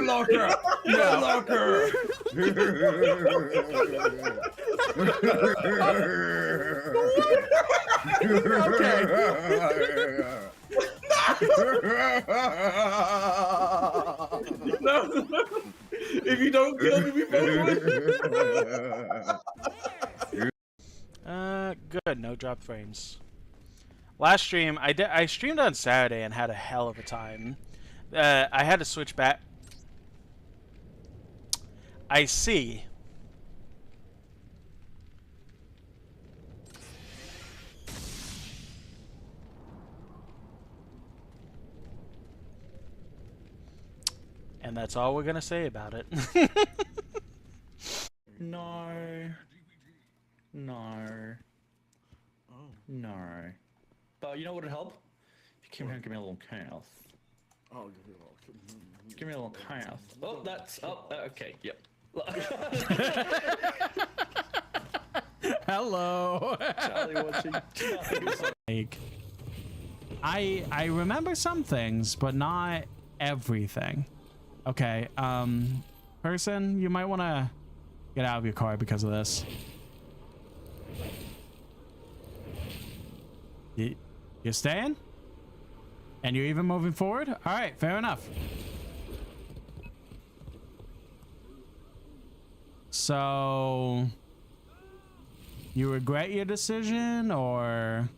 locker. No locker. No. If you don't kill me, we both win. Good. No drop frames. Last stream, I streamed on Saturday and had a hell of a time. I had to switch back. I see. And that's all we're gonna say about it. No. No. Oh. No. But you know what would help? If you came here and give me a little chaos. Oh, Give me a little chaos. Oh, that's... Oh, okay, yep. Hello. Charlie watching. Like, I remember some things, but not everything. Okay, person, you might want to get out of your car because of this. You're staying? And you're even moving forward? All right, fair enough. So, you regret your decision, or?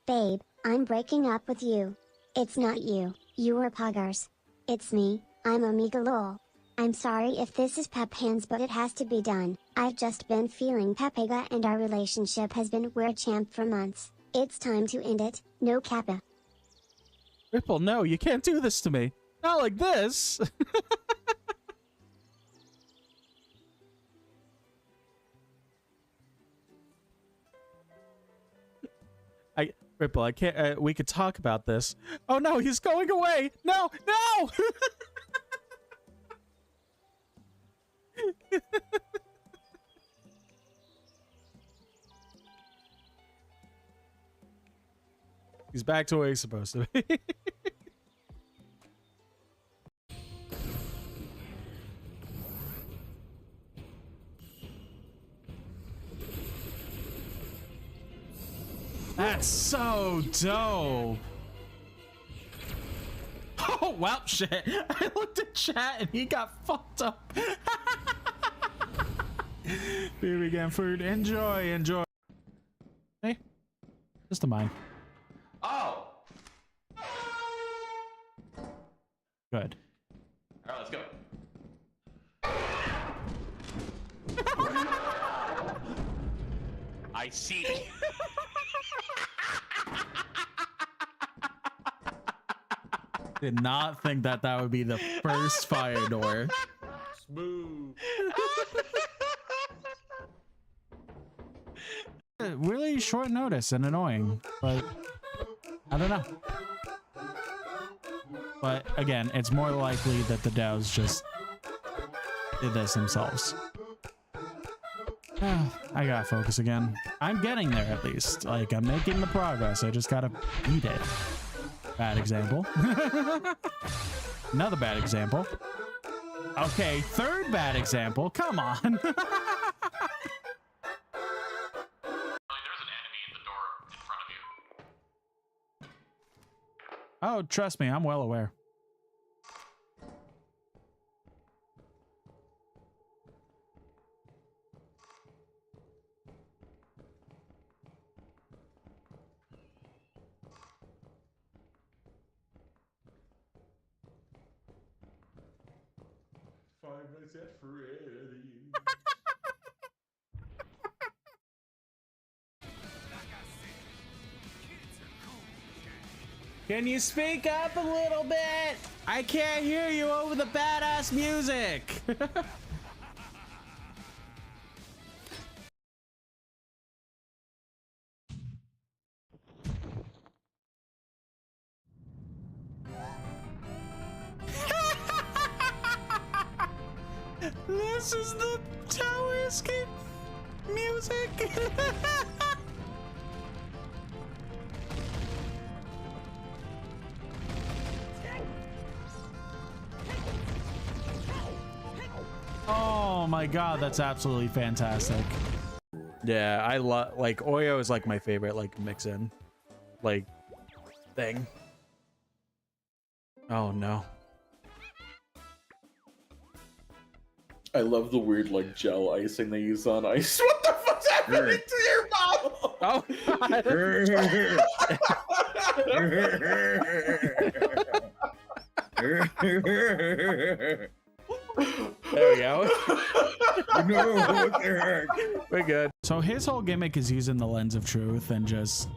Babe, I'm breaking up with you. It's not you, you were poggers. It's me, I'm Omega Lol. I'm sorry if this is Pep Hands, but it has to be done. I've just been feeling Pepega and our relationship has been we're champ for months. It's time to end it, no kappa. Ripple, no, you can't do this to me. Not like this. Ripple, I can't, we could talk about this. Oh no, he's going away. No, no! He's back to where he's supposed to be. That's so dope. Oh, well, shit. I looked at chat and he got fucked up. Here we go, food. Enjoy, enjoy. Hey, just a mine. Oh! Good. Alright, let's go. I see. Did not think that that would be the first fire door. Smooth. Really short notice and annoying, but I don't know. But again, it's more likely that the DAOs just did this themselves. I gotta focus again. I'm getting there at least. Like, I'm making the progress. I just gotta beat it. Bad example. Another bad example. Okay, third bad example. Come on. There's an enemy in the door in front of you. Oh, trust me, I'm well aware. Can you speak up a little bit? I can't hear you over the badass music. This is the tower escape music. Oh my god, that's absolutely fantastic. Yeah, I love, like, Oreo is like my favorite, like, mix-in, like, thing. Oh no. I love the weird like gel icing they use on ice. What the fuck's happening to your mouth? Oh god. There we go. No, what the heck? We're good. So his whole gimmick is using the lens of truth and just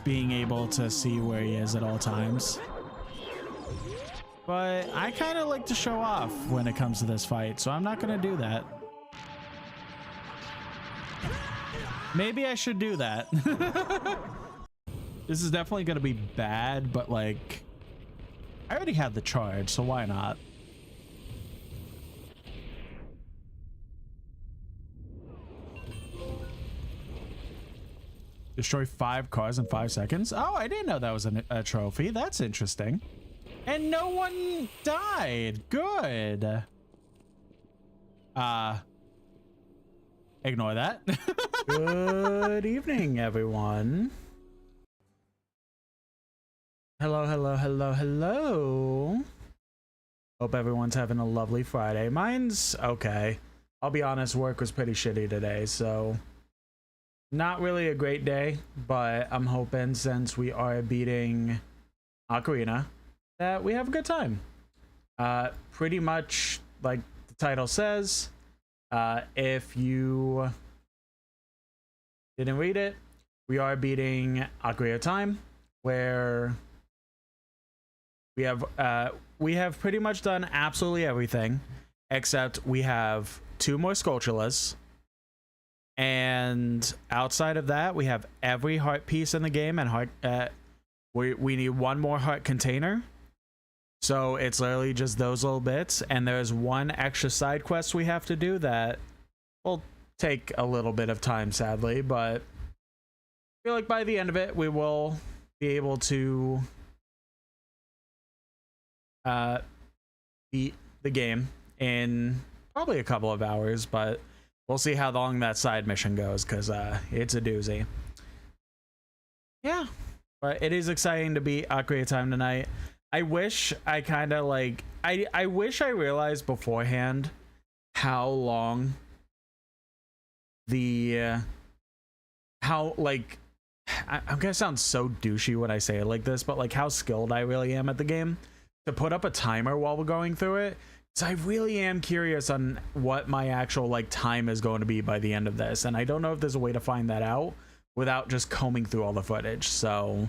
being able to see where he is at all times. But I kind of like to show off when it comes to this fight, so I'm not going to do that. Maybe I should do that. This is definitely going to be bad, but like, I already had the charge, so why not? Destroy 5 cars in 5 seconds. Oh, I didn't know that was a trophy. That's interesting. And no one died. Good. Ignore that. Good evening, everyone. Hello, hello, hello, hello. Hope everyone's having a lovely Friday. Mine's okay. I'll be honest, work was pretty shitty today, so not really a great day, but I'm hoping since we are beating Ocarina that we have a good time. Pretty much like the title says, if you didn't read it, we are beating Ocarina Time, where we have pretty much done absolutely everything, except we have 2 more Skulltulas. And outside of that, we have every heart piece in the game, and heart. We need 1 more heart container. So it's literally just those little bits, and there's 1 extra side quest we have to do that will take a little bit of time, sadly. But I feel like by the end of it, we will be able to beat the game in probably a couple of hours, but we'll see how long that side mission goes, because it's a doozy. Yeah, but it is exciting to beat Ocarina Time tonight. I wish I kind of like... I wish I realized beforehand how long the... how, like... I'm gonna sound so douchey when I say it like this, but like how skilled I really am at the game. To put up a timer while we're going through it. So I really am curious on what my actual like time is going to be by the end of this, and I don't know if there's a way to find that out without just combing through all the footage. So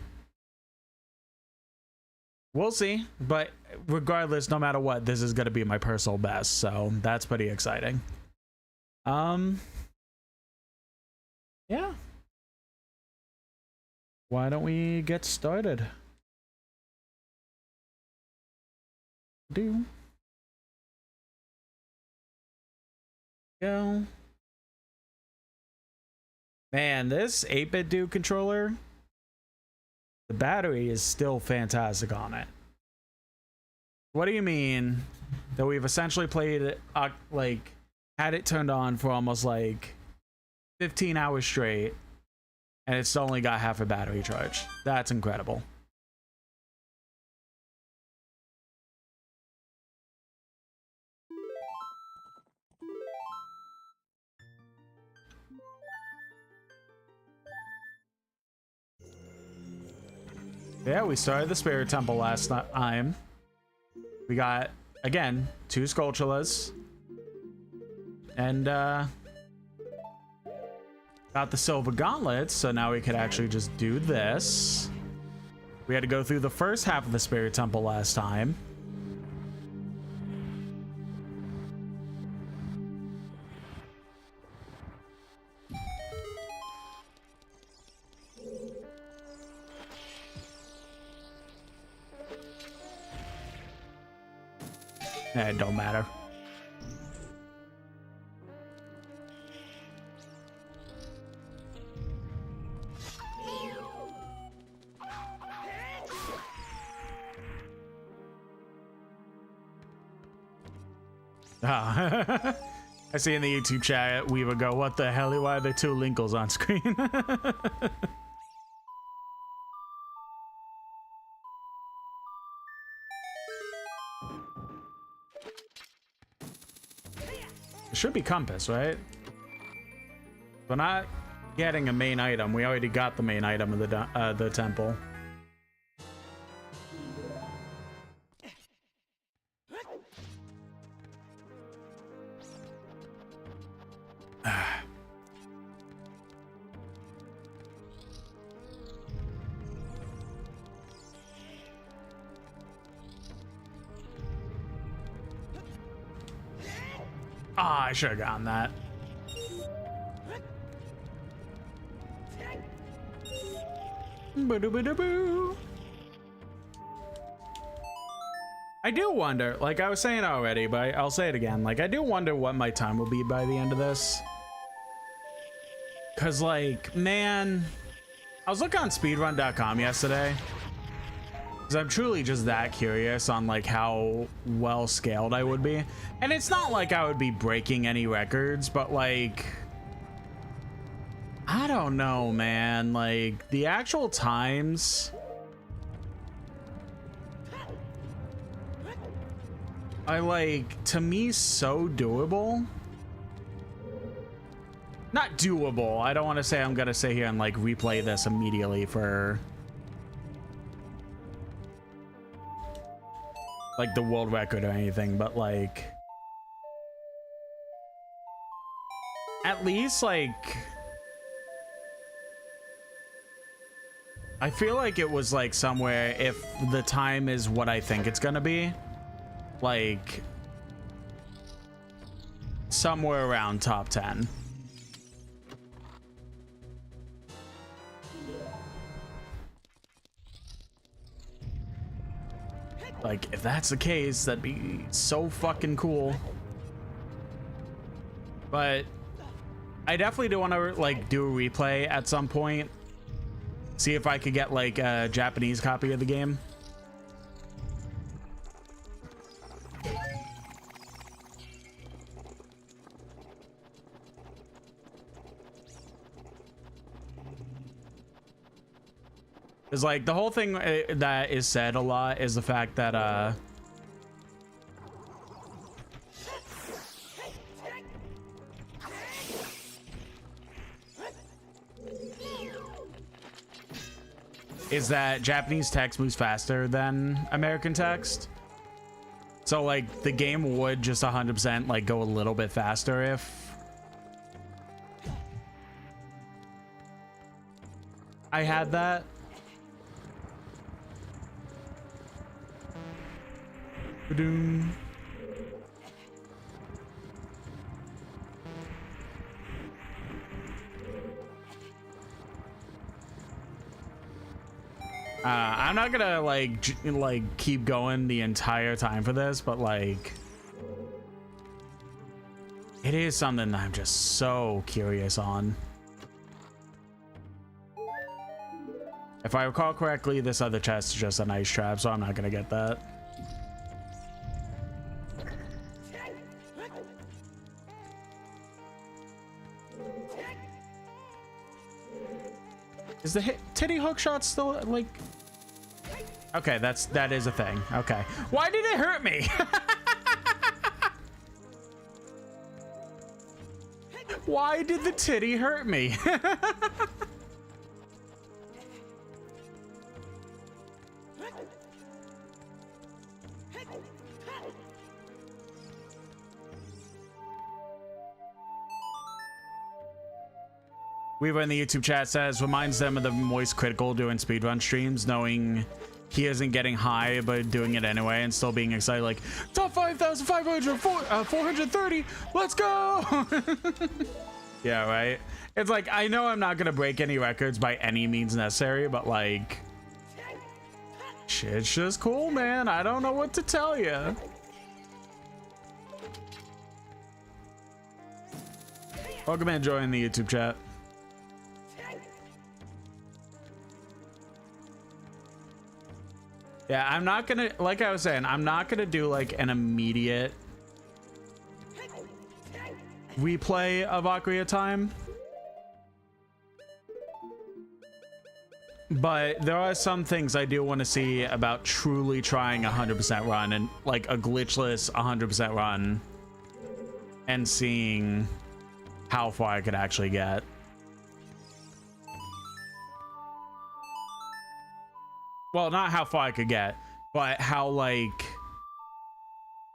we'll see, but regardless, no matter what, this is going to be my personal best, so that's pretty exciting. Yeah, why don't we get started? Go. Man, this 8-bit Duke controller, the battery is still fantastic on it. What do you mean that we've essentially played it, like, had it turned on for almost like 15 hours straight, and it's only got half a battery charge? That's incredible. Yeah, we started the Spirit Temple last time. We got, again, 2 Skulltulas. And, got the Silver Gauntlets, so now we could actually just do this. We had to go through the first half of the Spirit Temple last time. It don't matter. Ah. I see in the YouTube chat, we would go, what the hell? Why are there two Linkles on screen? It should be compass, right? We're not getting a main item. We already got the main item of the temple. Ah, I should have gotten that. Ba-do-ba-do-boo. I do wonder, like I was saying already, but I'll say it again. Like, I do wonder what my time will be by the end of this. Cause like, man, I was looking on speedrun.com yesterday. Cause I'm truly just that curious on like how well scaled I would be. And it's not like I would be breaking any records, but like, I don't know, man. Like the actual times are like, to me, so doable. Not doable. I don't want to say I'm gonna sit here and like replay this immediately for like the world record or anything, but like at least like I feel like it was like somewhere, if the time is what I think it's gonna be, like somewhere around top 10. Like, if that's the case, that'd be so fucking cool. But I definitely do want to like do a replay at some point. See if I could get like a Japanese copy of the game. Is like the whole thing that is said a lot is the fact that is that Japanese text moves faster than American text. So like the game would just 100% like go a little bit faster if I had that. Ba-doom. I'm not gonna like keep going the entire time for this, but like it is something that I'm just so curious on. If I recall correctly, this other chest is just an ice trap, so I'm not gonna get that. Is the titty hook shot still like? Okay, that is a thing. Okay, why did it hurt me? Why did the titty hurt me? Weaver in the YouTube chat says, reminds them of the Moist Critical doing speedrun streams, knowing he isn't getting high, but doing it anyway and still being excited, like, top 5,500, 430, let's go! Yeah, right? It's like, I know I'm not gonna break any records by any means necessary, but like, shit's just cool, man. I don't know what to tell you. Welcome and join the YouTube chat. Yeah, I'm not gonna, like I was saying, I'm not gonna do like an immediate replay of Ocarina of Time. But there are some things I do want to see about truly trying 100% run and like a glitchless 100% run and seeing how far I could actually get. Well, not how far I could get, but how, like,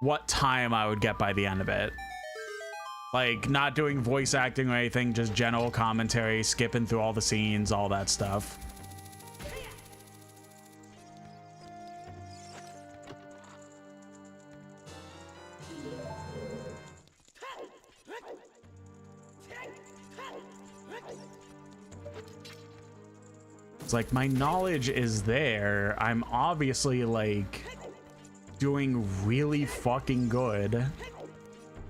what time I would get by the end of it. Like, not doing voice acting or anything, just general commentary, skipping through all the scenes, all that stuff. It's like, my knowledge is there. I'm obviously, like, doing really fucking good.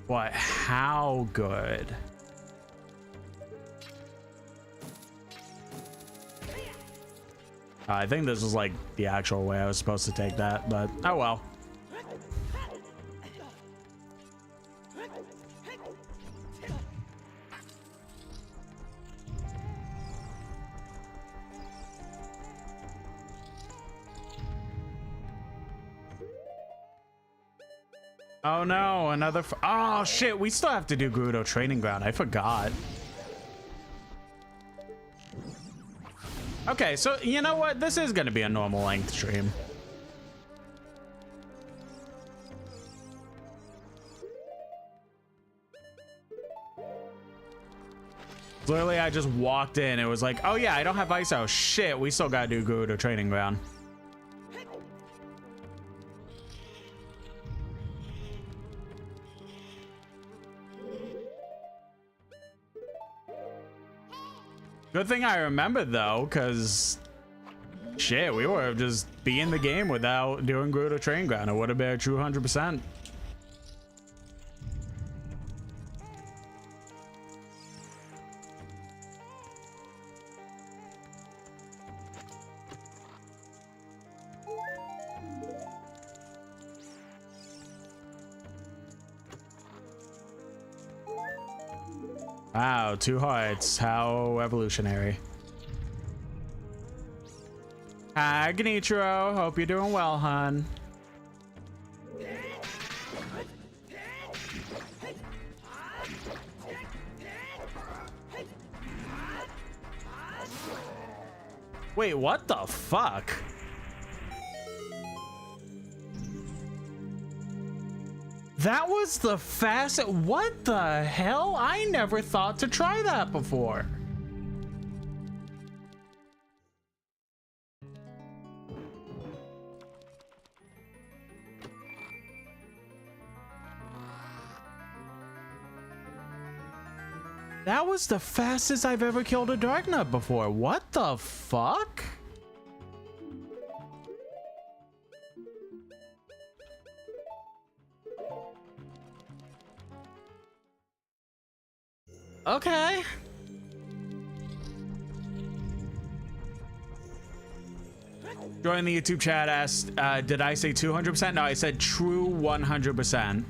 But how good? I think this was, like, the actual way I was supposed to take that, but oh well. Oh no, another oh shit, we still have to do Gerudo Training Ground. I forgot. Okay, so you know what? This is gonna be a normal length stream. Literally, I just walked in. It was like, oh yeah, I don't have ice out. Shit, we still gotta do Gerudo Training Ground. Good thing I remembered though, because shit, we were just being the game without doing Gerudo Training Ground. It would have been a true 100%. Wow, 2 hearts. How evolutionary. Hi, Genichiro. Hope you're doing well, hun. Wait, what the fuck? That was the fast. What the hell? I never thought to try that before. That was the fastest I've ever killed a Darknut before. What the fuck? Okay. Join the YouTube chat asked, did I say 200%? No, I said true 100%.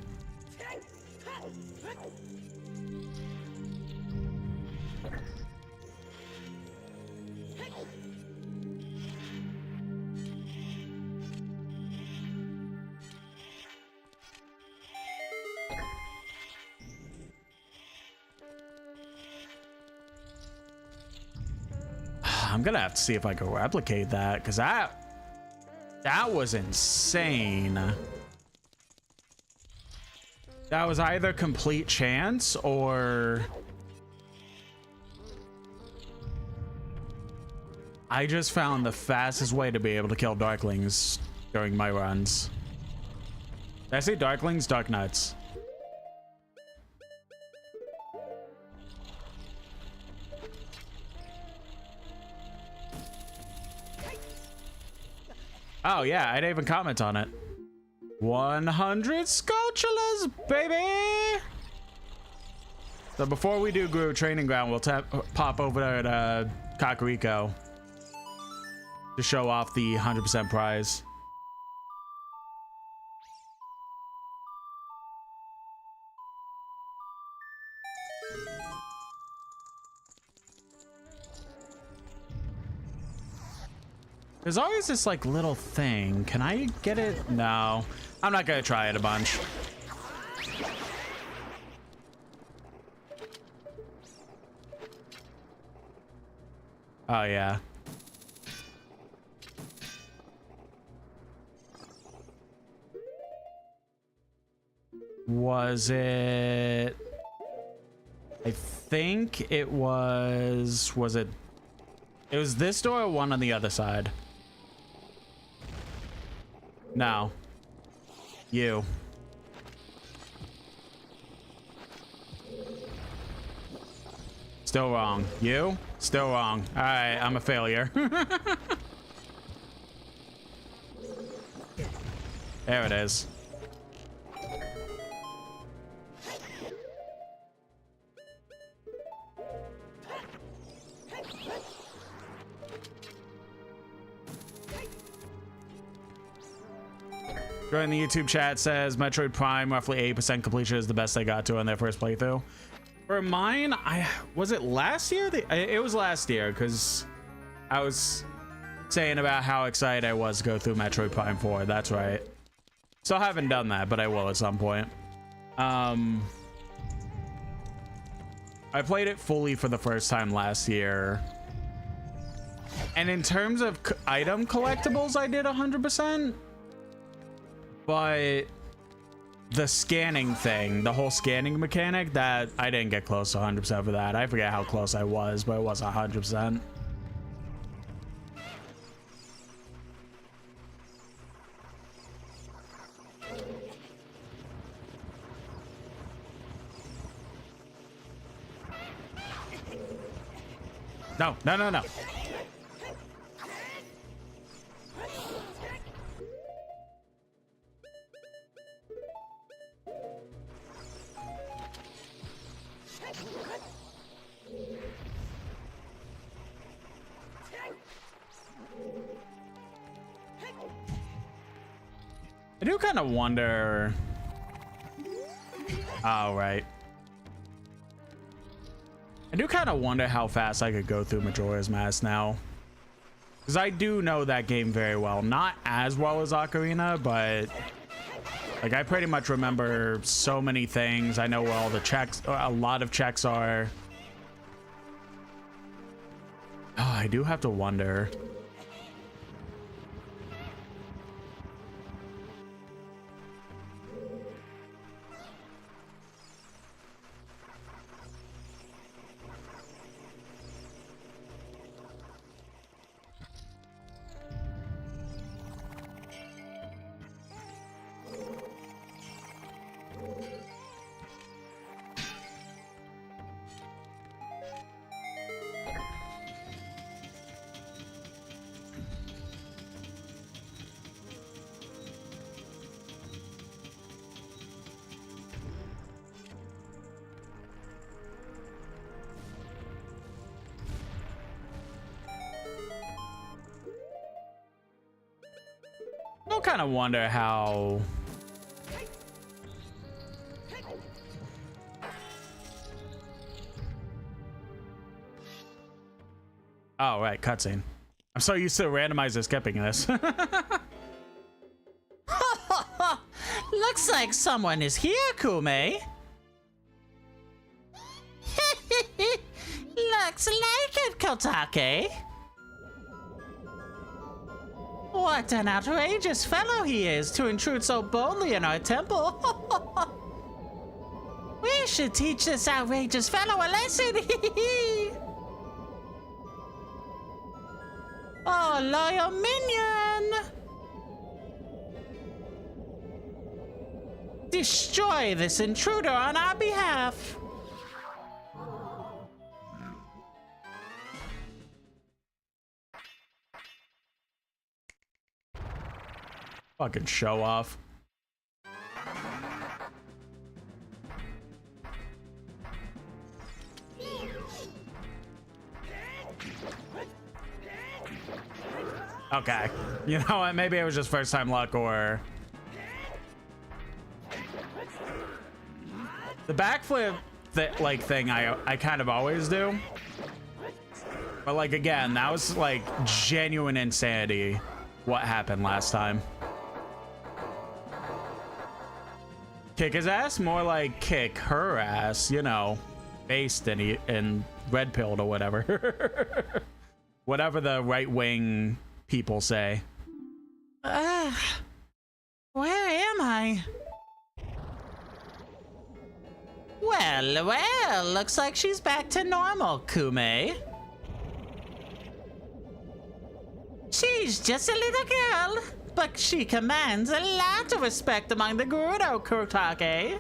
I'm gonna have to see if I can replicate that, because that was insane. That was either complete chance or I just found the fastest way to be able to kill Darklings during my runs. Did I say Darklings? Darknuts. Oh yeah, I didn't even comment on it. 100 Skulltulas, baby! So before we do Gerudo Training Ground, we'll pop over at Kakariko to show off the 100% prize. There's always this like little thing. Can I get it? No, I'm not gonna try it a bunch. Oh yeah. Was it? I think it was it? It was this door or one on the other side? No. You. Still wrong. You? Still wrong. All right, I'm a failure. There it is. Join the YouTube chat says Metroid Prime roughly 80% completion is the best they got to in their first playthrough. For mine, was it last year? It was last year because I was saying about how excited I was to go through Metroid Prime 4. That's right. Still haven't done that, but I will at some point. I played it fully for the first time last year. And in terms of item collectibles, I did 100%. But the scanning thing, the whole scanning mechanic, that I didn't get close to 100% for that. I forget how close I was, but it was 100%. No, no, no, no. I do kind of wonder. Oh, right. I do kind of wonder how fast I could go through Majora's Mask now. Because I do know that game very well. Not as well as Ocarina, but like I pretty much remember so many things. I know where all the checks, a lot of checks are. Oh, I do have to wonder. I kind of wonder how. Oh, right, cutscene. I'm so used to randomizer skipping this. Looks like someone is here, Kume. Looks like it, Kotake. What an outrageous fellow he is to intrude so boldly in our temple. We should teach this outrageous fellow a lesson. Oh, loyal minion! Destroy this intruder on our behalf. Fucking show off. Okay. You know what? Maybe it was just first time luck or... The backflip thing I kind of always do. But like, again, that was like genuine insanity what happened last time. Kick his ass? More like kick her ass, you know, based and red pilled or whatever. Whatever the right wing people say. Where am I? Well, looks like she's back to normal, Kume. She's just a little girl, but she commands a lot of respect among the Gerudo, Kotake.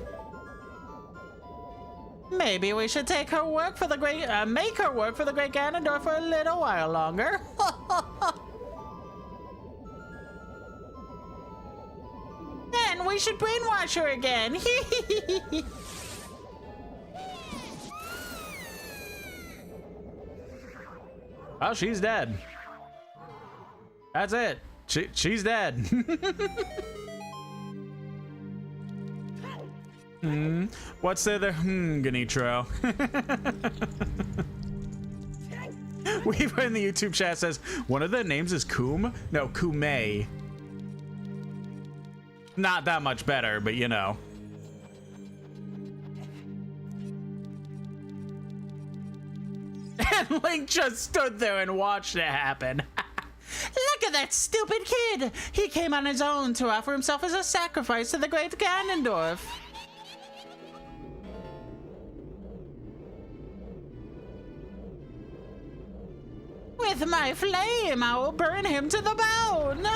Maybe we should take her work for the great, make her work for the Great Ganondorf for a little while longer. Then we should brainwash her again. Oh, she's dead. That's it. She's dead. What's the other Ganitro? Weaver in the YouTube chat says one of the names is Koom? No, Kume. Not that much better, but you know. And Link just stood there and watched it happen. Look at that stupid kid! He came on his own to offer himself as a sacrifice to the Great Ganondorf. With my flame, I will burn him to the bone!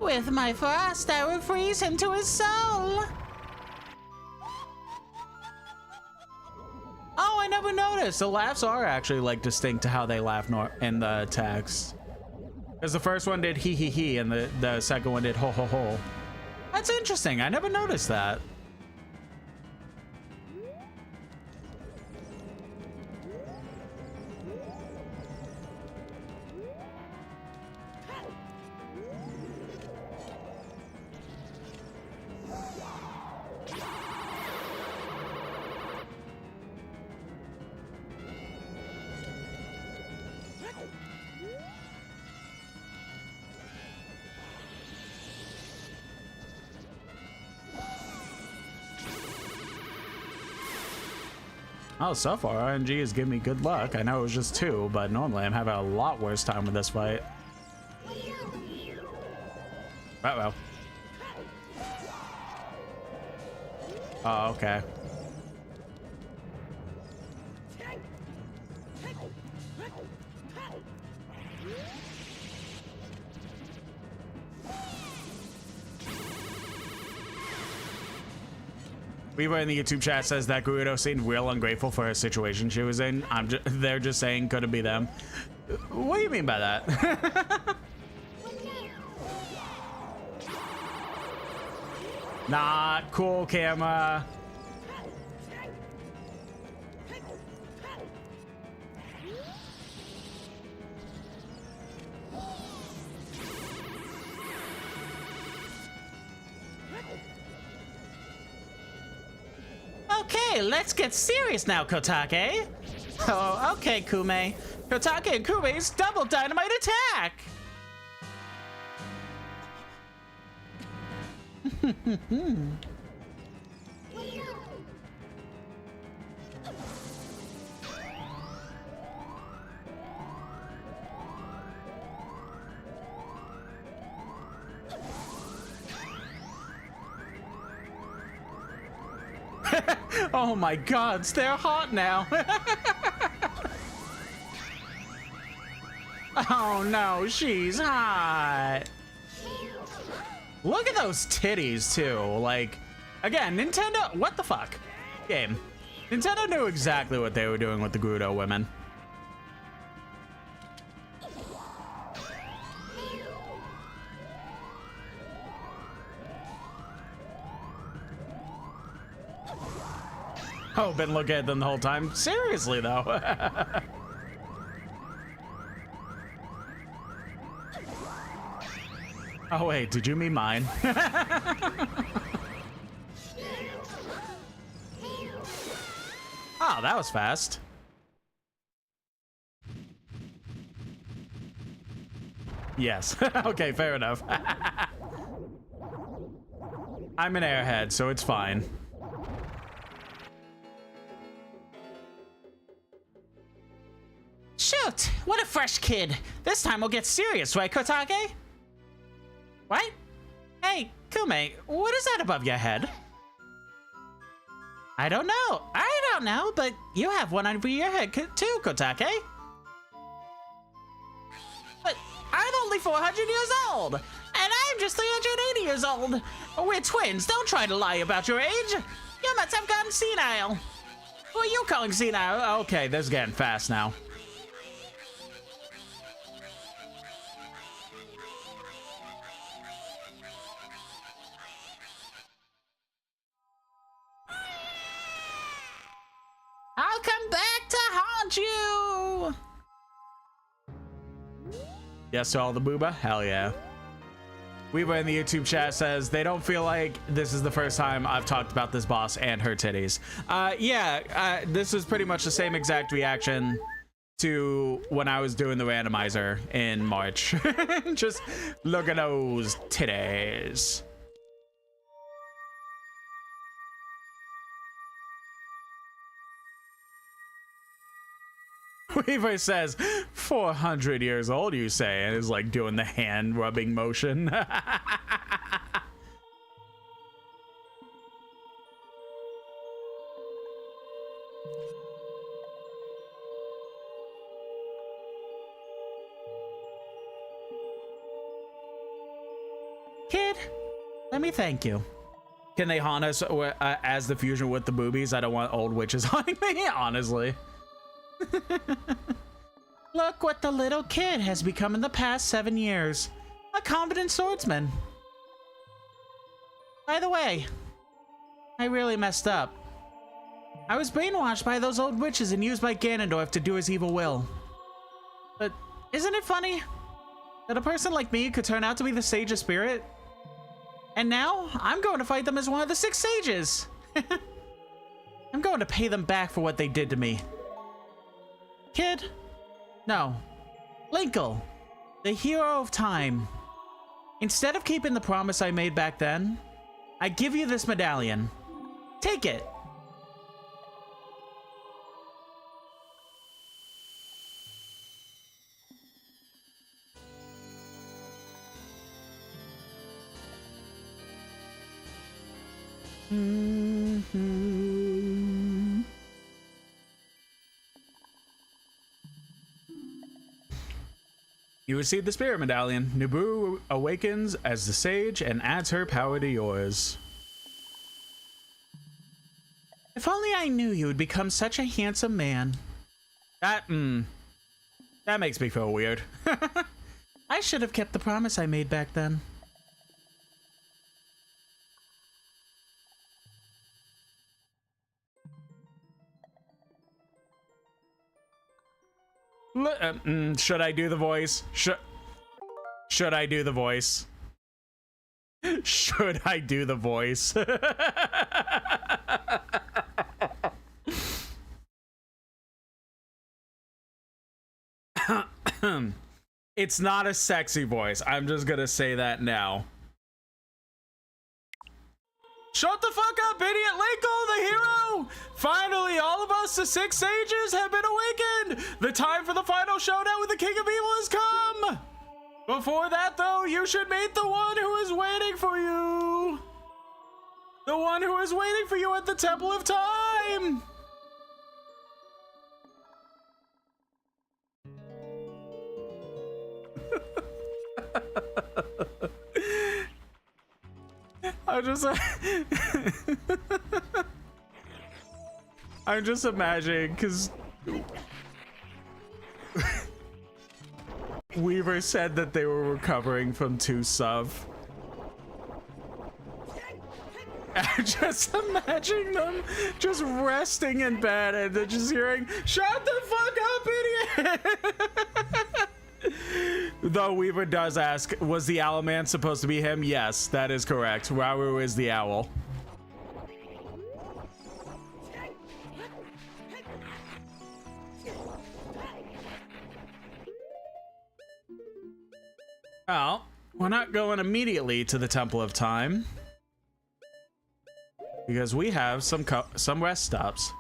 With my frost, I will freeze him to his soul! Oh, I never noticed. The laughs are actually like distinct to how they laugh in the text. Because the first one did he he, and the second one did ho ho ho. That's interesting. I never noticed that. Oh, so far RNG has given me good luck. I know it was just 2, but normally I'm having a lot worse time with this fight. Uh-oh. Oh, okay. Weaver in the YouTube chat says that Gerudo seemed real ungrateful for her situation she was in. They're just saying could it be them. What do you mean by that? Not cool, camera. Okay, let's get serious now, Kotake. Oh, okay, Kume. Kotake and Kume's double dynamite attack! Oh my god, they're hot now. Oh no, she's hot. Look at those titties too. Like, again, Nintendo, what the fuck? Game. Nintendo knew exactly what they were doing with the Gerudo women. Oh, been looking at them the whole time. Seriously, though. Oh, wait, did you mean mine? that was fast. Yes. Okay, fair enough. I'm an airhead, so it's fine. Shoot! What a fresh kid! This time we'll get serious, right, Kotake? What? Hey, Kume, what is that above your head? I don't know, but you have one over your head too, Kotake. But I'm only 400 years old, and I'm just 380 years old. We're twins, don't try to lie about your age. You must have gotten senile. Who are you calling senile? Okay, this is getting fast now. I'll come back to haunt you! Yes to all the booba? Hell yeah. Weaver in the YouTube chat says they don't feel like this is the first time I've talked about this boss and her titties. This is pretty much the same exact reaction to when I was doing the randomizer in March. Just look at those titties. Weaver says, 400 years old, you say, and is like doing the hand rubbing motion. Kid, let me thank you. Can they haunt us as the fusion with the boobies? I don't want old witches haunting me, honestly. Look what the little kid has become in the past 7 years. A competent swordsman. By the way, I really messed up. I was brainwashed by those old witches and used by Ganondorf to do his evil will. But isn't it funny that a person like me could turn out to be the Sage of Spirit? And now I'm going to fight them as one of the 6 sages. I'm going to pay them back for what they did to me. Kid? No. Linkle, the hero of time. Instead of keeping the promise I made back then, I give you this medallion. Take it. You receive the Spirit Medallion. Naboo awakens as the Sage and adds her power to yours. If only I knew you would become such a handsome man. That makes me feel weird. I should have kept the promise I made back then. Should I do the voice? Should I do the voice? Should I do the voice? It's not a sexy voice. I'm just gonna say that now. Shut the fuck up, idiot! Linkle, the hero! Finally, all of us, the 6 sages, have been awakened! The time for the final showdown with the King of Evil has come! Before that, though, you should meet the one who is waiting for you! The one who is waiting for you at the Temple of Time! I'm just imagining, because Weaver said that they were recovering from 2 sub. I'm just imagining them just resting in bed and they're just hearing, "Shut the fuck up, idiot!" Though Weaver does ask, was the owl man supposed to be him? Yes, that is correct. Rauru is the owl. Well, we're not going immediately to the Temple of Time because we have some rest stops.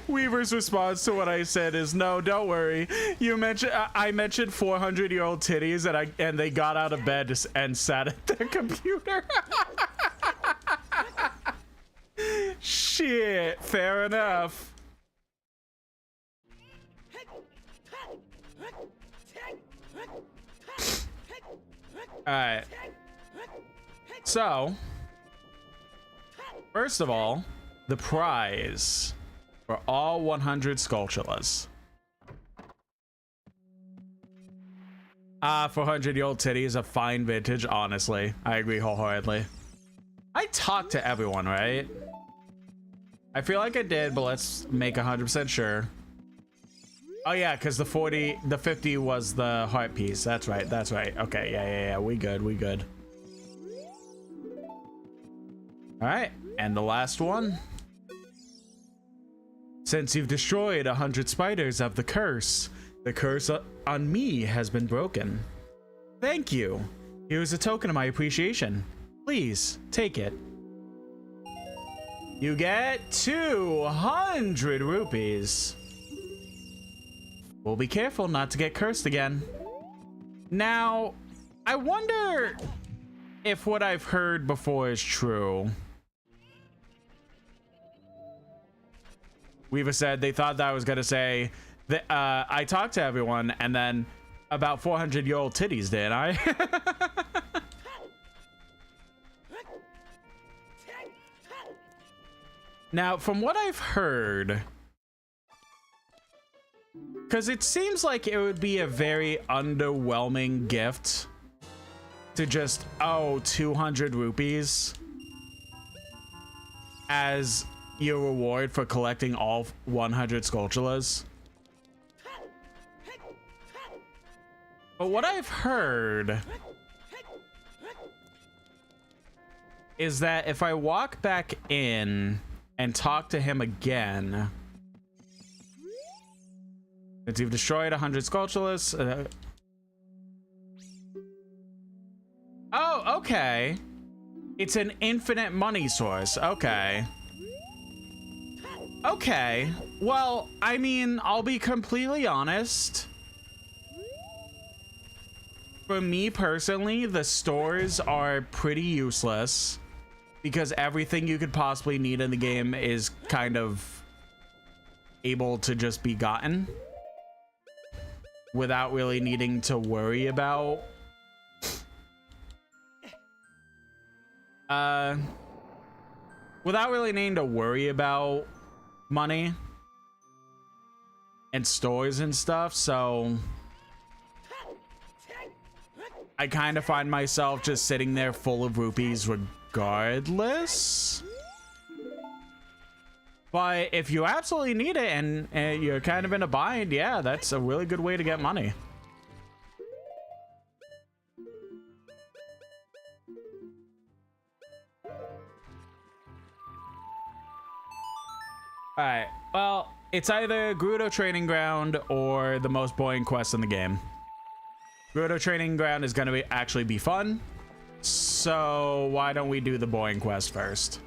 Weaver's response to what I said is, no, don't worry. You mentioned I mentioned 400-year-old titties, and they got out of bed and sat at their computer. Shit, fair enough. All right. So, first of all, the prize for all 100 Skulltulas. 400-year-old titty is a fine vintage, honestly. I agree wholeheartedly. I talked to everyone, right? I feel like I did, but let's make 100% sure. Oh yeah, because the 50 was the heart piece. That's right, that's right. Okay, yeah, we good, we good. All right, and the last one. Since you've destroyed 100 spiders of the curse on me has been broken. Thank you. Here's a token of my appreciation. Please, take it. You get 200 rupees. We'll be careful not to get cursed again. Now, I wonder if what I've heard before is true. Weaver said they thought that I was going to say that I talked to everyone and then about 400-year-old titties, did I? Now, from what I've heard, because it seems like it would be a very underwhelming gift to just, 200 rupees as your reward for collecting all 100 Skulltulas. But what I've heard is that if I walk back in and talk to him again, since you've destroyed 100 Skulltulas. Oh, okay. It's an infinite money source. Okay. Okay. Well, I mean, I'll be completely honest. For me personally, the stores are pretty useless because everything you could possibly need in the game is kind of able to just be gotten without really needing to worry about money and stores and stuff. So I kind of find myself just sitting there full of rupees regardless. But if you absolutely need it and you're kind of in a bind, yeah, that's a really good way to get money. Alright, well, it's either Gerudo Training Ground or the most boring quest in the game. Gerudo Training Ground is going to actually be fun, so why don't we do the boring quest first?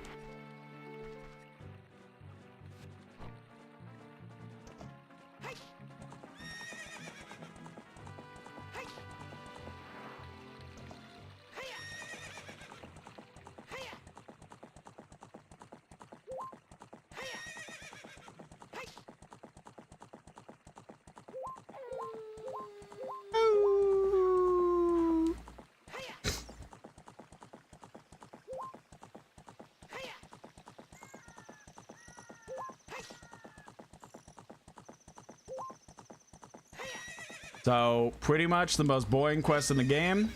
So, pretty much the most boring quest in the game.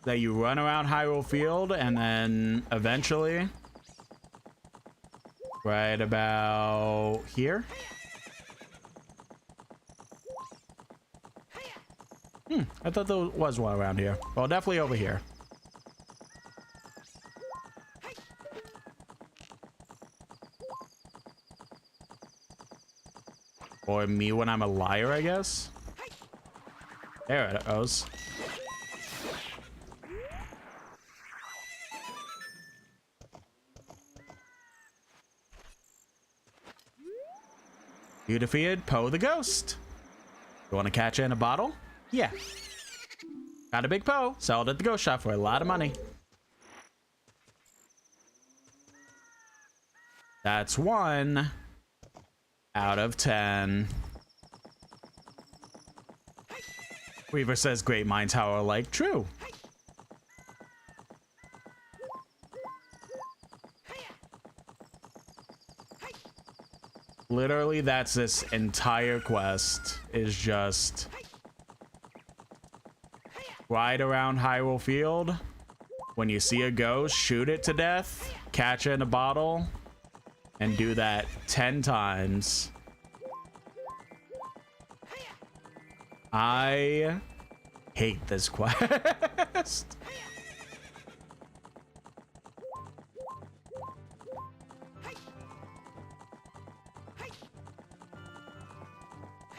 that you run around Hyrule Field and then eventually right about here. I thought there was one around here. Well, definitely over here. Or me when I'm a liar, I guess. There it goes. You defeated Poe the Ghost. You want to catch it in a bottle? Yeah. Got a big Poe. Sell it at the ghost shop for a lot of money. That's 1 out of 10. Weaver says great minds how are alike. True. Literally, that's this entire quest, is just ride around Hyrule Field. When you see a ghost, shoot it to death, catch it in a bottle, and do that 10 times. I hate this quest.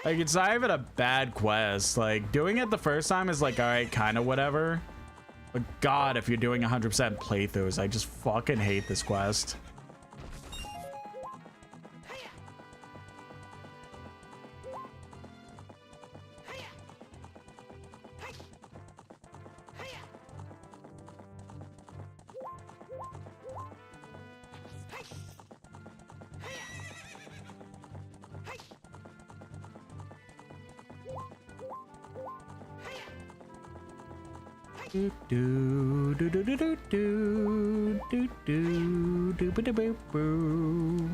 Like, it's not even a bad quest. Like, doing it the first time is like, all right, kind of whatever. But God, if you're doing 100% playthroughs, I just fucking hate this quest. Do do do do do do do do do do do do do.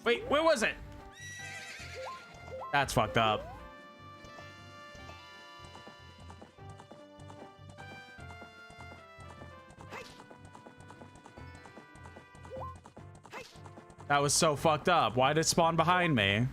Wait, where was it? That's fucked up. That was so fucked up. Why did it spawn behind me?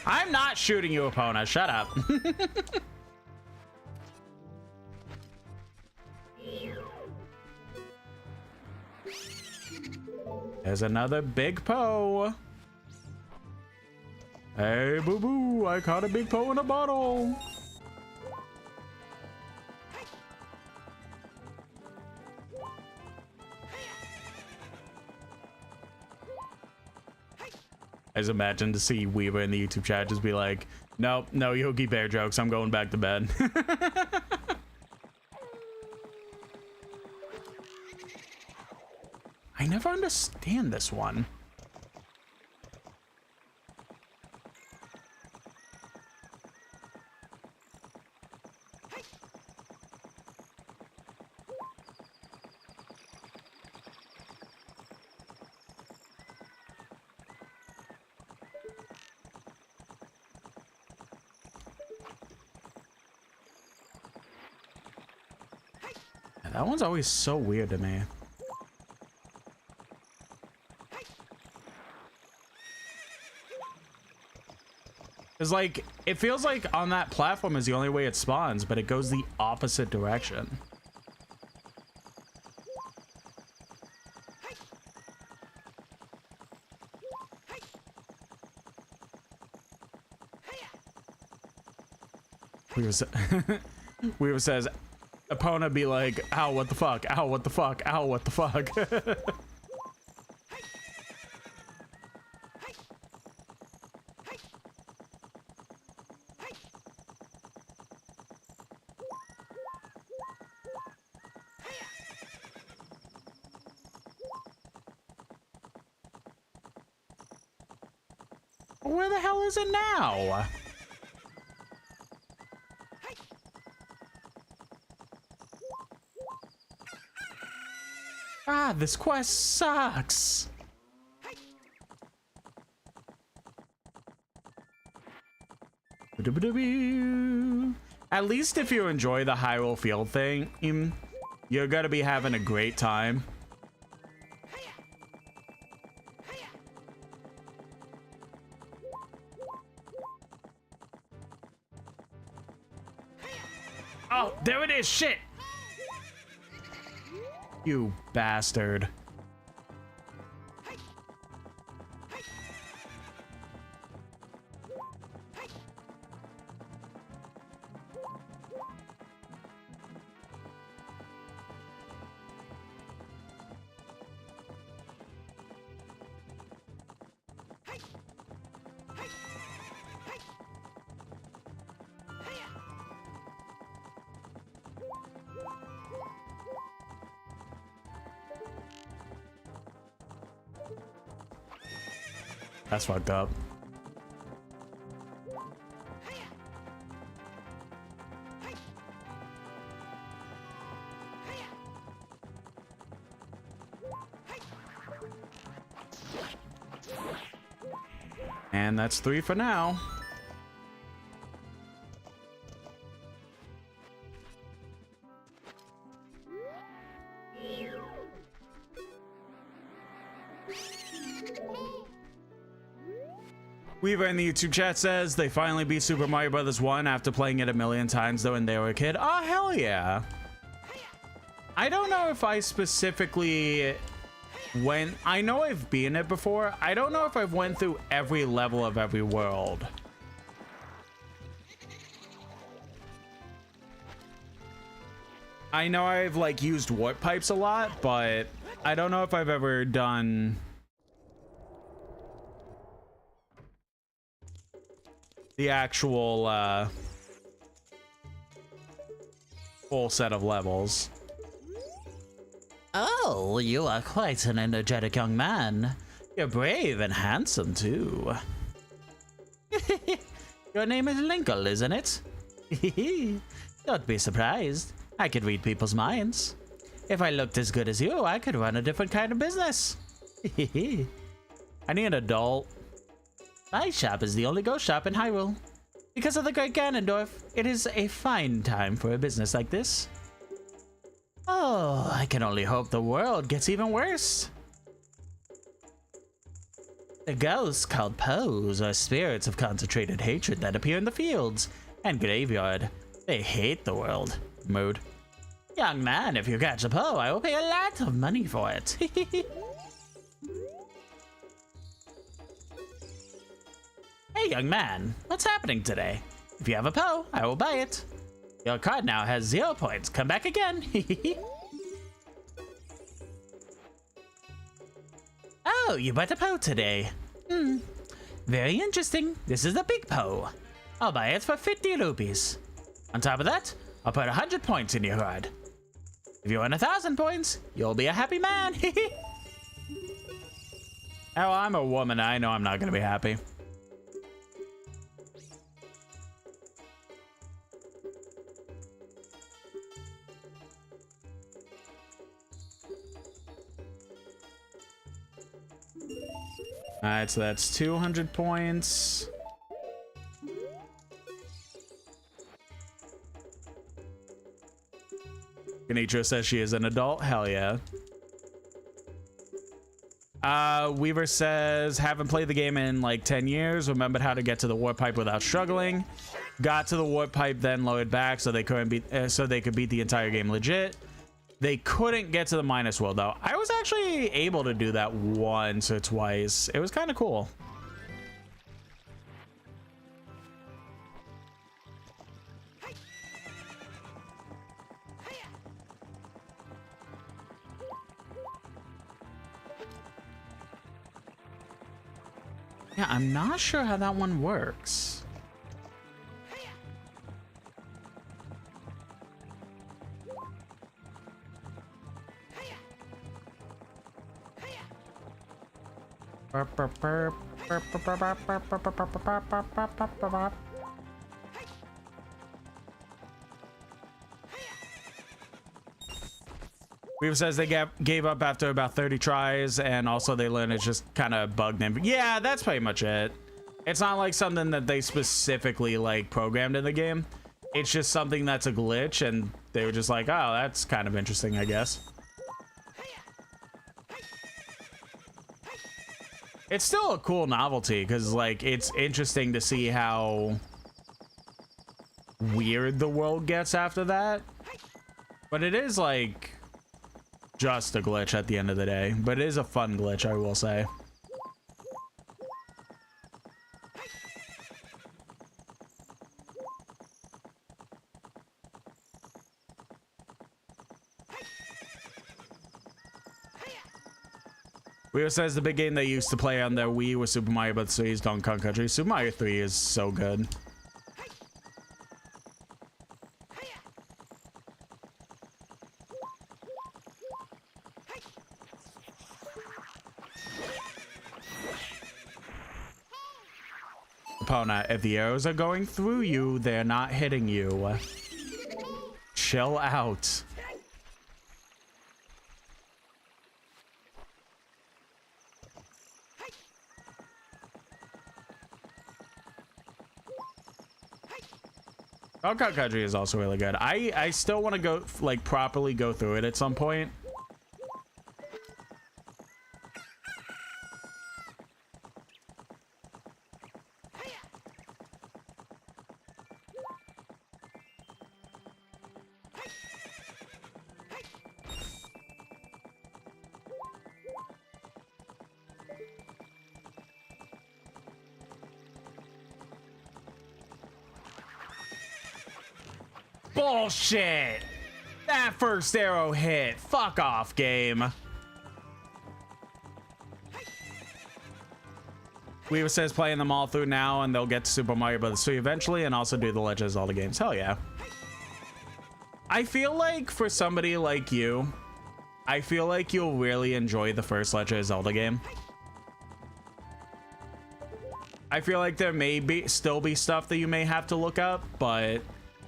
I'm not shooting you, Epona. Shut up. There's another big Poe. Hey, boo-boo, I caught a big Poe in a bottle. I just imagine to see Weaver in the YouTube chat just be like, nope, no Yogi Bear jokes, I'm going back to bed. I never understand this one. Yeah, that one's always so weird to me. It's like, it feels like on that platform is the only way it spawns, but it goes the opposite direction. Weaver says, Epona be like, ow, what the fuck? Ow, what the fuck? Ow, what the fuck? Where the hell is it now? Ah, this quest sucks. At least if you enjoy the Hyrule Field thing, you're gonna be having a great time. Oh, there it is, shit! You bastard. That's fucked up. And that's 3 for now. Weaver in the YouTube chat says they finally beat Super Mario Bros. 1 after playing it a million times though when they were a kid. Oh, hell yeah. I don't know if I specifically went... I know I've beaten it before. I don't know if I've went through every level of every world. I know I've like used warp pipes a lot, but I don't know if I've ever done... the actual full set of levels. Oh, you are quite an energetic young man. You're brave and handsome, too. Your name is Linkle, isn't it? Don't be surprised. I could read people's minds. If I looked as good as you, I could run a different kind of business. I need an adult. My shop is the only ghost shop in Hyrule. Because of the great Ganondorf, it is a fine time for a business like this. Oh, I can only hope the world gets even worse. The ghosts called Poes are spirits of concentrated hatred that appear in the fields and graveyard. They hate the world. Mood. Young man, if you catch a Poe, I will pay a lot of money for it. Hey, young man, what's happening today? If you have a Poe, I will buy it. Your card now has 0 points. Come back again. Oh, you bought a Poe today. Very interesting. This is a big Poe. I'll buy it for 50 rupees. On top of that, I'll put 100 points in your card. If you win 1,000 points, you'll be a happy man. Oh, I'm a woman. I know I'm not gonna be happy. Alright, so that's 200 points. Ganitra says she is an adult. Hell yeah. Weaver says, haven't played the game in like 10 years. Remembered how to get to the warp pipe without struggling. Got to the warp pipe, then lowered back so they couldn't beat, so they could beat the entire game legit. They couldn't get to the minus world though. I was actually able to do that once or twice. It was kind of cool. Yeah, I'm not sure how that one works. Burp, burp, burp. Weaver says they gave up after about 30 tries, and also they learned it's just kind of bugged them. Yeah, that's pretty much it. It's not like something that they specifically like programmed in the game. It's just something that's a glitch, and they were just like, oh, that's kind of interesting, I guess. It's still a cool novelty, because like it's interesting to see how weird the world gets after that. But it is like just a glitch at the end of the day. But it is a fun glitch, I will say. Weaver says the big game they used to play on their Wii was Super Mario Bros. 3's Donkey Kong Country. Super Mario 3 is so good. Epona, if the arrows are going through you, they're not hitting you. Chill out. Donkey Kong Country is also really good. I still want to go, like, properly go through it at some point. Bullshit! That first arrow hit. Fuck off, game. Weaver says playing them all through now, and they'll get to Super Mario Bros. 3 eventually, and also do the Legend of Zelda games. Hell yeah. I feel like for somebody like you, I feel like you'll really enjoy the first Legend of Zelda game. I feel like there may still be stuff that you may have to look up, but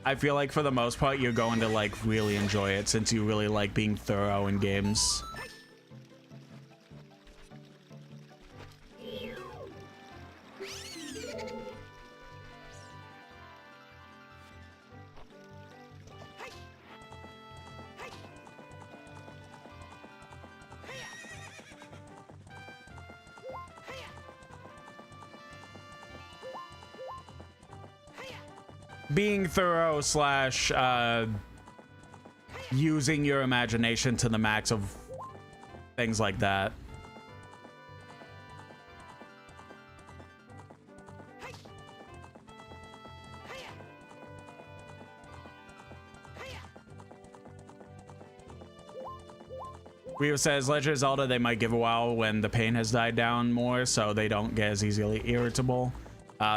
I feel like for the most part, you're going to like really enjoy it since you really like being thorough in games. Being thorough slash using your imagination to the max of things like that. Rio says Legend of Zelda they might give a while when the pain has died down more so they don't get as easily irritable.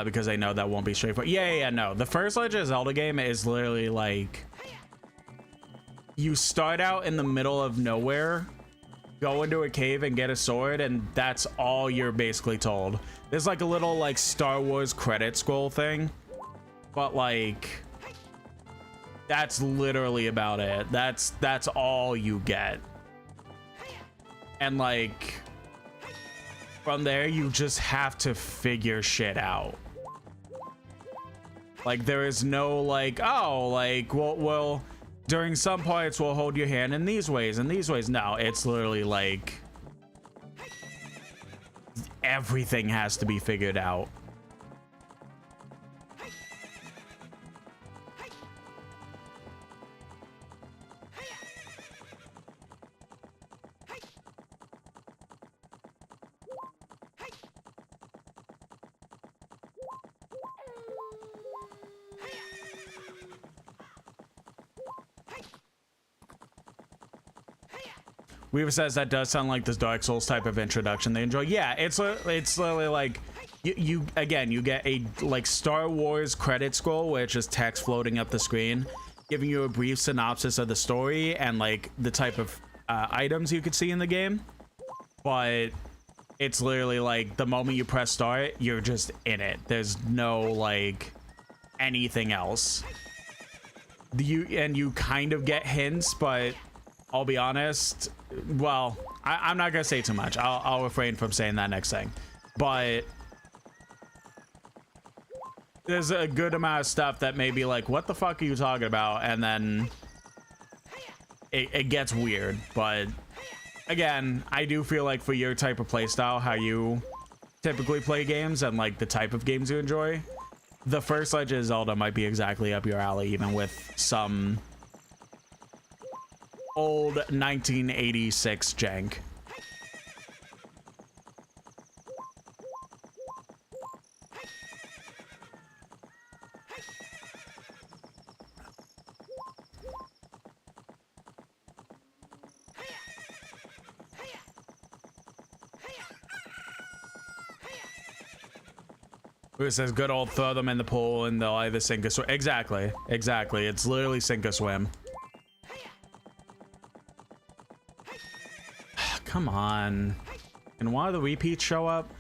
Because they know that won't be straightforward. Yeah, no. The first Legend of Zelda game is literally like you start out in the middle of nowhere, go into a cave and get a sword, and that's all you're basically told. There's like a little like Star Wars credit scroll thing, but like that's literally about it. That's all you get. And like from there, you just have to figure shit out. Like, there is no, like, oh, like, well, during some parts, we'll hold your hand in these ways and these ways. No, it's literally, like, everything has to be figured out. Weaver says that does sound like this Dark Souls type of introduction they enjoy. Yeah, it's literally like you get a like Star Wars credit scroll where it's just text floating up the screen, giving you a brief synopsis of the story and like the type of items you could see in the game. But it's literally like the moment you press start, you're just in it. There's no like anything else. You kind of get hints, but I'll be honest. Well, I'm not gonna say too much. I'll refrain from saying that next thing. But there's a good amount of stuff that may be like, what the fuck are you talking about? And then it gets weird. But again, I do feel like for your type of playstyle, how you typically play games and like the type of games you enjoy, the first Legend of Zelda might be exactly up your alley, even with some old 1986 jank. It says good old throw them in the pool and they'll either sink or swim. Exactly. Exactly. It's literally sink or swim. Come on. Can one of the repeats show up?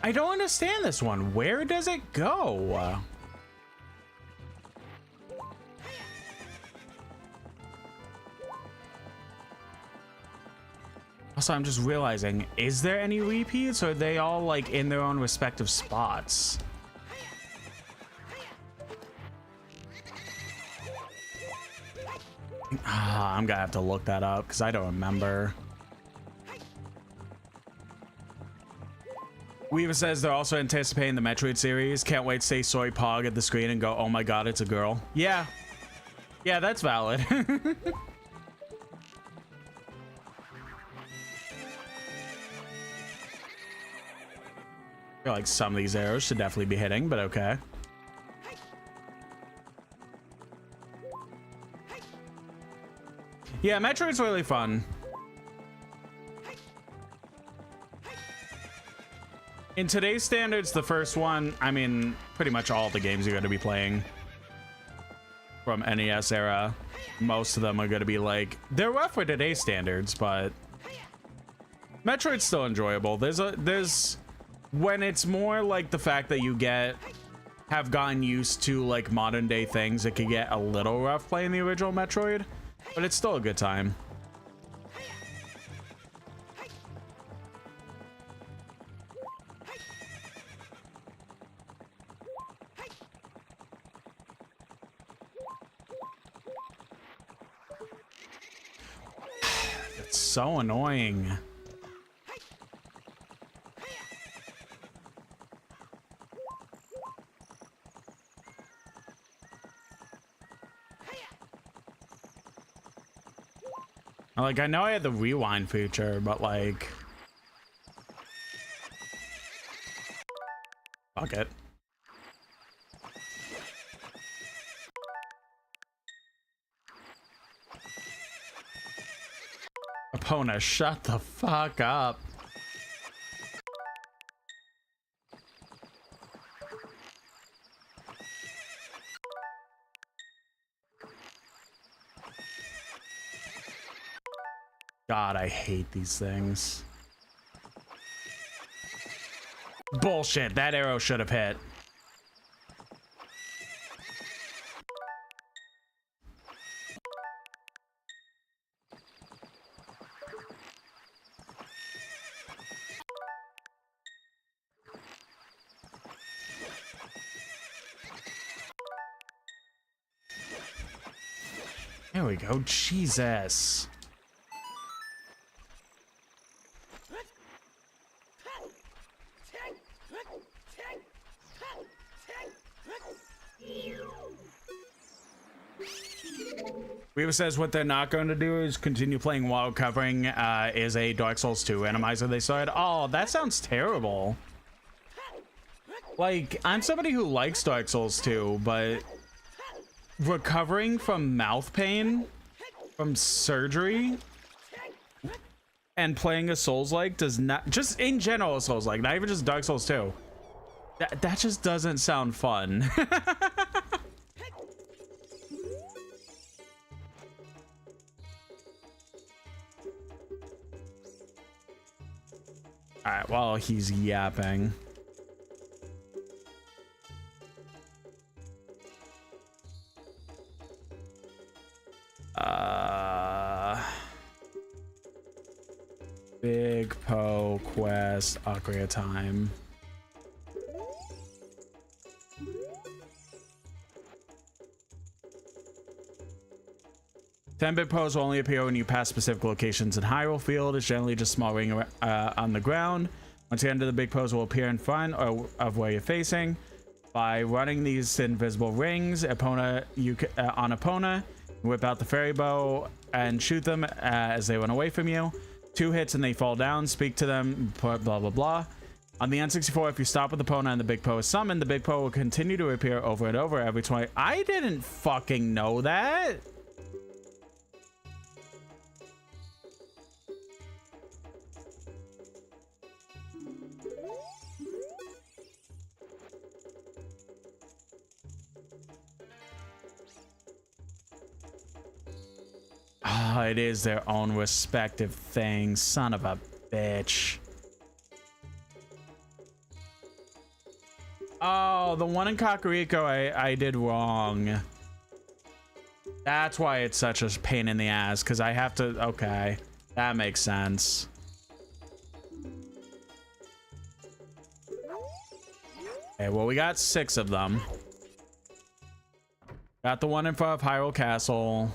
I don't understand this one. Where does it go? Also, I'm just realizing, is there any repeats or are they all like in their own respective spots? I'm gonna have to look that up because I don't remember. Weaver says they're also anticipating the Metroid series. Can't wait to say Soy Pog at the screen and go, oh my god, it's a girl. Yeah. Yeah, that's valid. I feel like some of these arrows should definitely be hitting, but okay. Yeah, Metroid's really fun. In today's standards, the first one, I mean, pretty much all the games you're going to be playing from NES era, most of them are going to be like, they're rough for today's standards, but Metroid's still enjoyable. There's when it's more like the fact that you have gotten used to like modern day things, it can get a little rough playing the original Metroid, but it's still a good time. It's so annoying. Like, I know I had the rewind feature, but like, fuck it. Epona, shut the fuck up. God, I hate these things. Bullshit, that arrow should have hit. There we go, Jesus. Weaver says what they're not going to do is continue playing while covering is a Dark Souls 2 randomizer they started. Oh, that sounds terrible. Like, I'm somebody who likes Dark Souls 2, but recovering from mouth pain from surgery and playing a Souls-like does not, just in general a Souls-like, not even just Dark Souls 2. That just doesn't sound fun. All right, while he's yapping. Big Po quest, Ocarina time. Big Pose will only appear when you pass specific locations in Hyrule Field. It's generally just small ring on the ground. Once you enter the big pose will appear in front of where you're facing. By running these invisible rings, on Epona, whip out the fairy bow and shoot them as they run away from you. 2 hits and they fall down. Speak to them, blah blah blah. On the N64, if you stop with Epona and the big Po is summoned, the big Po will continue to appear over and over every 20. I didn't fucking know that. Oh, it is their own respective thing. Son of a bitch. Oh, the one in Kakariko I did wrong. That's why it's such a pain in the ass, because I have to... Okay, that makes sense. Okay, well, we got 6 of them. Got the one in front of Hyrule Castle.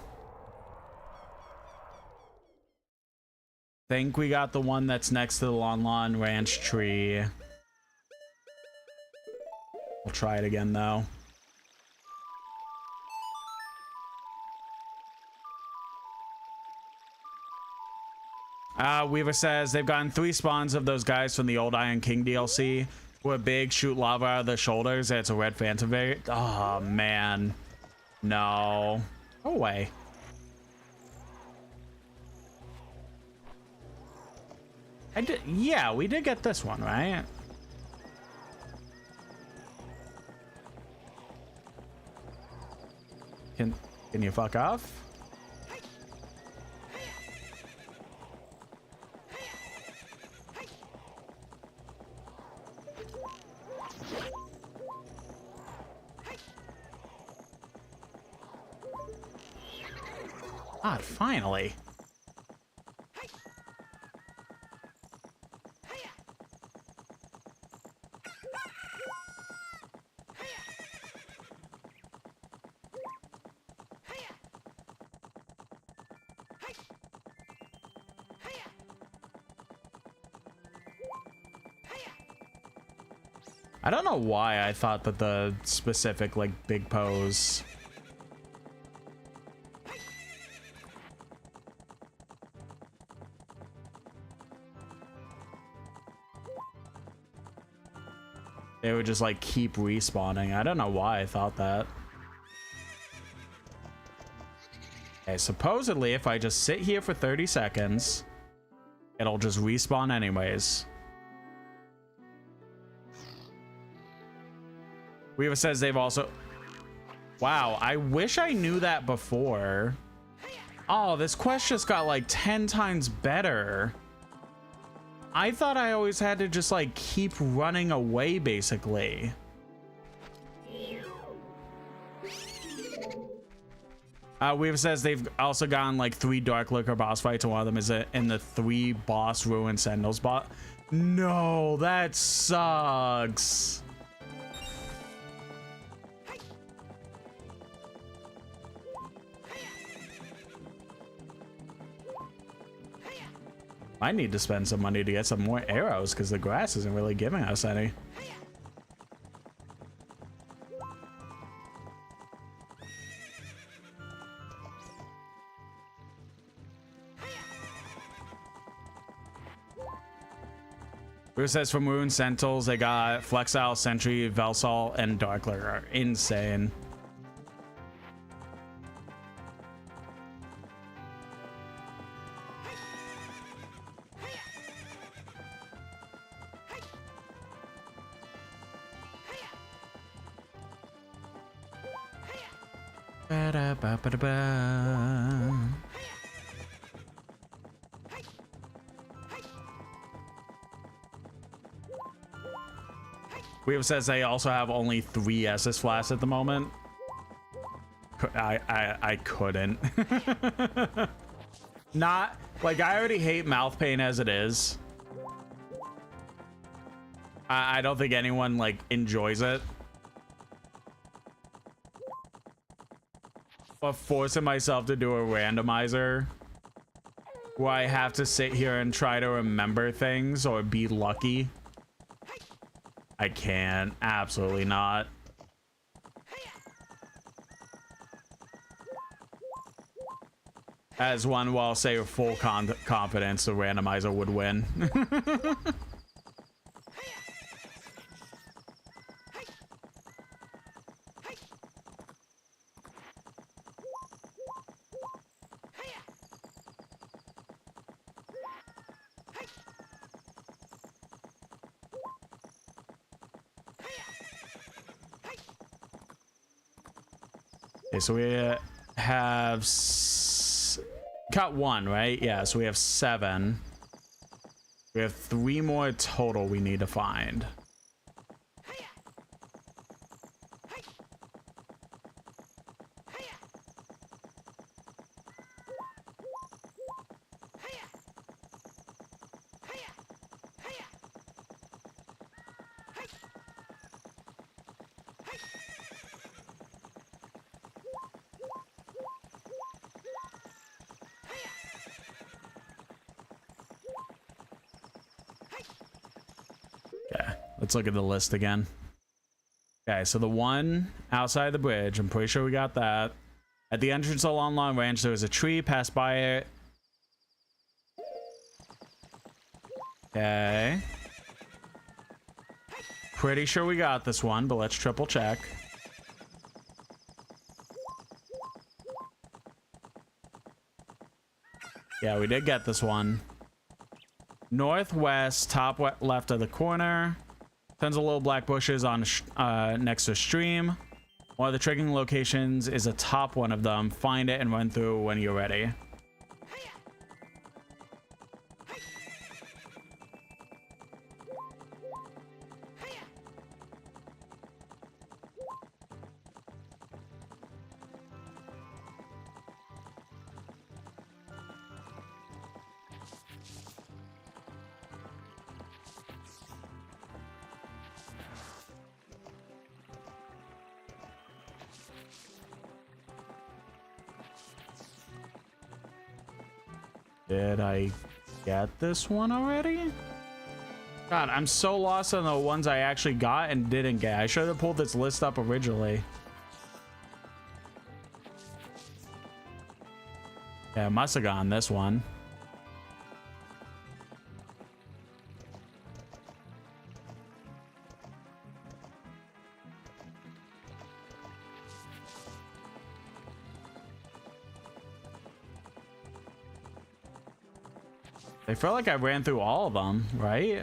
Think we got the one that's next to the Lon Lon Ranch tree. We'll try it again though. Weaver says they've gotten 3 spawns of those guys from the old Iron King DLC who are big, shoot lava out of their shoulders. It's a red phantom variant. Oh man, no. Go away. Yeah, we did get this one, right? Can you fuck off? God, finally. I don't know why I thought that the specific, like, big pose. They would just, like, keep respawning. I don't know why I thought that. Okay, supposedly, if I just sit here for 30 seconds, it'll just respawn anyways. Weaver says they've also... Wow, I wish I knew that before. Oh, this quest just got like 10 times better. I thought I always had to just like keep running away, basically. Weaver says they've also gotten like 3 Dark Liquor boss fights, and one of them is in the 3 boss Ruin Sentinels bot. No, that sucks. I need to spend some money to get some more arrows because the grass isn't really giving us any. It says for Moon Sentinels, they got Flexile, Sentry, Velsol, and Dark Lurker. Insane. Ba-da-ba-ba-da-ba. Weave says they also have only 3 SS Flasks at the moment. I couldn't. Not like, I already hate mouth pain as it is. I don't think anyone like enjoys it. But forcing myself to do a randomizer where I have to sit here and try to remember things or be lucky, I can't. Absolutely not. As one will say with full confidence, the randomizer would win. Okay, so we have cut 1, right? Yeah, so we have 7. We have 3 more total we need to find. Let's look at the list again. Okay, so the one outside the bridge, I'm pretty sure we got that. At the entrance of Long Long Ranch, there was a tree, passed by it. Okay. Pretty sure we got this one, but let's triple check. Yeah, we did get this one. Northwest, top left of the corner. Tons of little black bushes on next to a stream. One of the trekking locations is a top one of them. Find it and run through when you're ready. Did I get this one already? God, I'm so lost on the ones I actually got and didn't get. I should have pulled this list up originally. Yeah, I must have gotten this one. I feel like I ran through all of them, right?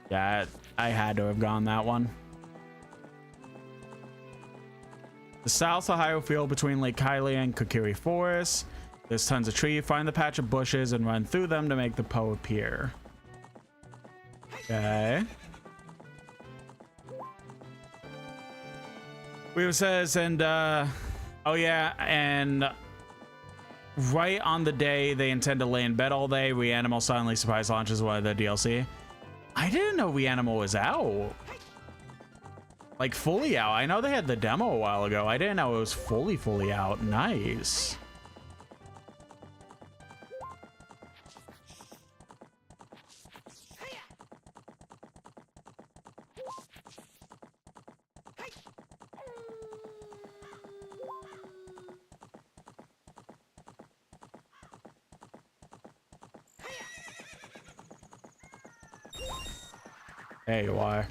Yeah, I had to have gone that one. The South Ohio field between Lake Kylie and Kokiri Forest. There's tons of trees. Find the patch of bushes and run through them to make the Poe appear. Okay. Weaver says, and oh yeah, and right on the day they intend to lay in bed all day, Reanimal suddenly surprise launches one of the DLC. I didn't know Reanimal was out. Like fully out. I know they had the demo a while ago. I didn't know it was fully out. Nice. Hey, why?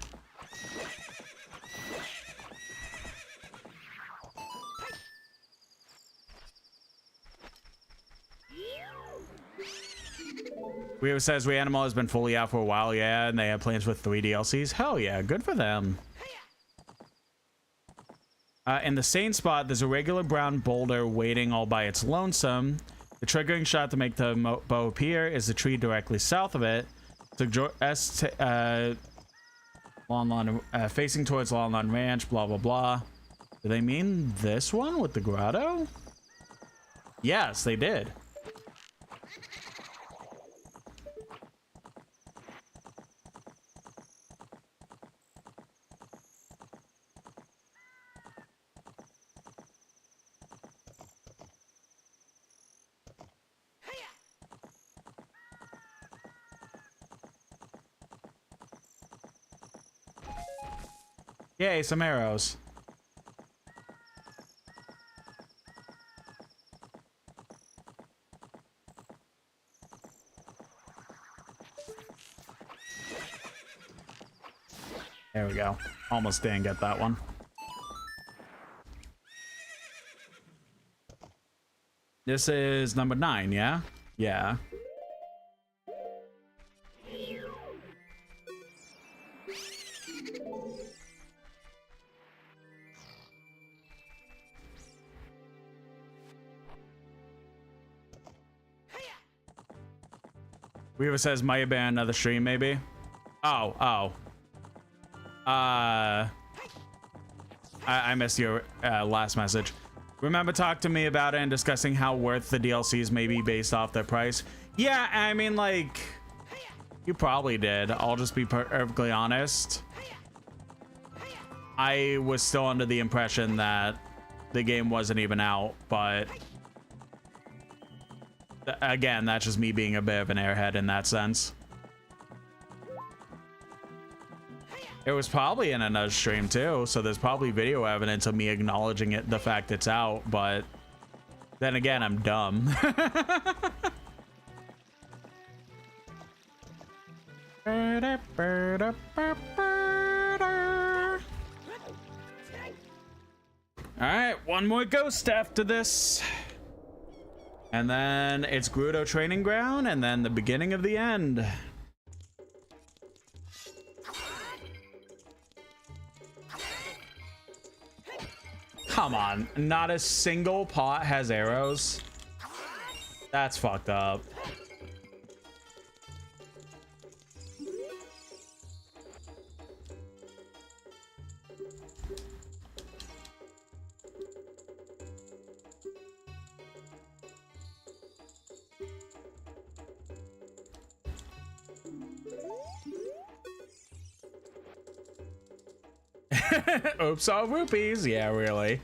Weird says Reanimal has been fully out for a while, yeah, and they have plans with 3 DLCs. Hell yeah, good for them. In the same spot, there's a regular brown boulder waiting all by its lonesome. The triggering shot to make the bow appear is the tree directly south of it. Facing towards Lon Lon Ranch, blah, blah, blah. Do they mean this one with the grotto? Yes, they did. Yay, some arrows. There we go. Almost didn't get that one. This is number 9, yeah? Yeah. Weaver says might have been another stream, maybe. Oh. I missed your last message. Remember talk to me about it and discussing how worth the DLCs may be based off their price? Yeah, I mean, like, you probably did. I'll just be perfectly honest. I was still under the impression that the game wasn't even out, but again, that's just me being a bit of an airhead in that sense. It was probably in another stream too, so there's probably video evidence of me acknowledging it, the fact it's out, but then again, I'm dumb. Alright, one more ghost after this. And then it's Gerudo Training Ground, and then the beginning of the end. Come on, not a single pot has arrows. That's fucked up. Oops, all rupees. Yeah, really.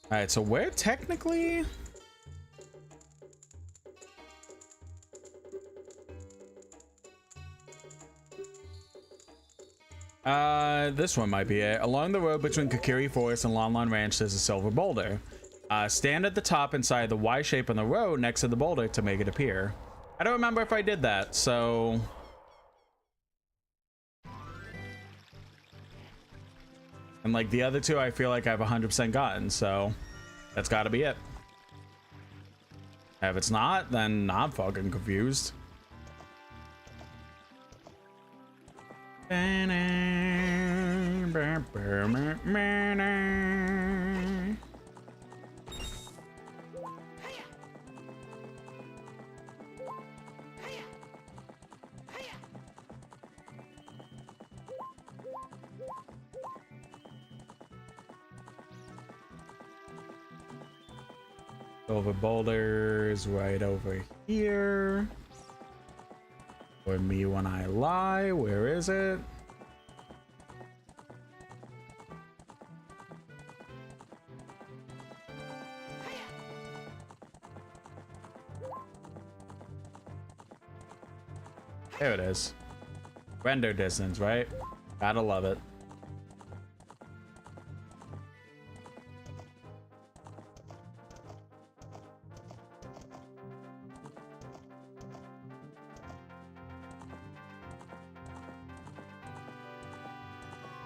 All right, so we're technically... this one might be it. Along the road between Kokiri Forest and Lon Lon Ranch, there's a silver boulder. Stand at the top inside the Y shape on the road next to the boulder to make it appear. I don't remember if I did that, so... And like the other two, I feel like I've 100% gotten, so that's gotta be it. If it's not, then I'm fucking confused. Over boulders right over here. Or me when I lie. Where is it? There it is. Render distance, right? Gotta love it.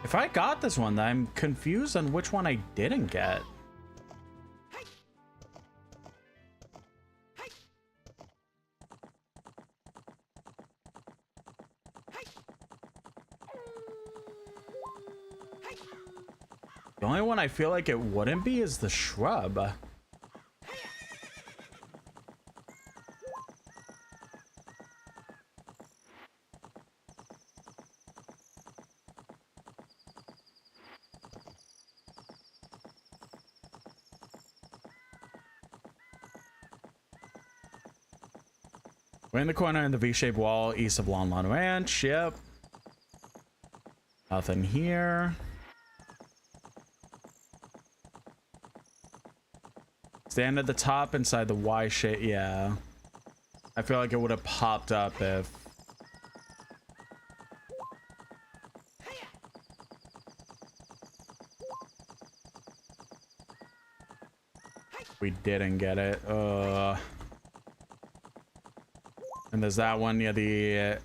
If I got this one, I'm confused on which one I didn't get. The only one I feel like it wouldn't be is the shrub. We're in the corner in the V-shaped wall east of Lon Lon Ranch. Yep. Nothing here. Stand at the top inside the Y shape. Yeah. I feel like it would have popped up if... we didn't get it. And there's that one near the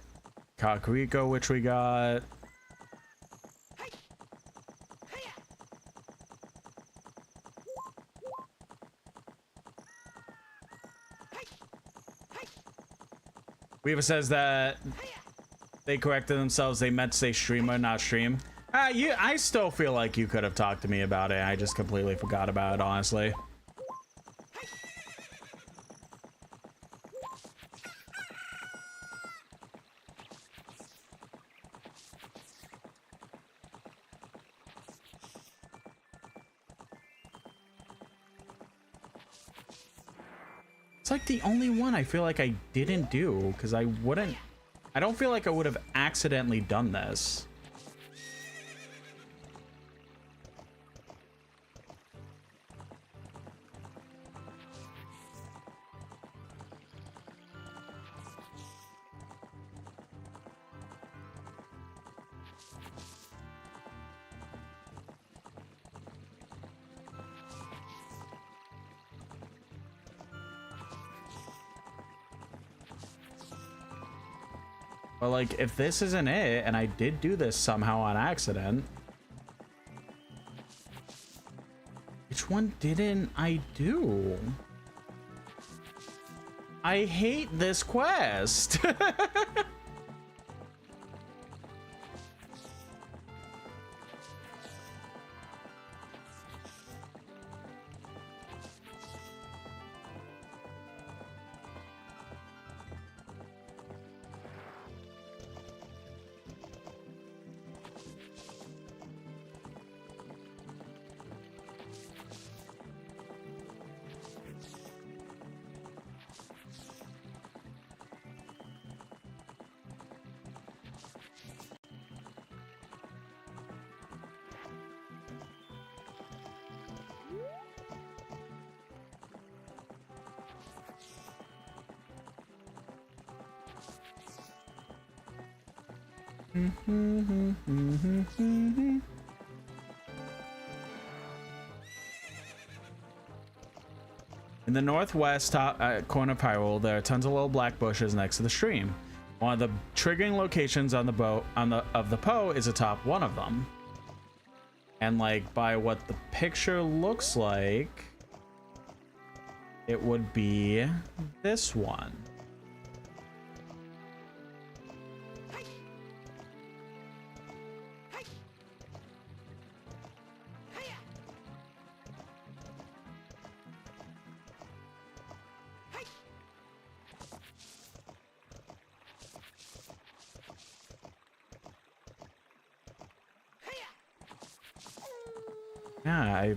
Kakariko, which we got. Weaver says that they corrected themselves. They meant to say streamer, not stream. I still feel like you could have talked to me about it. I just completely forgot about it, honestly. It's like the only one I feel like I didn't do, because I don't feel like I would have accidentally done this. But like, if this isn't it, and I did do this somehow on accident, which one didn't I do? I hate this quest. In the northwest top corner of Hyrule, there are tons of little black bushes next to the stream. One of the triggering locations on the boat of the Po is atop one of them. And like by what the picture looks like, it would be this one. Yeah,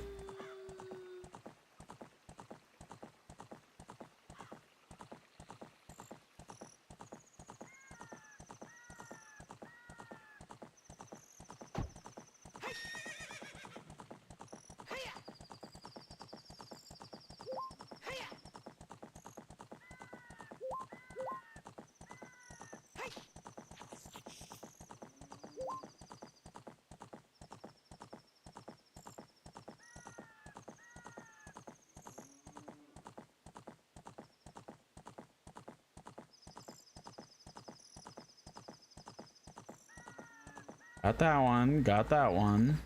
Got that one. Got that one.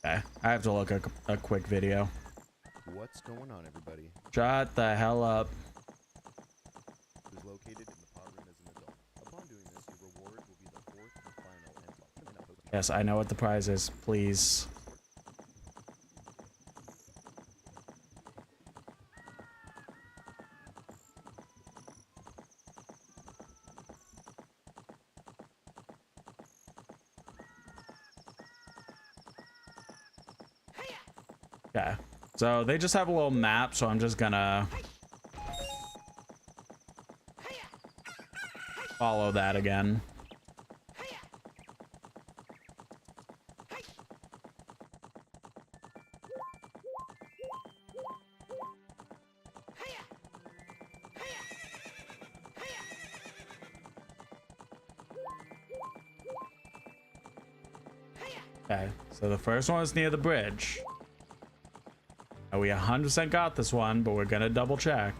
Okay, I have to look at a quick video. What's going on, everybody? Shut the hell up. Is located in the pot room as an adult. Upon doing this, your reward will be the fourth and final and Yes, I know what the prize is. Please. Okay, so they just have a little map, so I'm just gonna follow that again. Okay, so the first one is near the bridge. Now we 100% got this one, but we're gonna double check.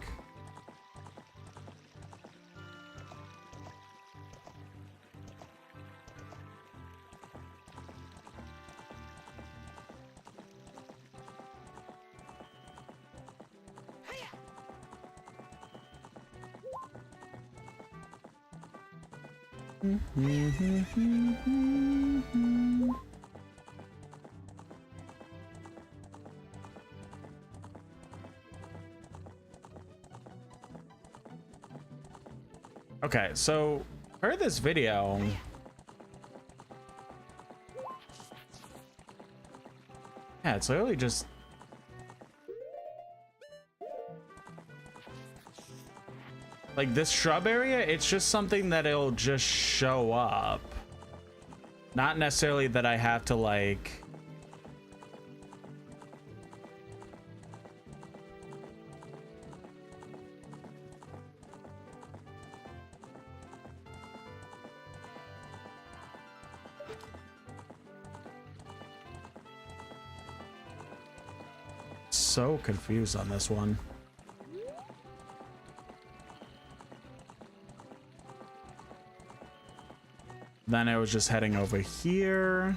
Okay, so per this video, yeah, it's literally just like this shrub area. It's just something that it'll just show up, not necessarily that I have to like so confused on this one. Then I was just heading over here.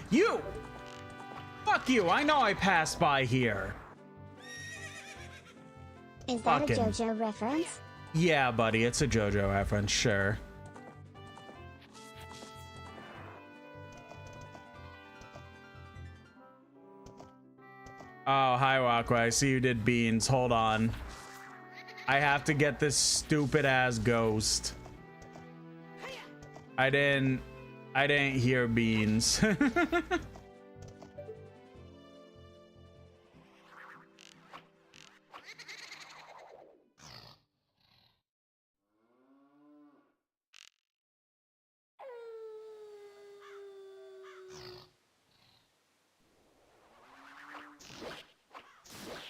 You! Fuck you! I know I passed by here. Is that Fucking- a JoJo reference? Yeah, buddy, it's a JoJo reference, sure. Oh, hi, Walkway. I see you did beans. Hold on. I have to get this stupid ass ghost. I didn't hear beans.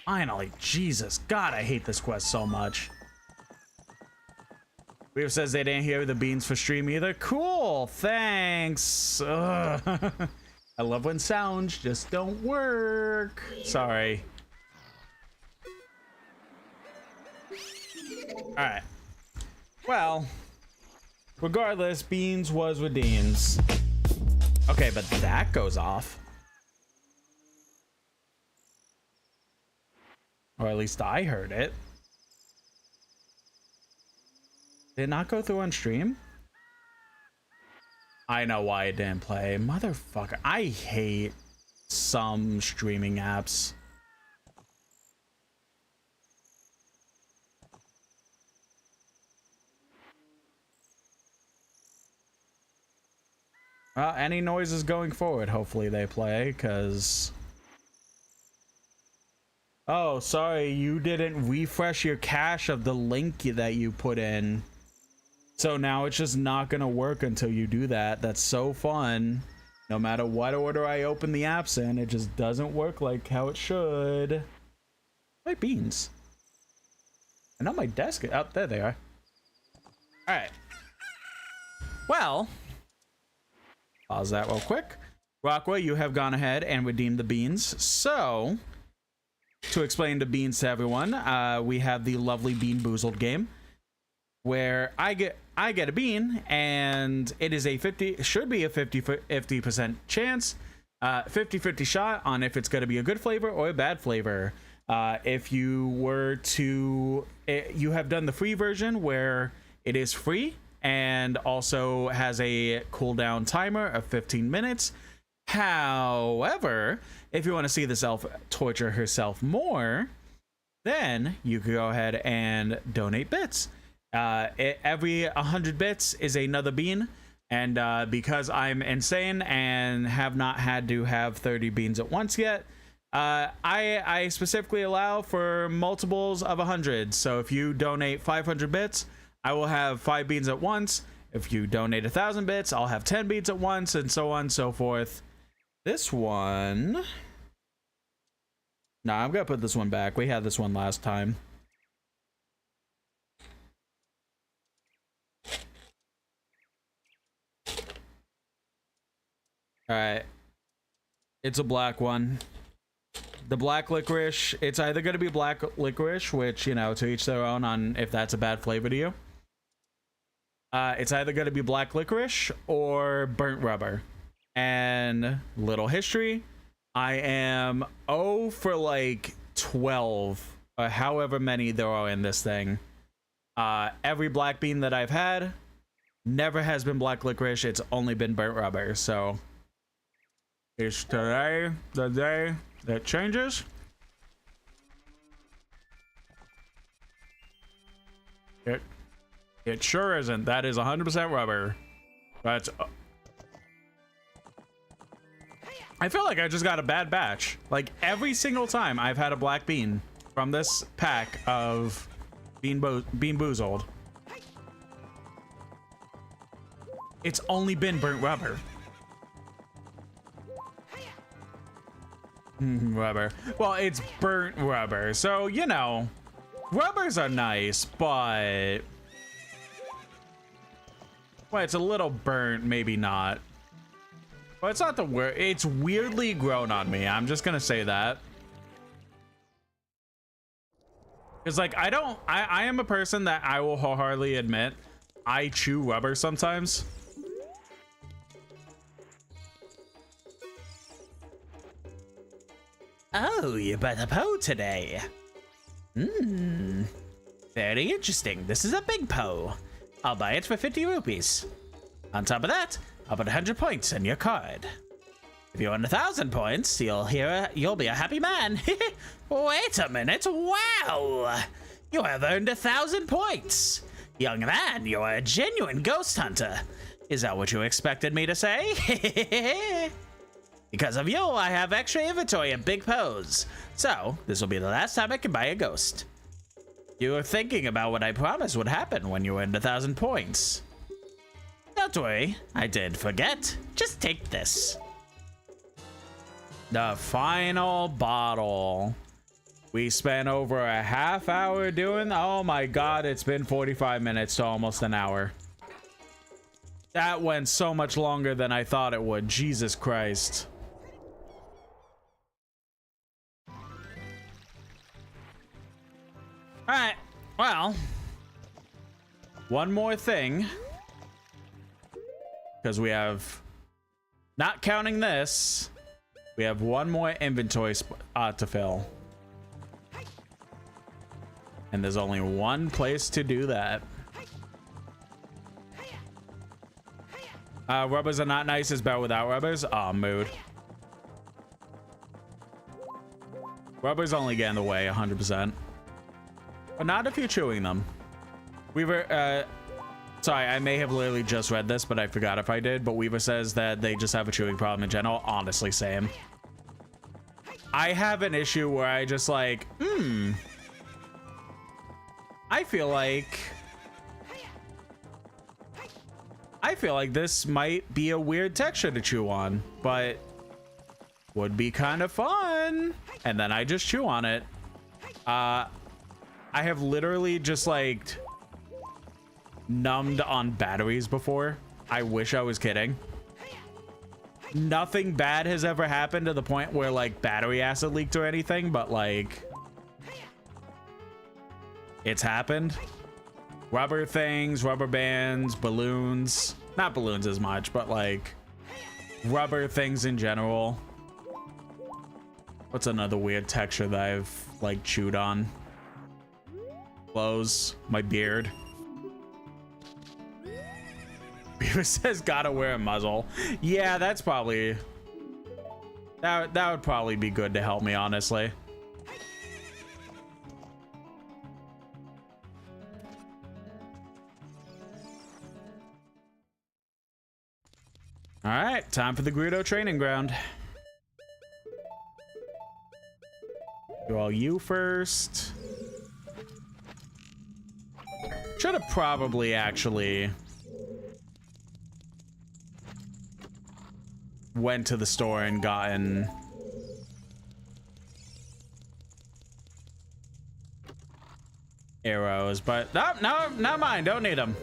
Finally, Jesus, God, I hate this quest so much. Weaver says they didn't hear the beans for stream either. Cool, thanks. Ugh. I love when sounds just don't work. Sorry. All right. Well, regardless, beans was with Deans. Okay, but that goes off. Or at least I heard it. Did it not go through on stream? I know why it didn't play. Motherfucker. I hate some streaming apps. Well, any noises going forward, hopefully they play, because... Oh, sorry, you didn't refresh your cache of the link that you put in. So now it's just not gonna work until you do that. That's so fun. No matter what order I open the apps in, it just doesn't work like how it should. My beans. And on my desk. Oh, there they are. Alright. Well, Pause that real quick. Rockwell, you have gone ahead and redeemed the beans. So, to explain the beans to everyone, we have the lovely Bean Boozled game, where I get a bean, and it is should be a 50% chance, 50-50 shot on if it's going to be a good flavor or a bad flavor. If you were to, you have done the free version where it is free and also has a cooldown timer of 15 minutes. However, if you want to see this elf torture herself more, then you could go ahead and donate bits. Every 100 bits is another bean, and because I'm insane and have not had to have 30 beans at once yet, I specifically allow for multiples of 100. So if you donate 500 bits, I will have 5 beans at once. If you donate 1,000 bits, I'll have 10 beans at once, and so on and so forth. This one, no, I'm gonna put this one back. We had this one last time. All right, it's a black one. The black licorice, it's either going to be black licorice, which, you know, to each their own on if that's a bad flavor to you. It's either going to be black licorice or burnt rubber. And little history, I am 0 for like 12, or however many there are in this thing. Every black bean that I've had never has been black licorice. It's only been burnt rubber. So is today the day that changes? It sure isn't. That is 100% rubber. That's I feel like I just got a bad batch. Like every single time I've had a black bean from this pack of Bean Boozled, it's only been burnt rubber. Rubber. Well, it's burnt rubber, so you know, rubbers are nice, but well, it's a little burnt, maybe not. Well, it's not the word. It's weirdly grown on me. I'm just gonna say that. Because like I am a person that I will wholeheartedly admit I chew rubber sometimes. Oh, you bought a Poe today. Very interesting. This is a big Poe. I'll buy it for 50 rupees. On top of that, I'll put 100 points in your card. If you earn 1,000 points, you'll be a happy man. Wait a minute. Wow! You have earned 1,000 points. Young man, you are a genuine ghost hunter. Is that what you expected me to say? Because of you, I have extra inventory of big Poes. So, this will be the last time I can buy a ghost. You were thinking about what I promised would happen when you earned 1,000 points. Don't worry, I didn't forget. Just take this. The final bottle. We spent over a half hour doing. Oh my god, it's been 45 minutes to almost an hour. That went so much longer than I thought it would. Jesus Christ. Alright, well, one more thing. Because we have, not counting this, we have one more inventory spot to fill. And there's only one place to do that. Rubbers are not nice, is better without rubbers. Oh, mood. Rubbers only get in the way 100%. But not if you're chewing them. Weaver, sorry, I may have literally just read this, but I forgot if I did. But Weaver says that they just have a chewing problem in general. Honestly, same. I have an issue where I just like, I feel like this might be a weird texture to chew on, but would be kind of fun. And then I just chew on it. I have literally just like numbed on batteries before. I wish I was kidding. nothing bad has ever happened to the point where like battery acid leaked or anything, but like it's happened. Rubber things, rubber bands, balloons, not balloons as much, but like rubber things in general. What's another weird texture that I've like chewed on? Clothes, my beard. Beaver says gotta wear a muzzle. Yeah, that's probably that would probably be good to help me, honestly. All right, time for the Greedo training ground. Do all you first. Should have probably actually went to the store and gotten arrows, but no, not mine. Don't need them.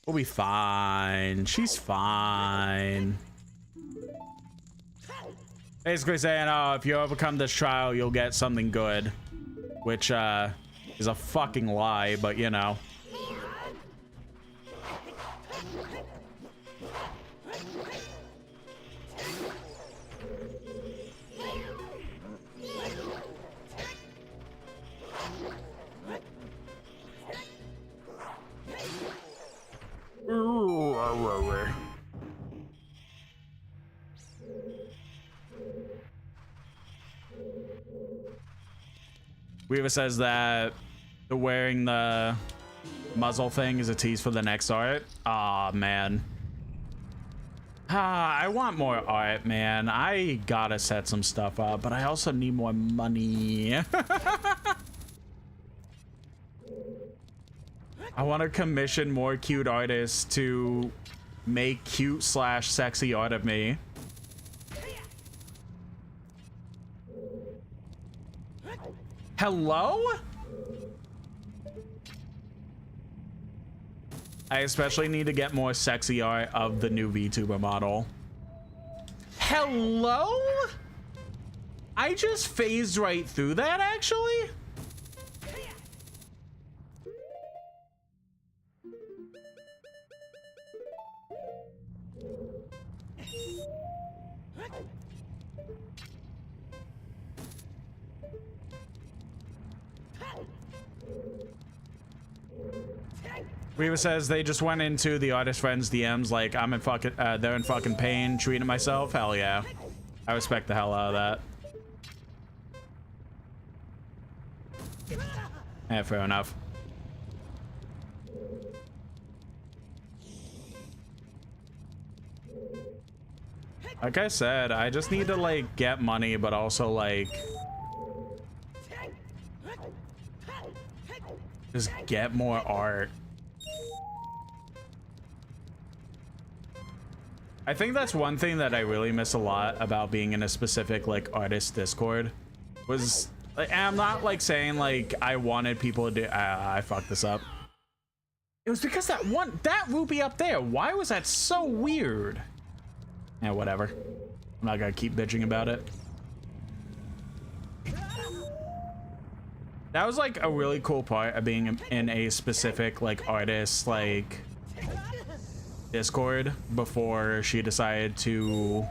We'll be fine. She's fine. Basically saying, oh, if you overcome this trial, you'll get something good, which is a fucking lie, but you know. Weaver says that the wearing the muzzle thing is a tease for the next art. Aw, man. I want more art, man. I gotta set some stuff up, but I also need more money. I want to commission more cute artists to make cute / sexy art of me. Hello? I especially need to get more sexy art of the new VTuber model. Hello? I just phased right through that, actually? Reva says they just went into the artist friends DMs like I'm in fucking they're in fucking pain, treating myself. Hell yeah. I respect the hell out of that. Yeah, fair enough. Like I said, I just need to like get money, but also like just get more art. I think that's one thing that I really miss a lot about being in a specific like artist Discord was like, I'm not like saying like I wanted people to do I fucked this up. It was because that ruby up there, why was that so weird? Yeah, whatever. I'm not gonna keep bitching about it. That was like a really cool part of being in a specific like artist like Discord before she decided to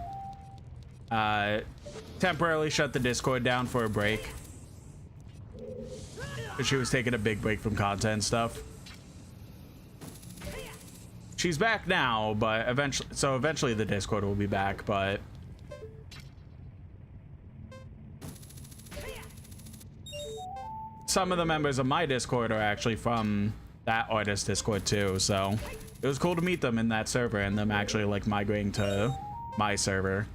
temporarily shut the Discord down for a break. Because she was taking a big break from content and stuff. She's back now, but eventually the Discord will be back, but some of the members of my Discord are actually from that artist Discord too, so it was cool to meet them in that server and them actually like migrating to my server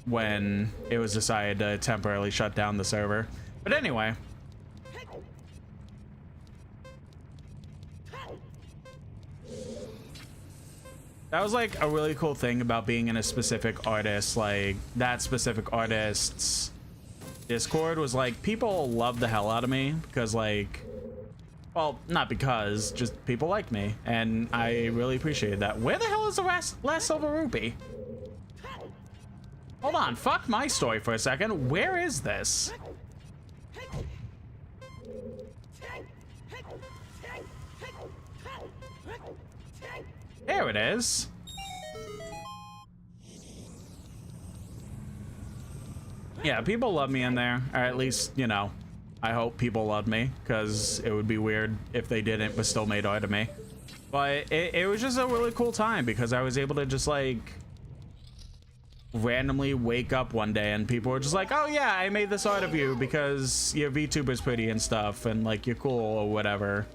when it was decided to temporarily shut down the server. But anyway, that was like a really cool thing about being in a specific artist, like that specific artist's Discord was like people love the hell out of me because like Well, not because, just people like me, and I really appreciate that. Where the hell is the last silver rupee? Hold on, fuck my story for a second. Where is this? There it is. Yeah, people love me in there, or at least, you know, I hope people love me, because it would be weird if they didn't but still made art of me. But it was just a really cool time, because I was able to just, like, randomly wake up one day and people were just like, oh yeah, I made this art of you because your VTuber's pretty and stuff, and, like, you're cool or whatever.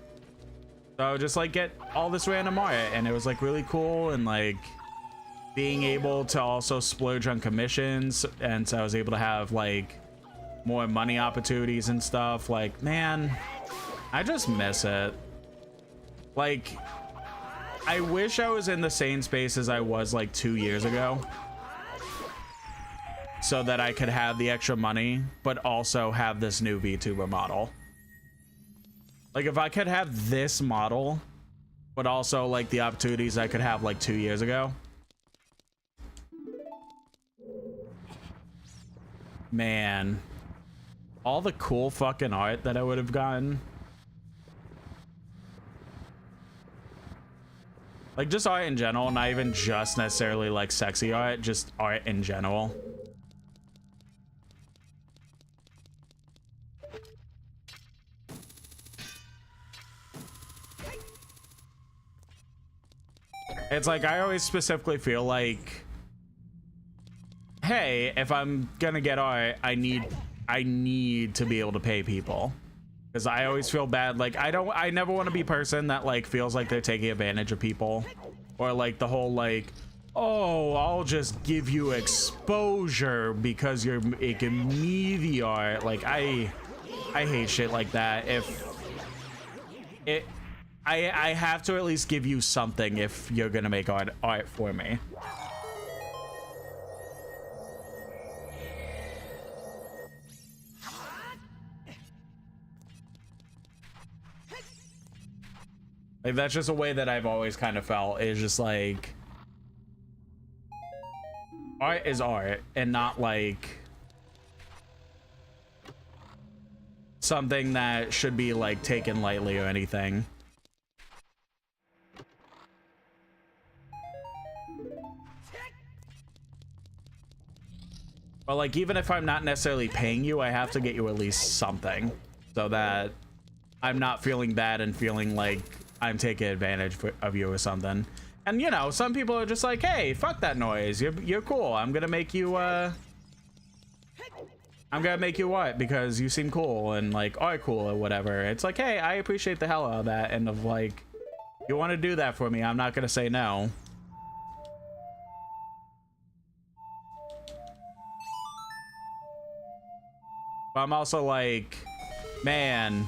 So just, like, get all this random art, and it was, like, really cool, and, like, being able to also splurge on commissions, and so I was able to have, like, more money opportunities and stuff. Like, man, I just miss it. Like, I wish I was in the same space as I was like 2 years ago, so that I could have the extra money but also have this new VTuber model. Like, if I could have this model but also like the opportunities I could have like 2 years ago, man, all the cool fucking art that I would have gotten. Like, just art in general, not even just necessarily like sexy art, just art in general. It's like, I always specifically feel like, hey, if I'm gonna get art, I need to be able to pay people, because I always feel bad. Like, I never want to be a person that like feels like they're taking advantage of people, or like the whole like, oh, I'll just give you exposure because you're making me the art. Like, I hate shit like that. I have to at least give you something if you're gonna make art for me. Like, that's just a way that I've always kind of felt, is just like, art is art, and not like something that should be like taken lightly or anything. But like, even if I'm not necessarily paying you, I have to get you at least something, so that I'm not feeling bad and feeling like I'm taking advantage of you or something. And, you know, some people are just like, hey, fuck that noise, you're cool, I'm gonna make you what, because you seem cool and like are cool or whatever. It's like, hey, I appreciate the hell out of that, and of like, you want to do that for me, I'm not gonna say no. But I'm also like, man,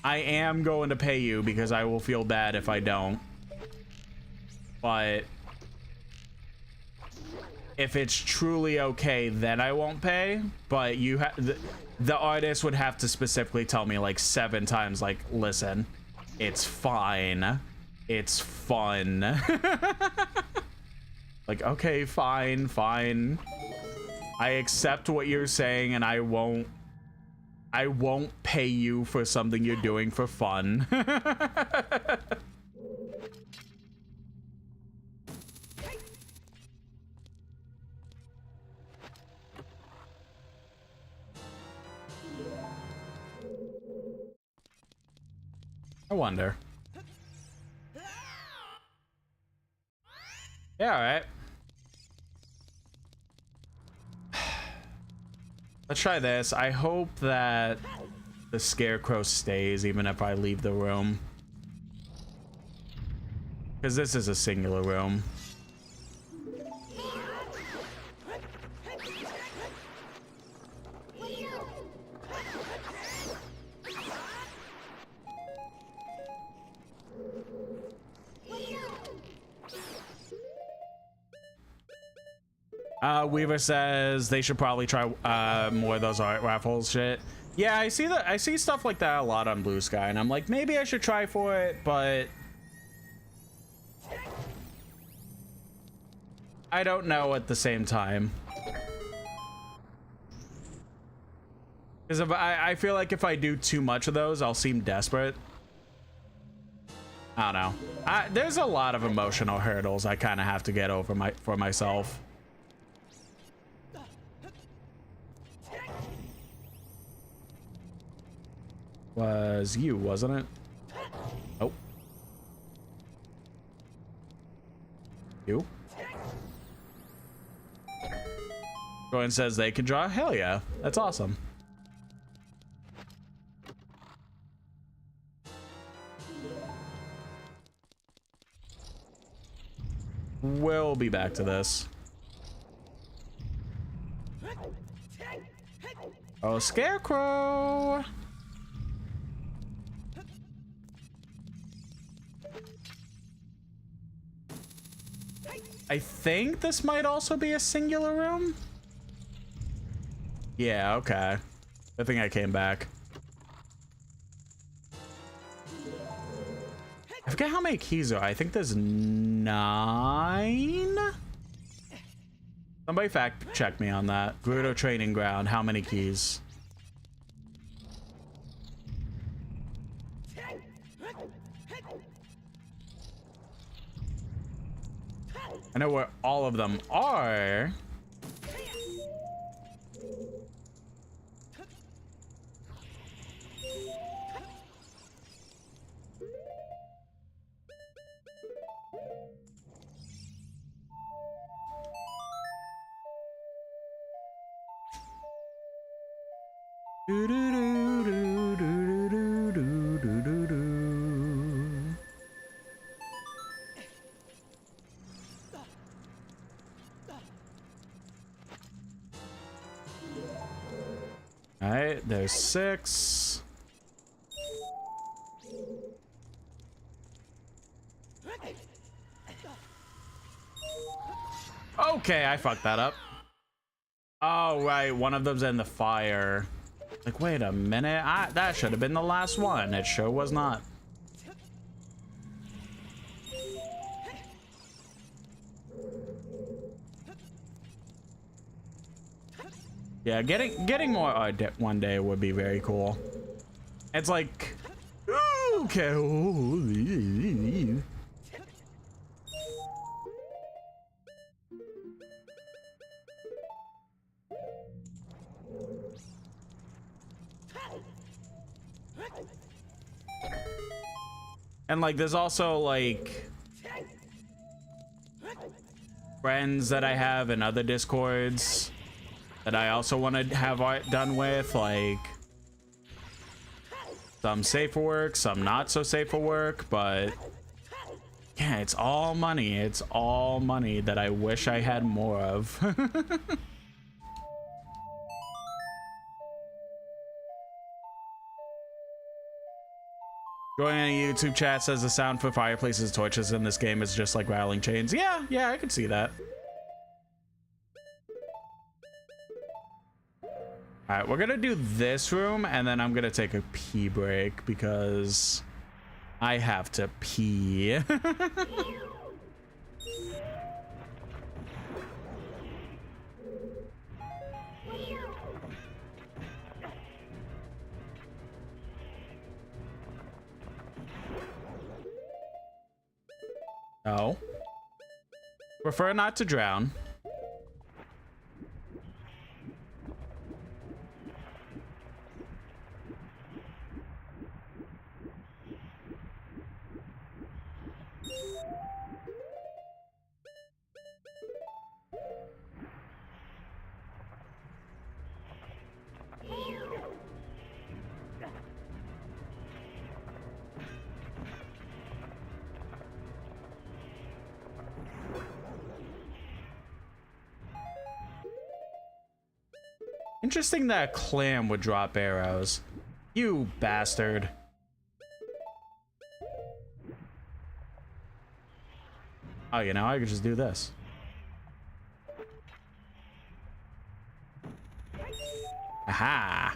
I am going to pay you because I will feel bad if I don't. But if it's truly okay, then I won't pay. But you the artist would have to specifically tell me like 7 times, like, listen, it's fine, it's fun. Like, okay, fine, I accept what you're saying, and I won't pay you for something you're doing for fun. I wonder. Yeah, all right. Let's try this. I hope that the scarecrow stays even if I leave the room, because this is a singular room. Weaver says they should probably try more of those art raffles shit. Yeah, I see stuff like that a lot on Blue Sky, and I'm like, maybe I should try for it, but I don't know at the same time. Because if I feel like if I do too much of those, I'll seem desperate. I don't know. There's a lot of emotional hurdles I kind of have to get over for myself. Was you, wasn't it? Oh. You? Joanne says they can draw. Hell yeah. That's awesome. We'll be back to this. Oh, Scarecrow! I think this might also be a singular room. Yeah, okay. I think I came back. I forget how many keys there are. I think there's 9. Somebody fact check me on that. Gerudo Training Ground, how many keys? I know where all of them are. All right, there's 6. Okay, I fucked that up. Oh, right, one of them's in the fire. Like, wait a minute, that should have been the last one. It sure was not. Yeah, getting more art one day would be very cool. It's like, okay. And like, there's also like friends that I have in other Discords that I also want to have art done with, like some safe for work, some not so safe for work, but yeah, it's all money. It's all money that I wish I had more of. Joining a YouTube chat says the sound for fireplaces torches in this game is just like rattling chains. Yeah, I could see that. All right, we're gonna do this room and then I'm gonna take a pee break because I have to pee. No. Prefer not to drown. Interesting that a clam would drop arrows. You bastard. Oh, you know, I could just do this. Aha.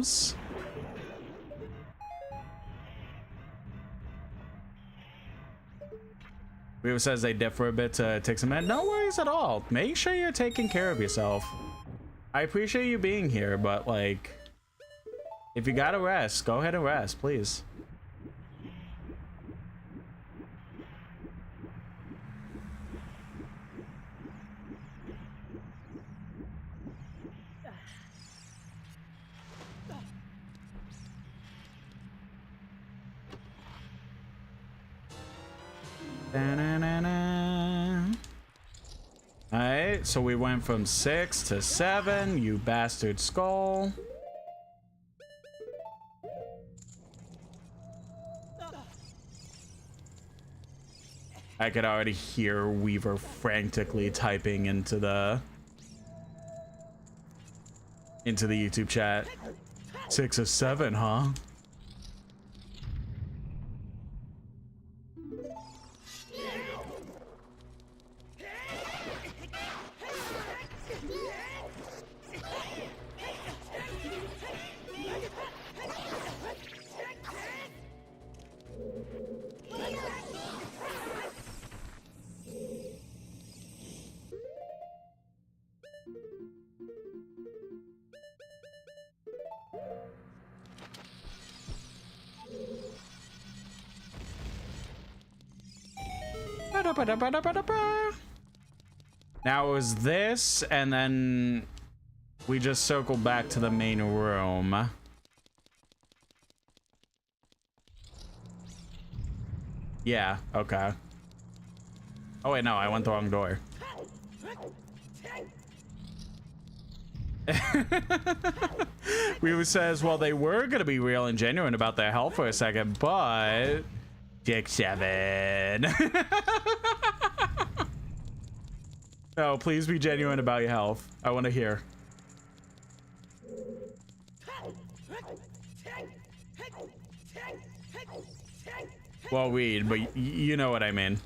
items. Weaver says they differ a bit to take some med. No worries at all. Make sure you're taking care of yourself. I appreciate you being here, but like, if you gotta rest, go ahead and rest, please. Alright, so we went from 6 to 7, you bastard skull. I could already hear Weaver frantically typing into the YouTube chat. 6 of 7, huh? Now it was this, and then we just circled back to the main room. Yeah, okay. Oh wait, no, I went the wrong door. Weaver says, well, they were gonna be real and genuine about their health for a second, but... Dick 7. No, please be genuine about your health. I want to hear. Well, weed, but you know what I mean.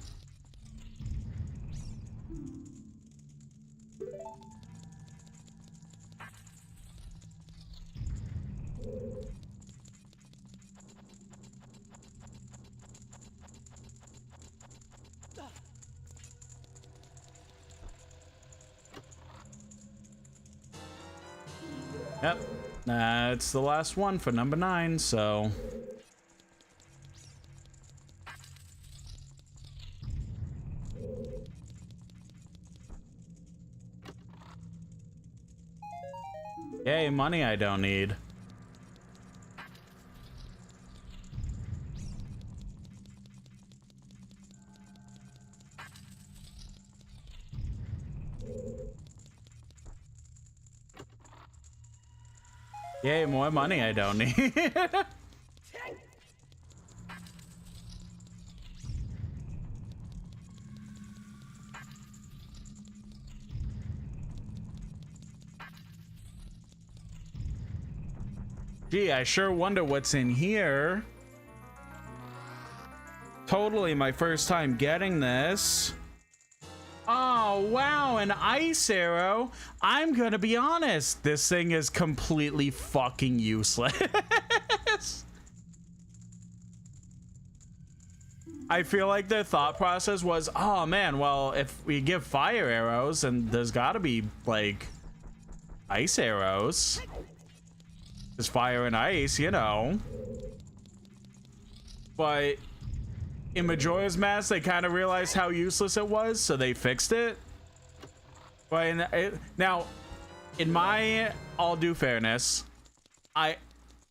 Yep, that's the last one for number 9, so... Yay, money I don't need. Yay, more money I don't need. Gee, I sure wonder what's in here. Totally my first time getting this. Oh, wow, an ice arrow. I'm gonna be honest, this thing is completely fucking useless. I feel like their thought process was, oh man, well, if we give fire arrows, and there's gotta be, like, ice arrows. There's fire and ice, you know. But in Majora's Mask, they kind of realized how useless it was, so they fixed it. But now, in my all due fairness,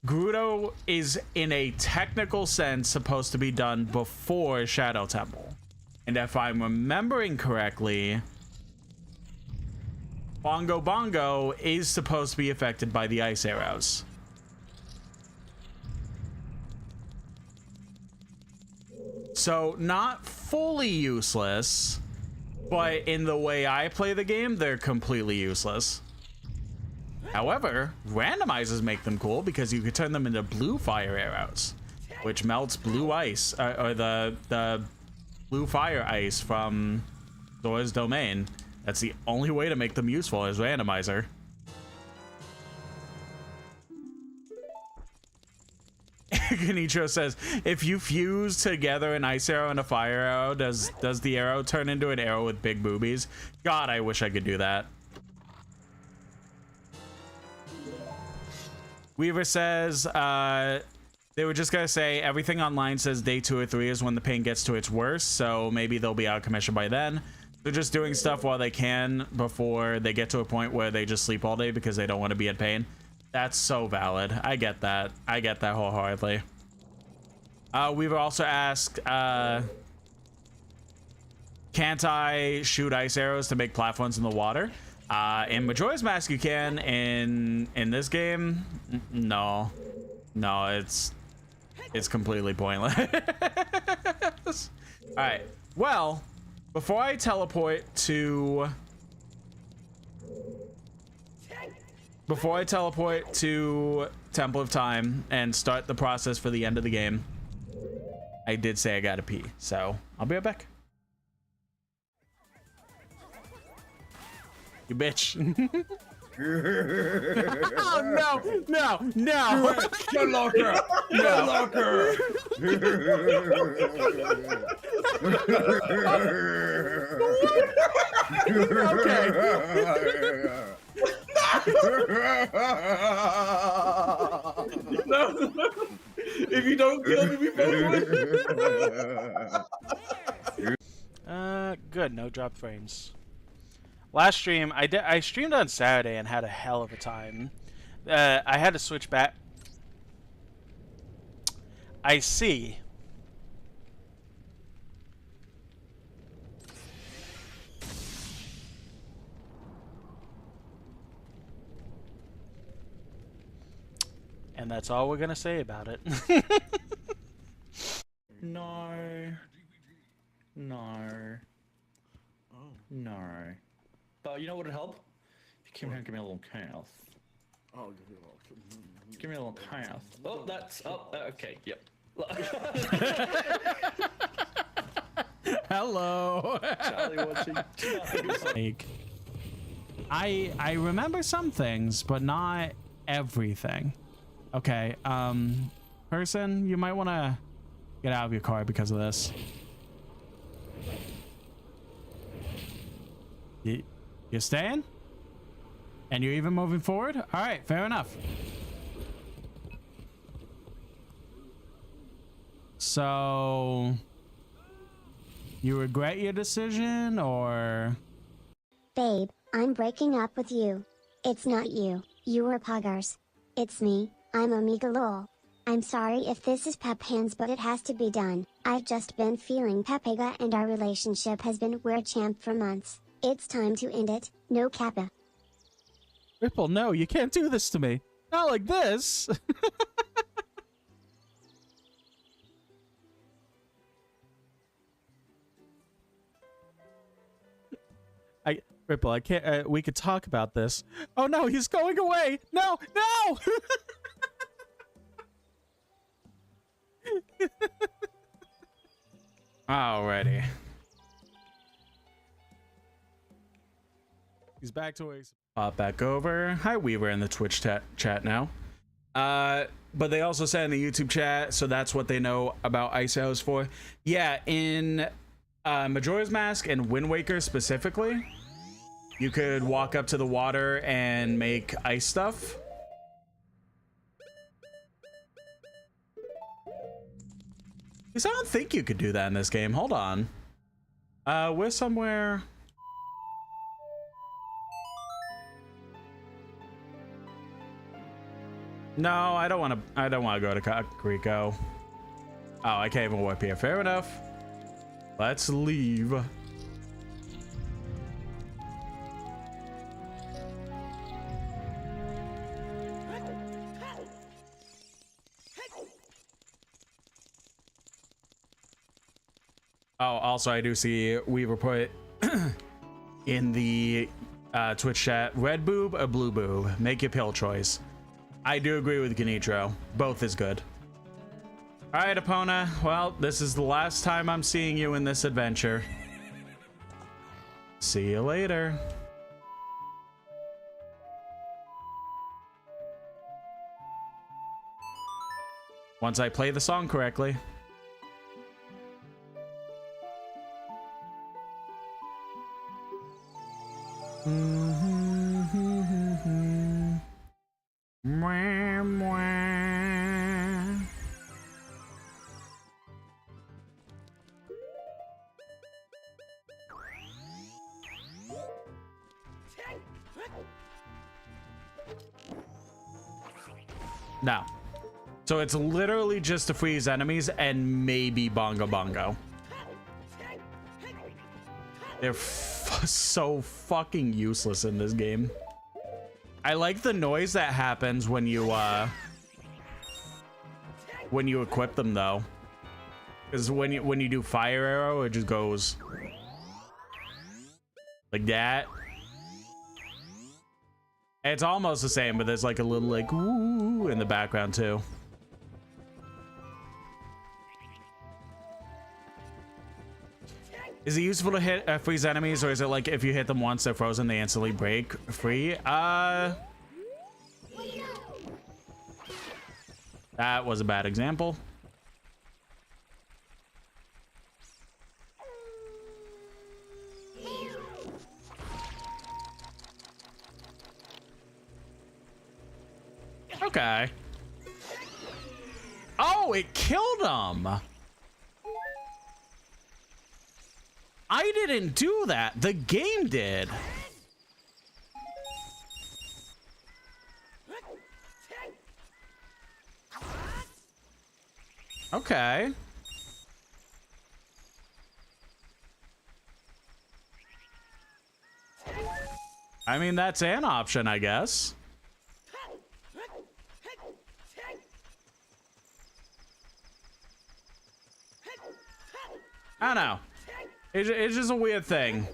Gerudo is, in a technical sense, supposed to be done before Shadow Temple. And if I'm remembering correctly, Bongo Bongo is supposed to be affected by the ice arrows. So, not fully useless, but in the way I play the game, they're completely useless. However, randomizers make them cool because you could turn them into blue fire arrows, which melts blue ice, or the blue fire ice from Zora's Domain. That's the only way to make them useful as randomizer. Kenichiro says, if you fuse together an ice arrow and a fire arrow, does the arrow turn into an arrow with big boobies? God, I wish I could do that. Weaver says, they were just gonna say everything online says day 2 or 3 is when the pain gets to its worst, so maybe they'll be out of commission by then. They're just doing stuff while they can before they get to a point where they just sleep all day because they don't want to be in pain. That's so valid. I get that. I get that wholeheartedly. We've also asked, can't I shoot ice arrows to make platforms in the water? In Majora's Mask you can. In this game, no. No, it's completely pointless. All right. Well, before I teleport to Temple of Time and start the process for the end of the game, I did say I gotta pee, so I'll be right back. You bitch. Oh no, no, no. Get locker! Get locker! Okay. No. If you don't kill me, we both win. Good. No drop frames. Last stream, I streamed on Saturday and had a hell of a time. I had to switch back. I see. And that's all we're gonna say about it. No. No. No. But you know what would help? If you came here and give me a little chaos. I'll give you a little. Give me a little chaos. Oh, that's... Oh, okay, yep. Hello. Charlie watching. I remember some things, but not everything. Okay, person, you might want to get out of your car because of this. You're staying? And you're even moving forward? All right, fair enough. So, you regret your decision, or? Babe, I'm breaking up with you. It's not you, you were Poggers. It's me, I'm Omega Lol. I'm sorry if this is Pep Hands, but it has to be done. I've just been feeling Pepega and our relationship has been weird champ for months. It's time to end it, no Kappa. Ripple, no, you can't do this to me. Not like this. Ripple, I can't. We could talk about this. Oh no, he's going away. No, no. Alrighty. He's back to where he's... Pop back over. Hi, Weaver in the Twitch chat now. But they also said in the YouTube chat, so that's what they know about ice arrows for. Yeah, in Majora's Mask and Wind Waker specifically, you could walk up to the water and make ice stuff. Because I don't think you could do that in this game. Hold on. We're somewhere... No, I don't want to go to Kakariko. Oh, I can't even warp here. Fair enough. Let's leave. Oh, also I do see Weaver put in the Twitch chat, red boob or blue boob? Make your pill choice. I do agree with Ganitro. Both is good. All right, Epona. Well, this is the last time I'm seeing you in this adventure. See you later. Once I play the song correctly. Mwah, mwah. No. So it's literally just to freeze enemies and maybe Bongo Bongo. They're so fucking useless in this game. I like the noise that happens when you equip them though. Because when you do fire arrow, it just goes like that. It's almost the same, but there's like a little like ooh in the background too. Is it useful to hit freeze enemies, or is it like if you hit them once they're frozen, they instantly break free? That was a bad example. Okay. Oh, it killed him. I didn't do that. The game did. Okay. I mean, that's an option, I guess. I don't know. It's just a weird thing.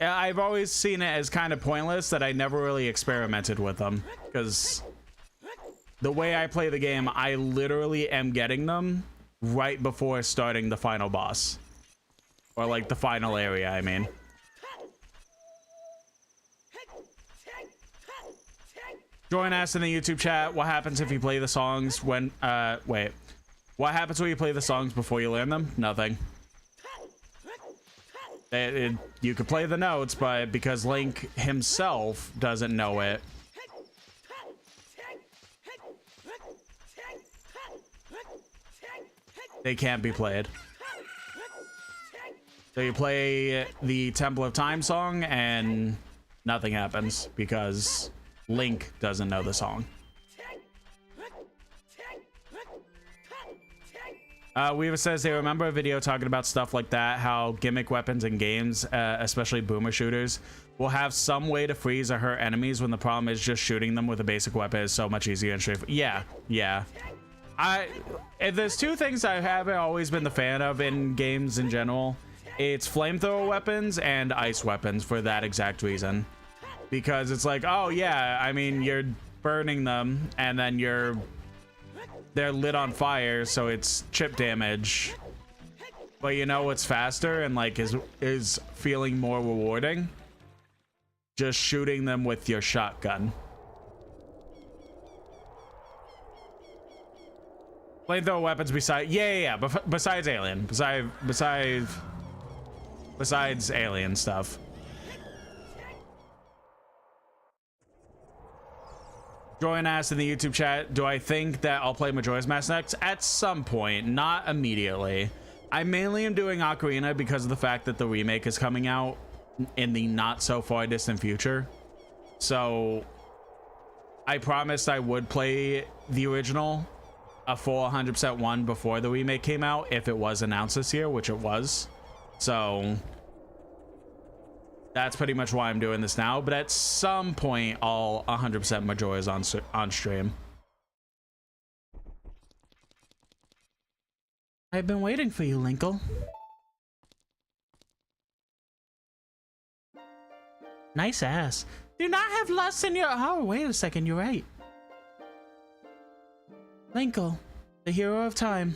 I've always seen it as kind of pointless that I never really experimented with them. Because the way I play the game, I literally am getting them right before starting the final boss. Or like the final area, I mean. Join us in the YouTube chat. What happens if you play the songs when... wait. What happens when you play the songs before you learn them? Nothing. You could play the notes, but because Link himself doesn't know it, they can't be played. So you play the Temple of Time song and nothing happens because Link doesn't know the song. Weaver says they remember a video talking about stuff like that, how gimmick weapons in games, especially boomer shooters, will have some way to freeze or hurt enemies when the problem is just shooting them with a basic weapon is so much easier and straightforward. Yeah. If there's two things I haven't always been the fan of in games in general, it's flamethrower weapons and ice weapons for that exact reason. Because it's like, oh yeah, I mean, you're burning them and then they're lit on fire, so it's chip damage. But you know what's faster and like is feeling more rewarding? Just shooting them with your shotgun. Flamethrower weapons besides besides alien. Besides alien stuff. Join us in the YouTube chat. Do I think that I'll play Majora's Mask next? At some point, not immediately. I mainly am doing Ocarina because of the fact that the remake is coming out in the not so far distant future. So I promised I would play the original, a full 100% one before the remake came out if it was announced this year, which it was. So that's pretty much why I'm doing this now, but at some point I'll 100% Majora's on stream. I've been waiting for you, Linkle. Nice ass. Do not have lust in your... Oh, wait a second, you're right. Linkle, the hero of time.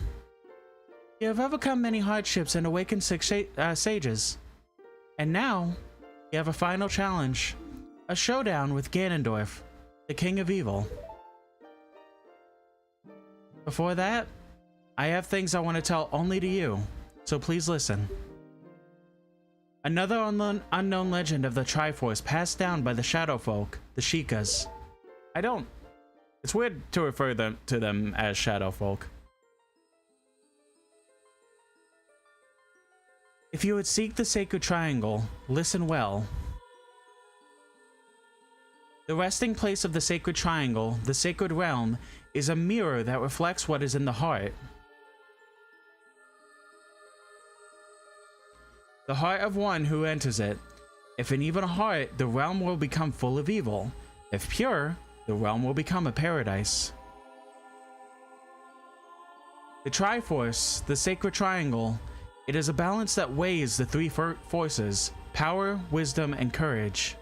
You have overcome many hardships and awakened 6 sages. And now... you have a final challenge, a showdown with Ganondorf, the King of Evil. Before that, I have things I want to tell only to you, so please listen. Another unknown legend of the Triforce passed down by the Shadow Folk, the Shikas. It's weird to refer to them as Shadow Folk. If you would seek the Sacred Triangle, listen well. The resting place of the Sacred Triangle, the Sacred Realm, is a mirror that reflects what is in the heart. The heart of one who enters it. If an evil heart, the realm will become full of evil. If pure, the realm will become a paradise. The Triforce, the Sacred Triangle, it is a balance that weighs the three forces: power, wisdom, and courage.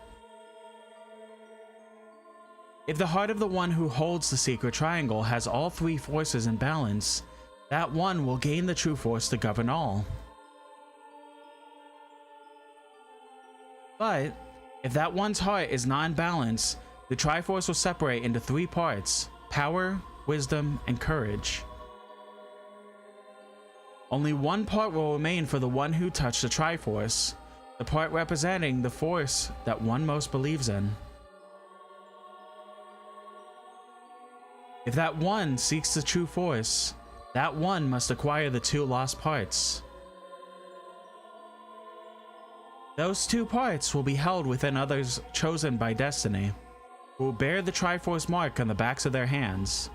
If the heart of the one who holds the Sacred Triangle has all three forces in balance, that one will gain the true force to govern all. But if that one's heart is not in balance, the Triforce will separate into three parts: power, wisdom, and courage. Only one part will remain for the one who touched the Triforce, the part representing the force that one most believes in. If that one seeks the true force, that one must acquire the two lost parts. Those two parts will be held within others chosen by destiny, who will bear the Triforce mark on the backs of their hands.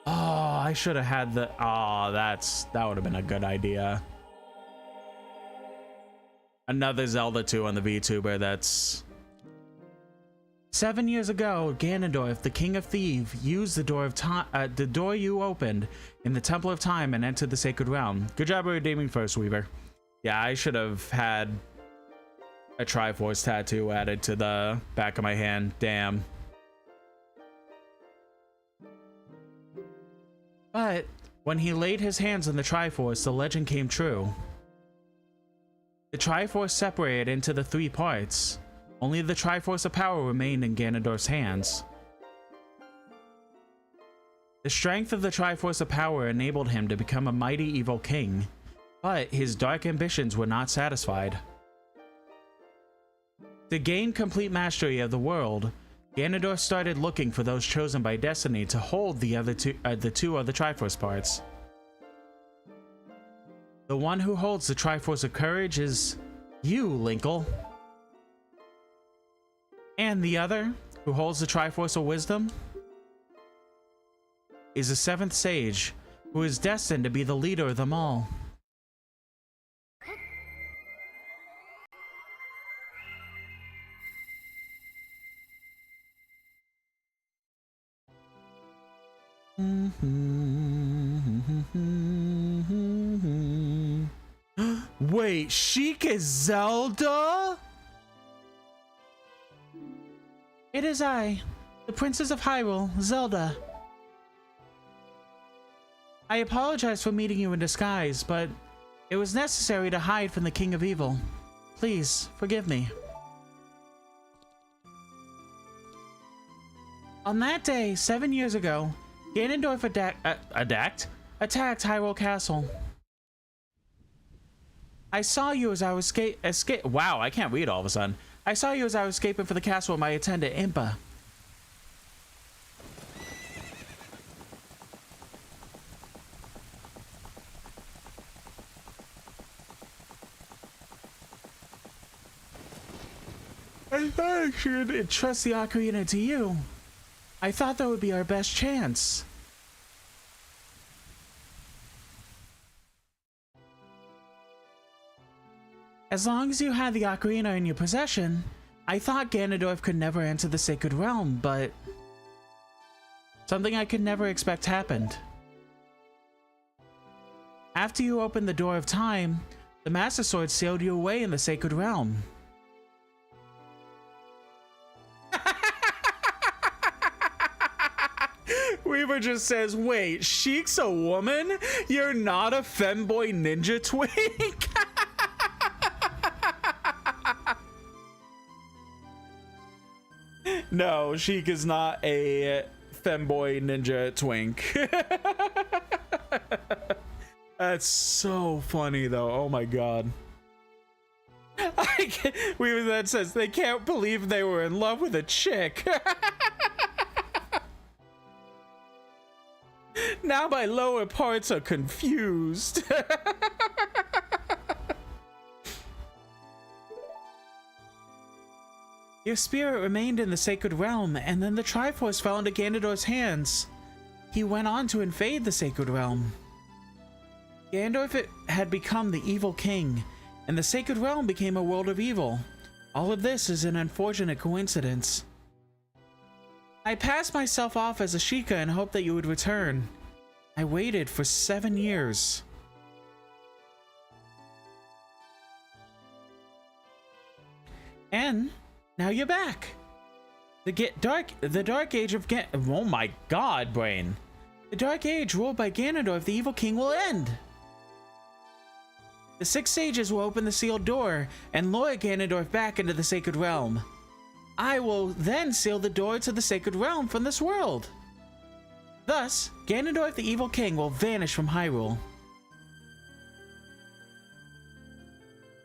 Oh, I should have had the... Oh, that would have been a good idea. Another Zelda 2 on the VTuber, that's... 7 years ago, Ganondorf, the King of Thieves, used the door of time, the door you opened in the Temple of Time and entered the Sacred Realm. Good job redeeming first, Weaver. Yeah, I should have had a Triforce tattoo added to the back of my hand. Damn. But when he laid his hands on the Triforce, the legend came true. The Triforce separated into the three parts. Only the Triforce of Power remained in Ganondorf's hands. The strength of the Triforce of Power enabled him to become a mighty evil king, but his dark ambitions were not satisfied. To gain complete mastery of the world, Ganondorf started looking for those chosen by destiny to hold the two other Triforce parts. The one who holds the Triforce of Courage is you, Linkle. And the other, who holds the Triforce of Wisdom, is the seventh sage, who is destined to be the leader of them all. Wait, Sheik is Zelda? It is I, the Princess of Hyrule, Zelda. I apologize for meeting you in disguise, but it was necessary to hide from the King of Evil. Please, forgive me. On that day, 7 years ago, Ganondorf attacked Hyrule Castle. I saw you as I was Wow, I can't read all of a sudden. I saw you as I was escaping from the castle with my attendant, Impa. I thought I should entrust the Ocarina to you. I thought that would be our best chance. As long as you had the Ocarina in your possession, I thought Ganondorf could never enter the Sacred Realm, but something I could never expect happened. After you opened the Door of Time, the Master Sword sealed you away in the Sacred Realm. Weaver just says, wait, Sheik's a woman? You're not a femboy ninja twink? No, Sheik is not a femboy ninja twink. That's so funny, though. Oh my god. That says they can't believe they were in love with a chick. Now my lower parts are confused. Your spirit remained in the sacred realm, and then the Triforce fell into Ganondorf's hands. He went on to invade the sacred realm. Ganondorf had become the evil king, and the sacred realm became a world of evil. All of this is an unfortunate coincidence. I passed myself off as a Sheikah and hoped that you would return. I waited for 7 years. And now you're back. The Dark Age of oh my god, brain. The Dark Age ruled by Ganondorf, the evil king, will end. The 6 sages will open the sealed door and lure Ganondorf back into the sacred realm. I will then seal the door to the sacred realm from this world. Thus, Ganondorf the evil king will vanish from Hyrule.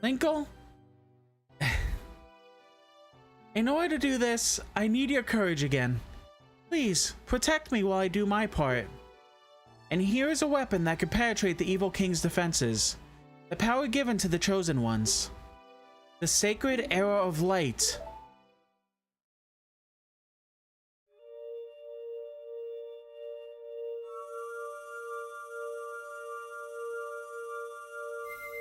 Linkle? In order to do this, I need your courage again. Please, protect me while I do my part. And here is a weapon that can penetrate the evil king's defenses. The power given to the chosen ones. The sacred arrow of light.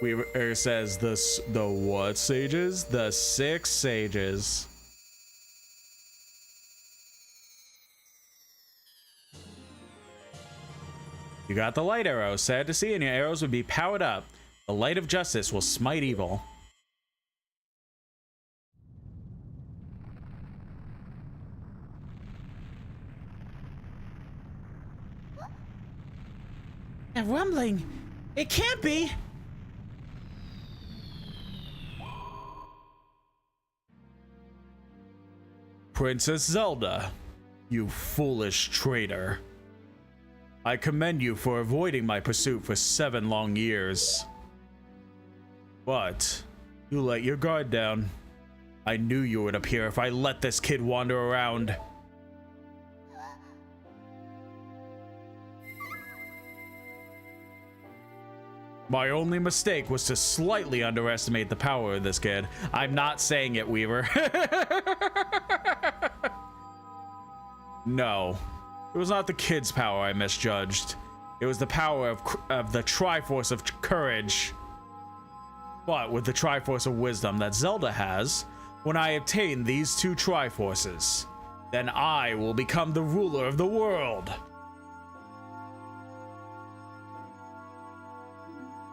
Weaver says the what sages? The 6 sages. You got the light arrow. Sad to see, and your arrows would be powered up. The light of justice will smite evil. A rumbling. It can't be. Princess Zelda, you foolish traitor. I commend you for avoiding my pursuit for 7 long years. But you let your guard down. I knew you would appear if I let this kid wander around. My only mistake was to slightly underestimate the power of this kid. I'm not saying it, Weaver. No, it was not the kid's power I misjudged. It was the power of the Triforce of Courage. But with the Triforce of Wisdom that Zelda has, when I obtain these 2 Triforces, then I will become the ruler of the world.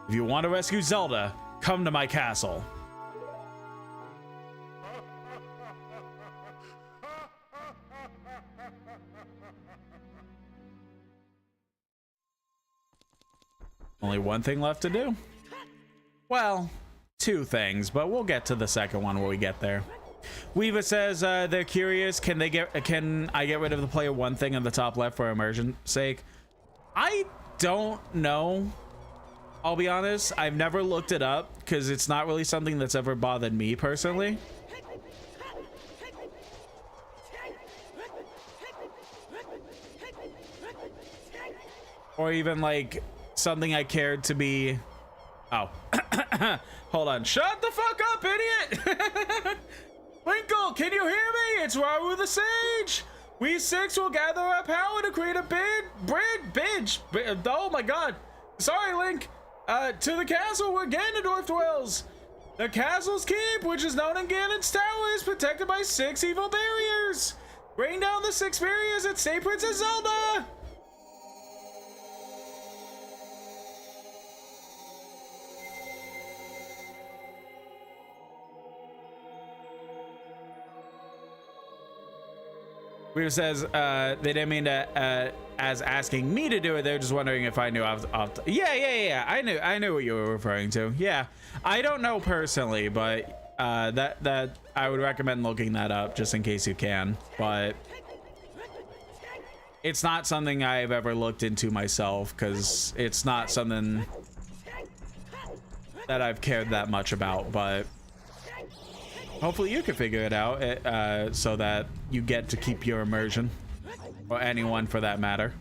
If you want to rescue Zelda, come to my castle. Only one thing left to do. Well, 2 things, but we'll get to the second one when we get there. Weaver says they're curious. Can I get rid of the player 1 thing in the top left for immersion's sake? I don't know. I'll be honest, I've never looked it up because it's not really something that's ever bothered me personally. Or even like something I cared to be. Oh, hold on. Shut the fuck up, idiot! Winkle, can you hear me? It's Rauru the Sage. We 6 will gather our power to create a bridge. Oh my god. Sorry, Link. To the castle where Ganondorf dwells. The castle's keep, which is known in Ganon's Tower, is protected by 6 evil barriers. Bring down the 6 barriers and save Princess Zelda. Weaver says they didn't mean to as asking me to do it. They're just wondering if I knew. Yeah. I knew what you were referring to. Yeah, I don't know personally, but that I would recommend looking that up just in case you can. But it's not something I've ever looked into myself because it's not something that I've cared that much about, but hopefully you can figure it out so that you get to keep your immersion, or anyone for that matter.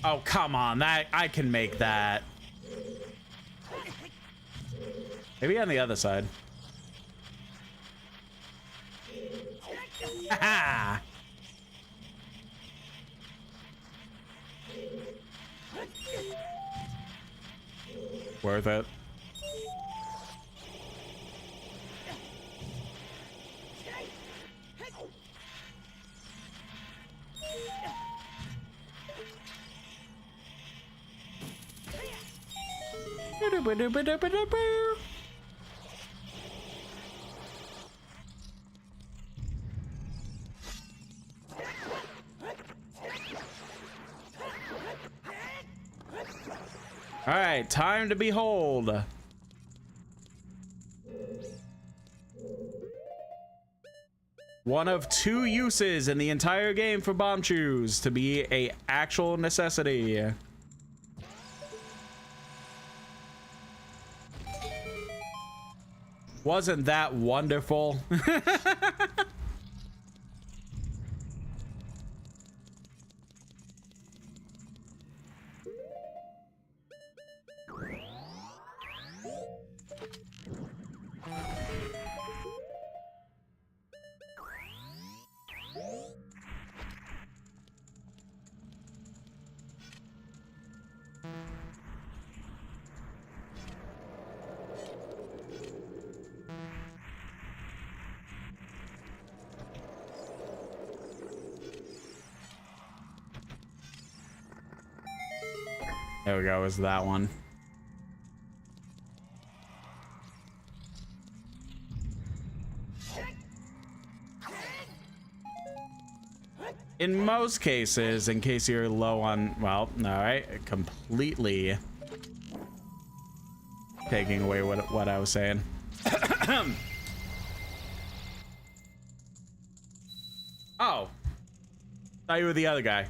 Oh, come on, that I can make that. Maybe on the other side. Ha! Worth it. All right, time to behold. One of 2 uses in the entire game for bomb chews to be a actual necessity. Wasn't that wonderful? There we go, is that one. In most cases, in case you're low on, well, all right, completely taking away what I was saying. Oh, thought you were the other guy.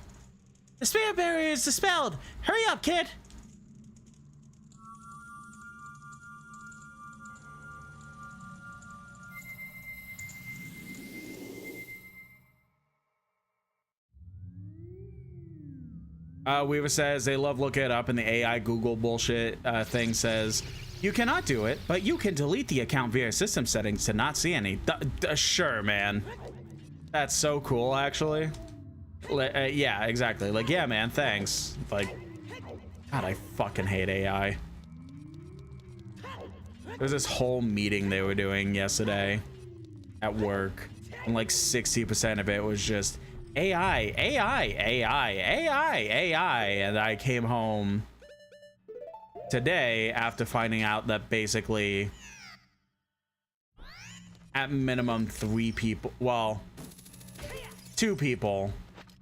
The spirit barrier is dispelled. Hurry up, kid. Weaver says they love looking it up, and the AI Google bullshit thing says you cannot do it, but you can delete the account via system settings to not see any. Sure, man. That's so cool, actually. Yeah, exactly. Like, yeah, man, thanks. Like, God, I fucking hate AI. There's this whole meeting they were doing yesterday at work, and like 60% of it was just AI, AI, AI, AI, AI. And I came home today after finding out that basically at minimum 3 people, well, 2 people,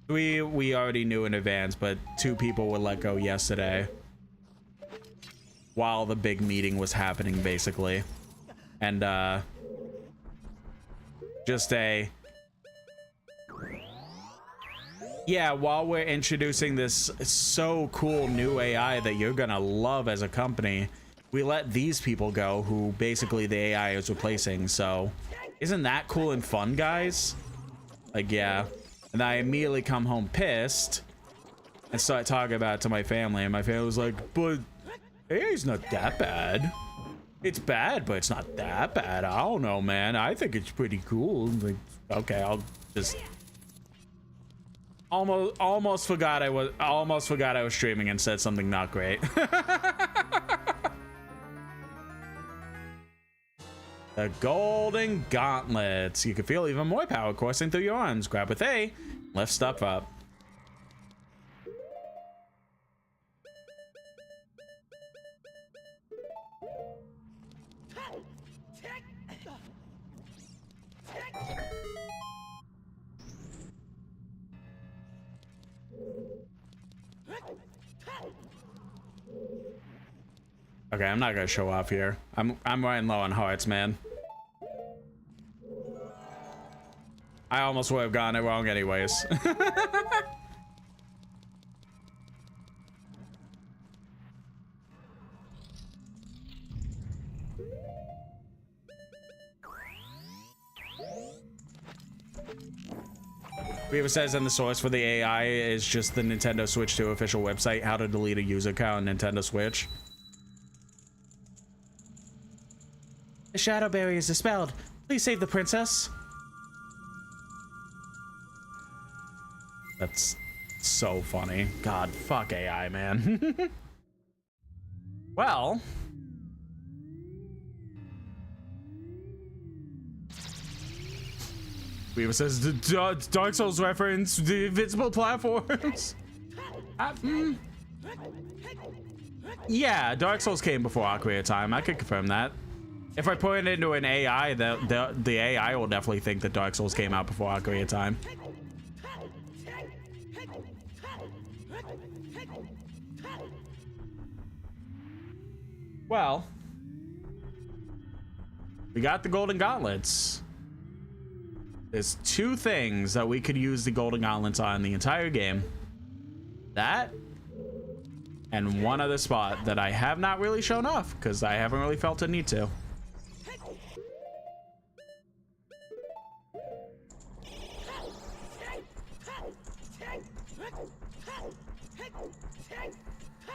we already knew in advance, but 2 people were let go yesterday while the big meeting was happening, basically. And just a, yeah, while we're introducing this so cool new AI that you're gonna love as a company, we let these people go who basically the AI is replacing. So isn't that cool and fun, guys? Like, yeah. And I immediately come home pissed and start talking about it to my family, and my family was like, but AI's not that bad. It's bad, but it's not that bad. I don't know, man. I think it's pretty cool. Like, okay, I'll just almost forgot I was streaming and said something not great. The golden gauntlets. You can feel even more power coursing through your arms. Grab with A, lift stuff up. Okay, I'm not gonna show off here. I'm running low on hearts, man. I almost would have gotten it wrong anyways. Weaver says, and the source for the AI is just the Nintendo Switch 2 official website, how to delete a user account on Nintendo Switch. The shadow barrier is dispelled. Please save the princess. That's so funny. God, fuck AI, man. Well. Weaver says, the Dark Souls reference, the invincible platforms. Yeah, Dark Souls came before Ocarina of Time. I could confirm that. If I put it into an AI, the AI will definitely think that Dark Souls came out before Ocarina of Time. Well, we got the Golden Gauntlets. There's two things that we could use the Golden Gauntlets on the entire game. That, and one other spot that I have not really shown off, because I haven't really felt a need to.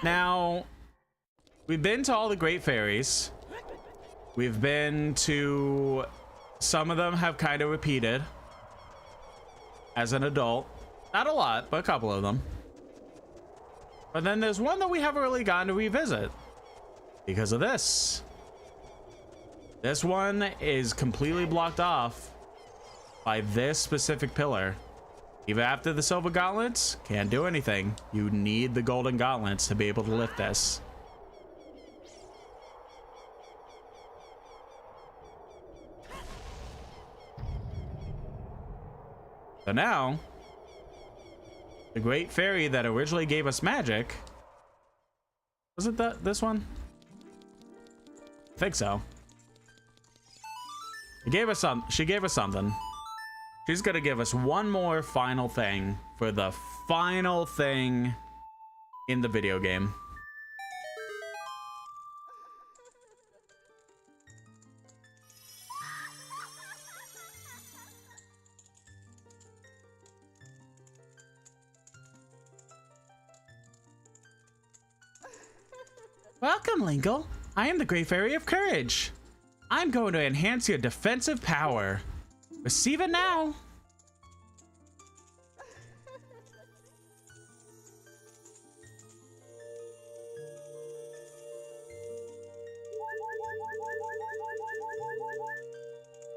Now, we've been to all the Great Fairies. We've been to... Some of them have kind of repeated as an adult. Not a lot, but a couple of them. But then there's one that we haven't really gotten to revisit because of this. This one is completely blocked off by this specific pillar. Even after the Silver Gauntlets, can't do anything. You need the Golden Gauntlets to be able to lift this. So now, the Great Fairy that originally gave us magic, was it this one? I think so. She gave us something. She's gonna give us one more final thing for the final thing in the video game. Welcome, Linkle. I am the Great Fairy of Courage. I'm going to enhance your defensive power. Receive it now.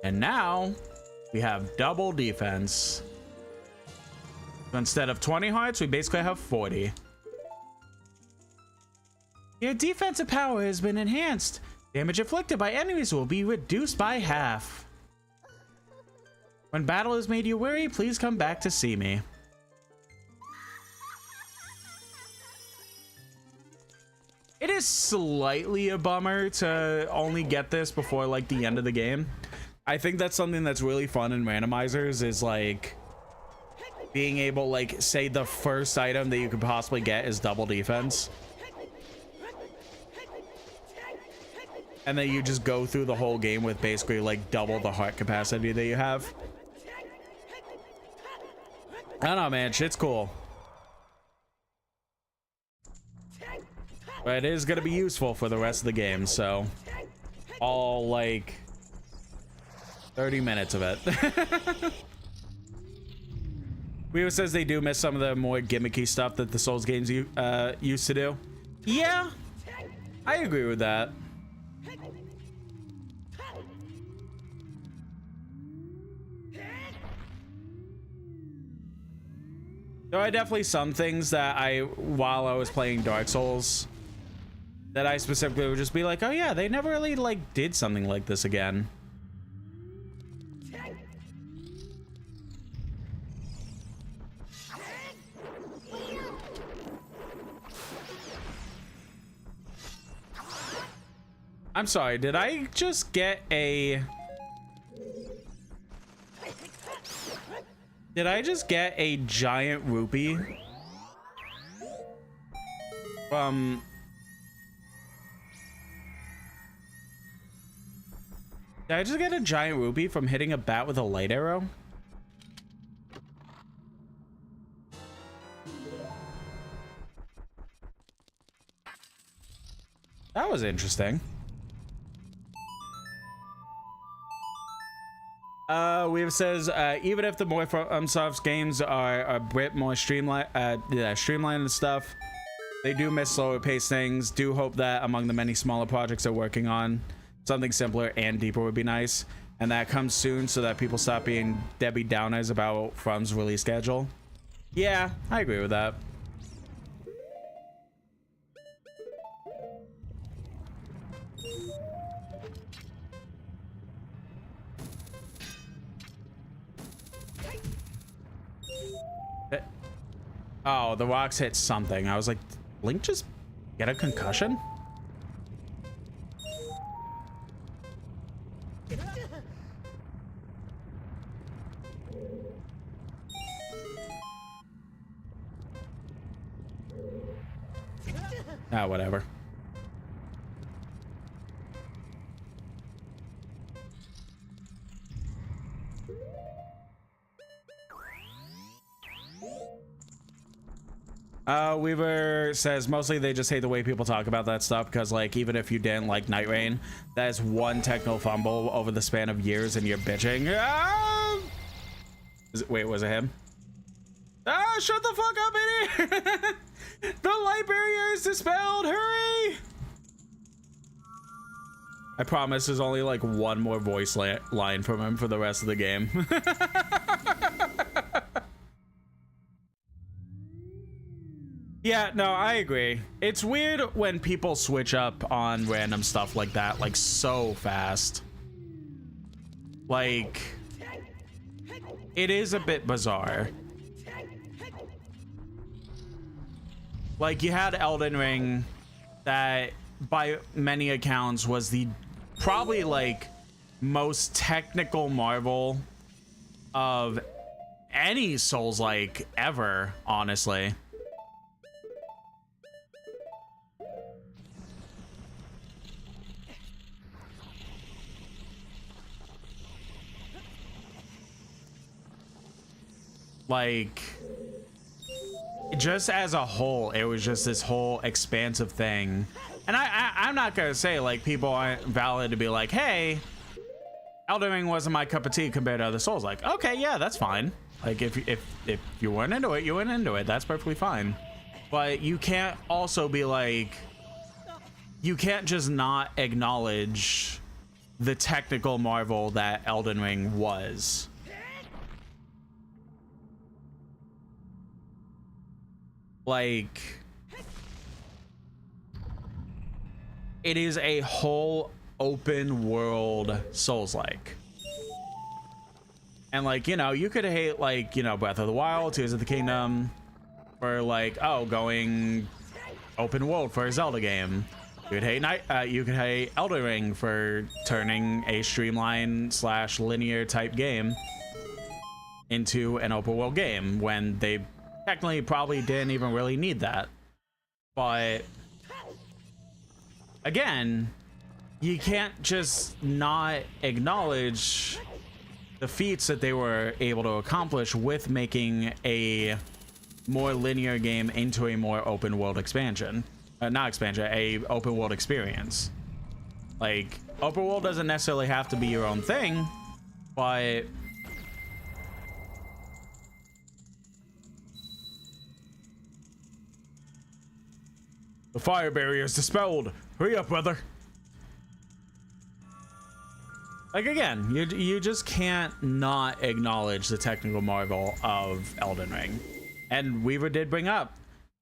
And now we have double defense. So instead of 20 hearts, we basically have 40. Your defensive power has been enhanced. Damage inflicted by enemies will be reduced by half. When battle has made you weary, please come back to see me. It is slightly a bummer to only get this before like the end of the game. I think that's something that's really fun in randomizers, is like being able, like, say the first item that you could possibly get is double defense. And then you just go through the whole game with basically like double the heart capacity that you have. I don't know, man. Shit's cool. But it is going to be useful for the rest of the game, so all like 30 minutes of it. Weaver says they do miss some of the more gimmicky stuff that the Souls games used to do. Yeah, I agree with that. There are definitely some things that while I was playing Dark Souls, that I specifically would just be like, oh yeah, they never really like did something like this again. I'm sorry, did I just get a... Did I just get a giant rupee from... Did I just get a giant rupee from hitting a bat with a light arrow? That was interesting. Weave says, even if the more FromSoft's games are a bit more streamlined and stuff, they do miss slower paced things. Do hope that among the many smaller projects they're working on, something simpler and deeper would be nice. And that comes soon so that people stop being Debbie Downers about From's release schedule. Yeah, I agree with that. Oh, the rocks hit something. I was like, Link just get a concussion? Ah, whatever. Weaver says mostly they just hate the way people talk about that stuff because, like, even if you didn't like Night Rain, that is one technical fumble over the span of years and you're bitching. Ah! Wait, was it him? Ah, shut the fuck up, idiot! The light barrier is dispelled, hurry! I promise there's only like one more voice line from him for the rest of the game. Yeah, no, I agree. It's weird when people switch up on random stuff like that, like so fast. Like, it is a bit bizarre. Like, you had Elden Ring that by many accounts was the probably like most technical marvel of any Souls-like ever, honestly. Like, just as a whole, it was just this whole expansive thing. And I'm not gonna say like people aren't valid to be like, hey, Elden Ring wasn't my cup of tea compared to other Souls. Like, okay, yeah, that's fine. Like, if you weren't into it, you weren't into it. That's perfectly fine. But you can't also be like, you can't just not acknowledge the technical marvel that Elden Ring was. Like, it is a whole open world Souls-like. And like, you know, you could hate like, you know, Breath of the Wild, Tears of the Kingdom, for like, oh, going open world for a Zelda game. You could hate Elden Ring for turning a streamline / linear type game into an open world game when they technically probably didn't even really need that. But again, you can't just not acknowledge the feats that they were able to accomplish with making a more linear game into a more open world expansion. Not expansion, a open world experience. Like, open world doesn't necessarily have to be your own thing, but the fire barrier is dispelled. Hurry up, brother. Like, again, you just can't not acknowledge the technical marvel of Elden Ring. And Weaver did bring up,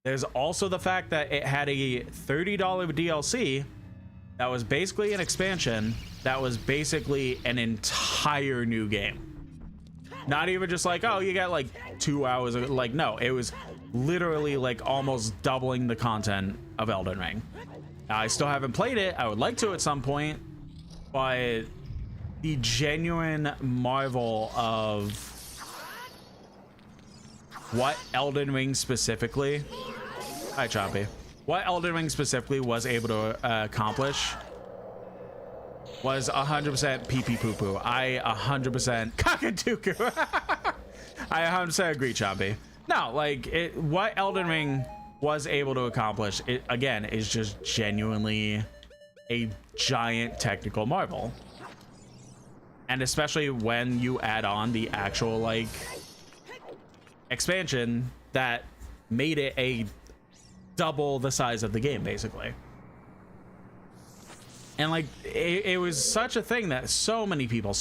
there's also the fact that it had a $30 DLC that was basically an expansion that was basically an entire new game. Not even just like, oh, you got like 2 hours of, like, no, it was literally like almost doubling the content of Elden Ring. Now, I still haven't played it. I would like to at some point, but the genuine marvel of what Elden Ring specifically, hi Chompy, what Elden Ring specifically was able to accomplish was 100% pee-pee poo-poo. I 100% cockadooku. I 100% agree, Chompy. No, like what Elden Ring was able to accomplish, it again is just genuinely a giant technical marvel. And especially when you add on the actual like expansion that made it a double the size of the game, basically. And like it was such a thing that so many people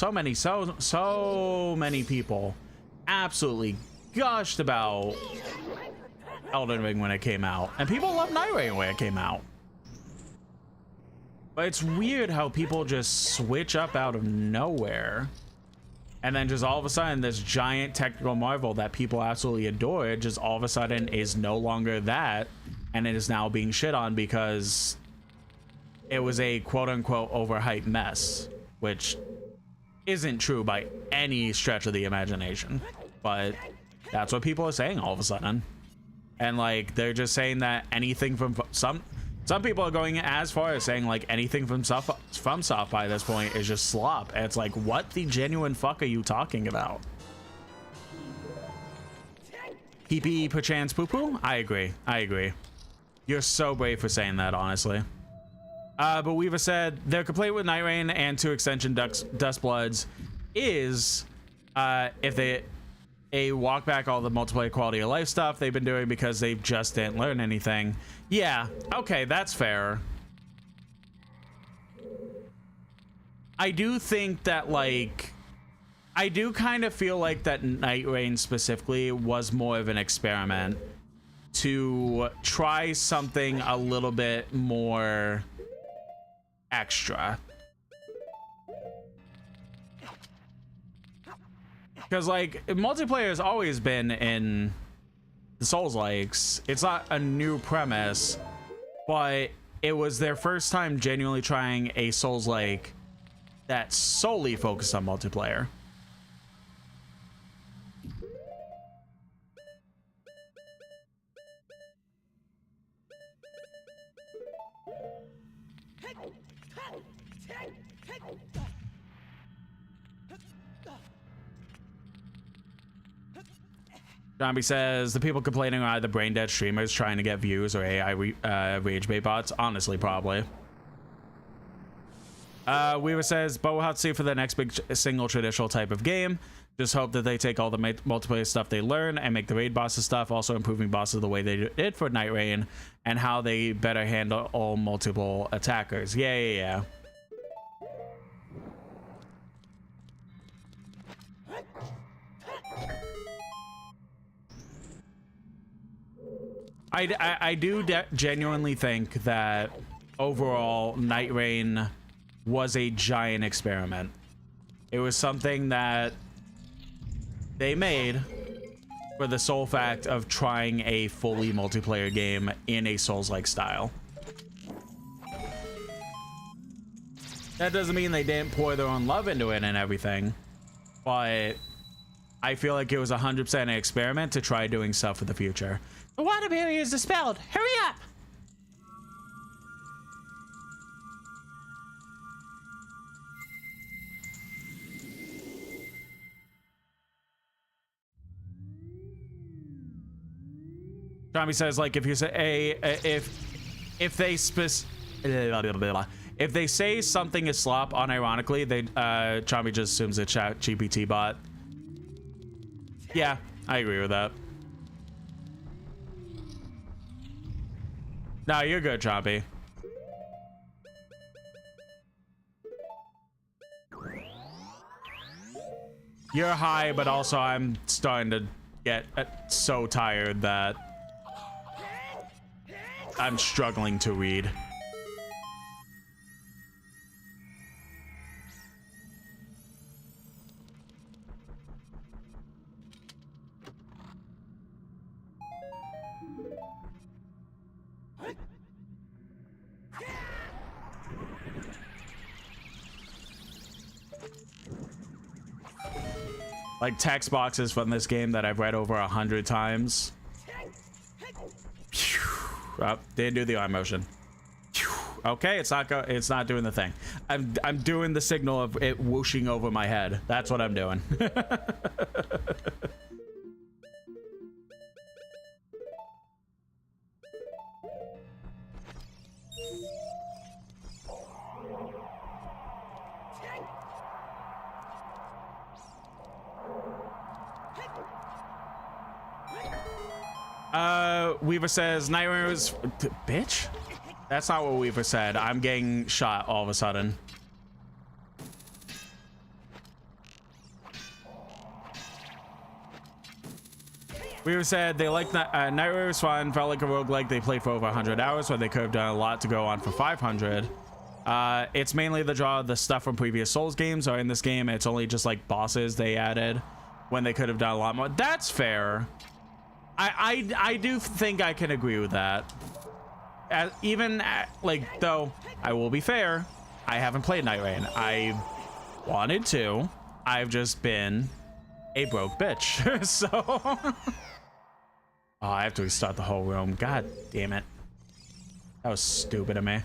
absolutely gushed about Elden Ring when it came out, and people loved Night Rain when it came out. But it's weird how people just switch up out of nowhere, and then just all of a sudden this giant technical marvel that people absolutely adore just all of a sudden is no longer that, and it is now being shit on because it was a quote-unquote overhyped mess, which isn't true by any stretch of the imagination, but that's what people are saying all of a sudden. And like they're just saying that anything from some people are going as far as saying like anything from soft by this point is just slop, and it's like, what the genuine fuck are you talking about? PP perchance poo poo? I agree. You're so brave for saying that, honestly. But Weaver said their complaint with Night Rain and 2 extension Dustbloods is if they walk back all the multiplayer quality of life stuff they've been doing because they just didn't learn anything. Yeah, okay, that's fair. I do think that, like, I do kind of feel like that Night Rain specifically was more of an experiment to try something a little bit more extra. Because like multiplayer has always been in the Souls-likes. It's not a new premise, but it was their first time genuinely trying a Souls-like that solely focused on multiplayer. Zombie says the people complaining are either brain dead streamers trying to get views or AI rage bait bots. Honestly, probably. Weaver says, but we'll have to see for the next big single traditional type of game. Just hope that they take all the multiplayer stuff they learn and make the raid bosses stuff, also improving bosses the way they did for Night Rain, and how they better handle all multiple attackers. Yeah. I do genuinely think that overall Night Rain was a giant experiment. It was something that they made for the sole fact of trying a fully multiplayer game in a Souls-like style. That doesn't mean they didn't pour their own love into it and everything, but I feel like it was 100% an experiment to try doing stuff for the future. The water barrier is dispelled. Hurry up! Tommy says, like, if you say if they say something is slop unironically, they Tommy just assumes a chat GPT bot. Yeah, I agree with that. No, you're good, Chompy. You're high, but also I'm starting to get so tired that I'm struggling to read. Like text boxes from this game that I've read over 100 times. Oh, didn't do the eye motion. Okay, it's not doing the thing. I'm doing the signal of it whooshing over my head. That's what I'm doing. Weaver says Nightmare was bitch. That's not what Weaver said. I'm getting shot all of a sudden. Weaver said they liked Nightmare was fun. Felt like a roguelike they played for over 100 hours when they could have done a lot to go on for 500. It's mainly the draw of the stuff from previous Souls games are in this game. It's only just like bosses they added when they could have done a lot more. That's fair. I do think I can agree with that. Like, though, I will be fair, I haven't played Night Rain. I wanted to. I've just been a broke bitch. So, oh, I have to restart the whole room. God damn it. That was stupid of me.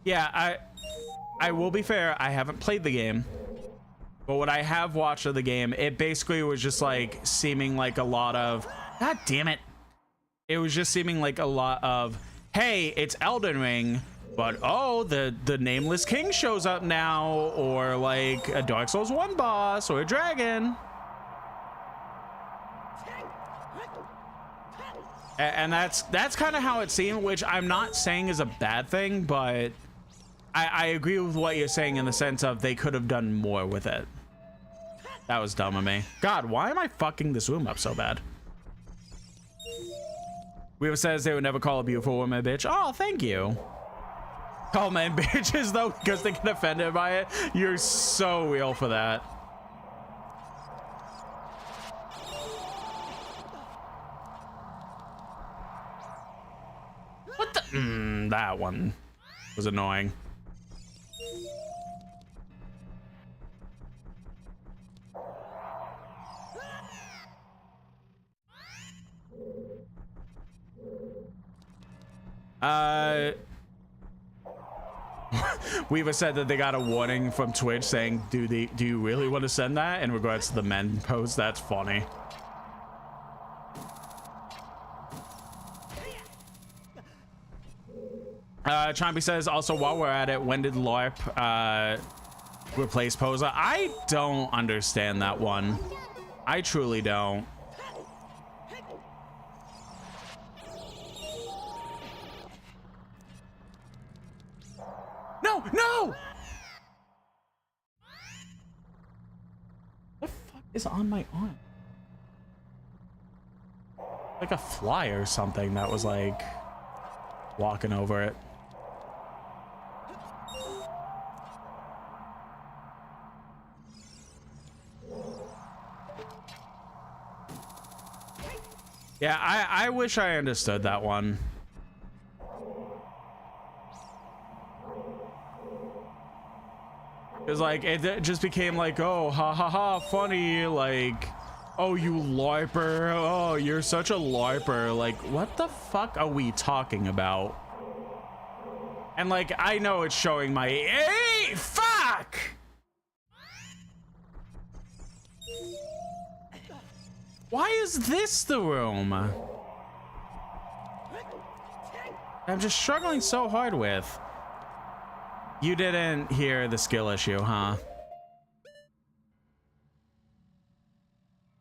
Yeah, I will be fair, I haven't played the game, but what I have watched of the game, it basically was just like seeming like a lot of, god damn it, it was just seeming like a lot of, hey, it's Elden Ring, but oh, the nameless king shows up now, or like a Dark Souls 1 boss or a dragon. And that's kind of how it seemed, which I'm not saying is a bad thing, but I agree with what you're saying in the sense of they could have done more with it. That was dumb of me. God, why am I fucking this room up so bad? Weaver says they would never call a beautiful woman a bitch. Oh, thank you. Call men bitches though because they get offended by it. You're so real for that. What the? That one was annoying. Weaver said that they got a warning from Twitch saying, do you really want to send that in regards to the men post? That's funny. Chompy says, also, while we're at it, when did LARP replace Posa? I don't understand that one. I truly don't. No, no! What the fuck is on my arm? Like a fly or something that was like walking over it. Yeah, I wish I understood that one. It's like, it just became like, oh, ha ha ha, funny, like, oh, you LARPer, oh, you're such a LARPer. Like, what the fuck are we talking about? And like, I know it's showing my, hey, fuck! Why is this the room? I'm just struggling so hard with. You didn't hear the skill issue, huh?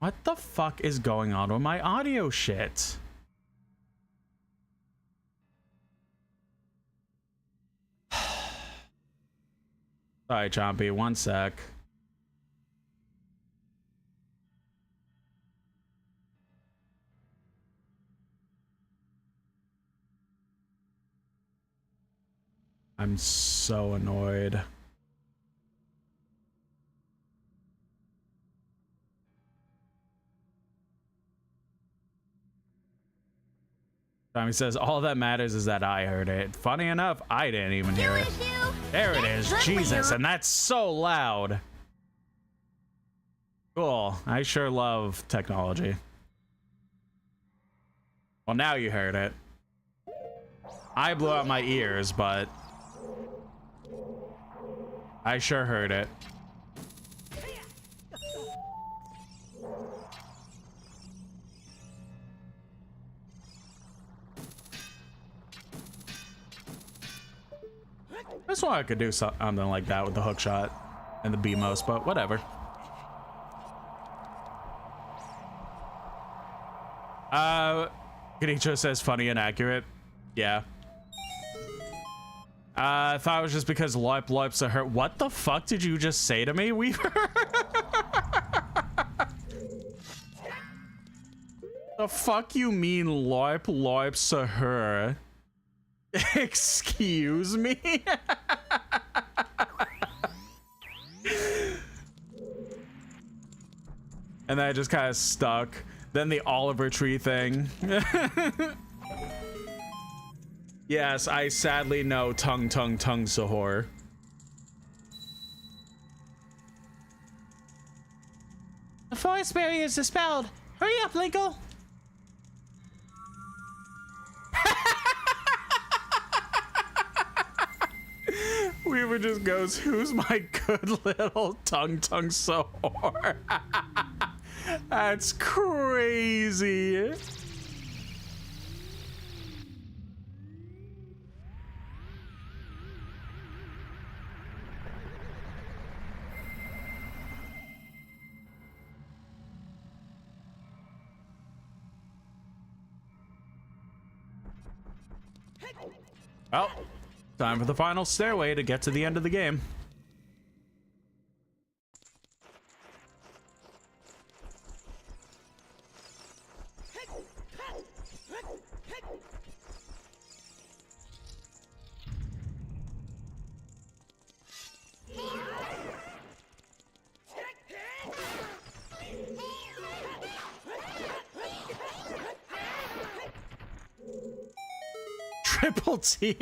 What the fuck is going on with my audio shit? Sorry, Chompy, one sec. I'm so annoyed. Tommy says, all that matters is that I heard it. Funny enough, I didn't even hear it. There it is, Jesus, and that's so loud. Cool, I sure love technology. Well, now you heard it. I blew out my ears, but I sure heard it. That's why I could do something like that with the hook shot and the BMOS, but whatever. Genicho says funny and accurate. Yeah. I thought it was just because Loip's a hurt. What the fuck did you just say to me, Weaver? The fuck you mean Loip's a her? Excuse me? And then I just kind of stuck. Then the Oliver Tree thing. Yes, I sadly know tongue Sahor. The forest barrier is dispelled. Hurry up, Linkle. Weaver just goes, who's my good little tongue Sahor? That's crazy. Well, time for the final stairway to get to the end of the game. Triple T.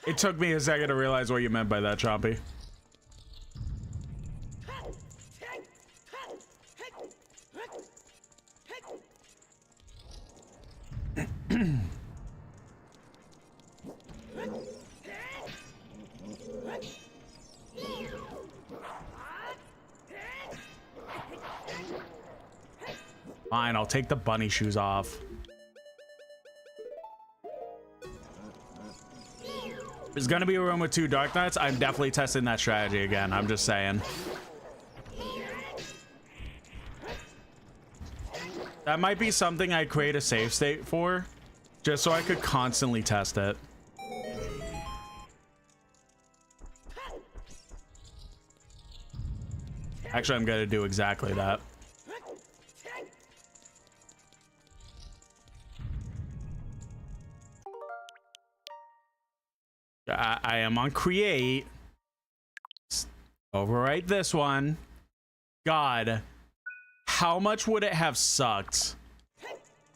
It took me a second to realize what you meant by that, Chompy. Fine, I'll take the bunny shoes off. There's gonna be a room with 2 Dark Knights. I'm definitely testing that strategy again. I'm just saying. That might be something I'd create a save state for, just so I could constantly test it. Actually, I'm gonna do exactly that. I am on create. Overwrite this one. God, how much would it have sucked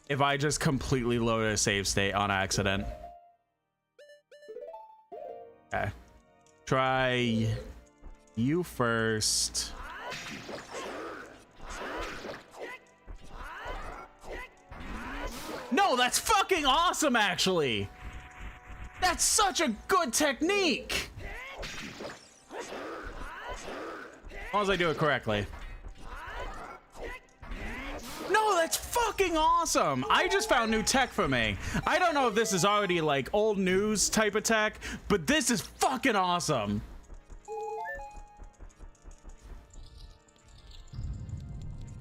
if I just completely loaded a save state on accident? Okay. Try you first. No, that's fucking awesome, actually. That's such a good technique! As long as I do it correctly. No, that's fucking awesome! I just found new tech for me. I don't know if this is already like old news type of tech, but this is fucking awesome.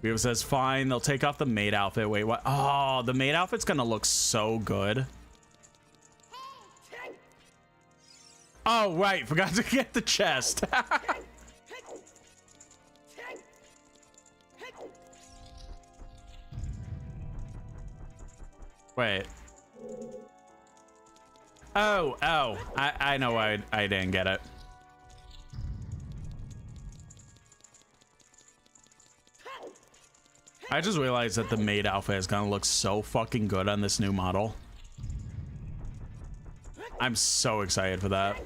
Vivo says, fine, they'll take off the maid outfit. Wait, what? Oh, the maid outfit's gonna look so good. Oh, right. Forgot to get the chest. Wait. Oh. I know why I didn't get it. I just realized that the maid outfit is gonna look so fucking good on this new model. I'm so excited for that.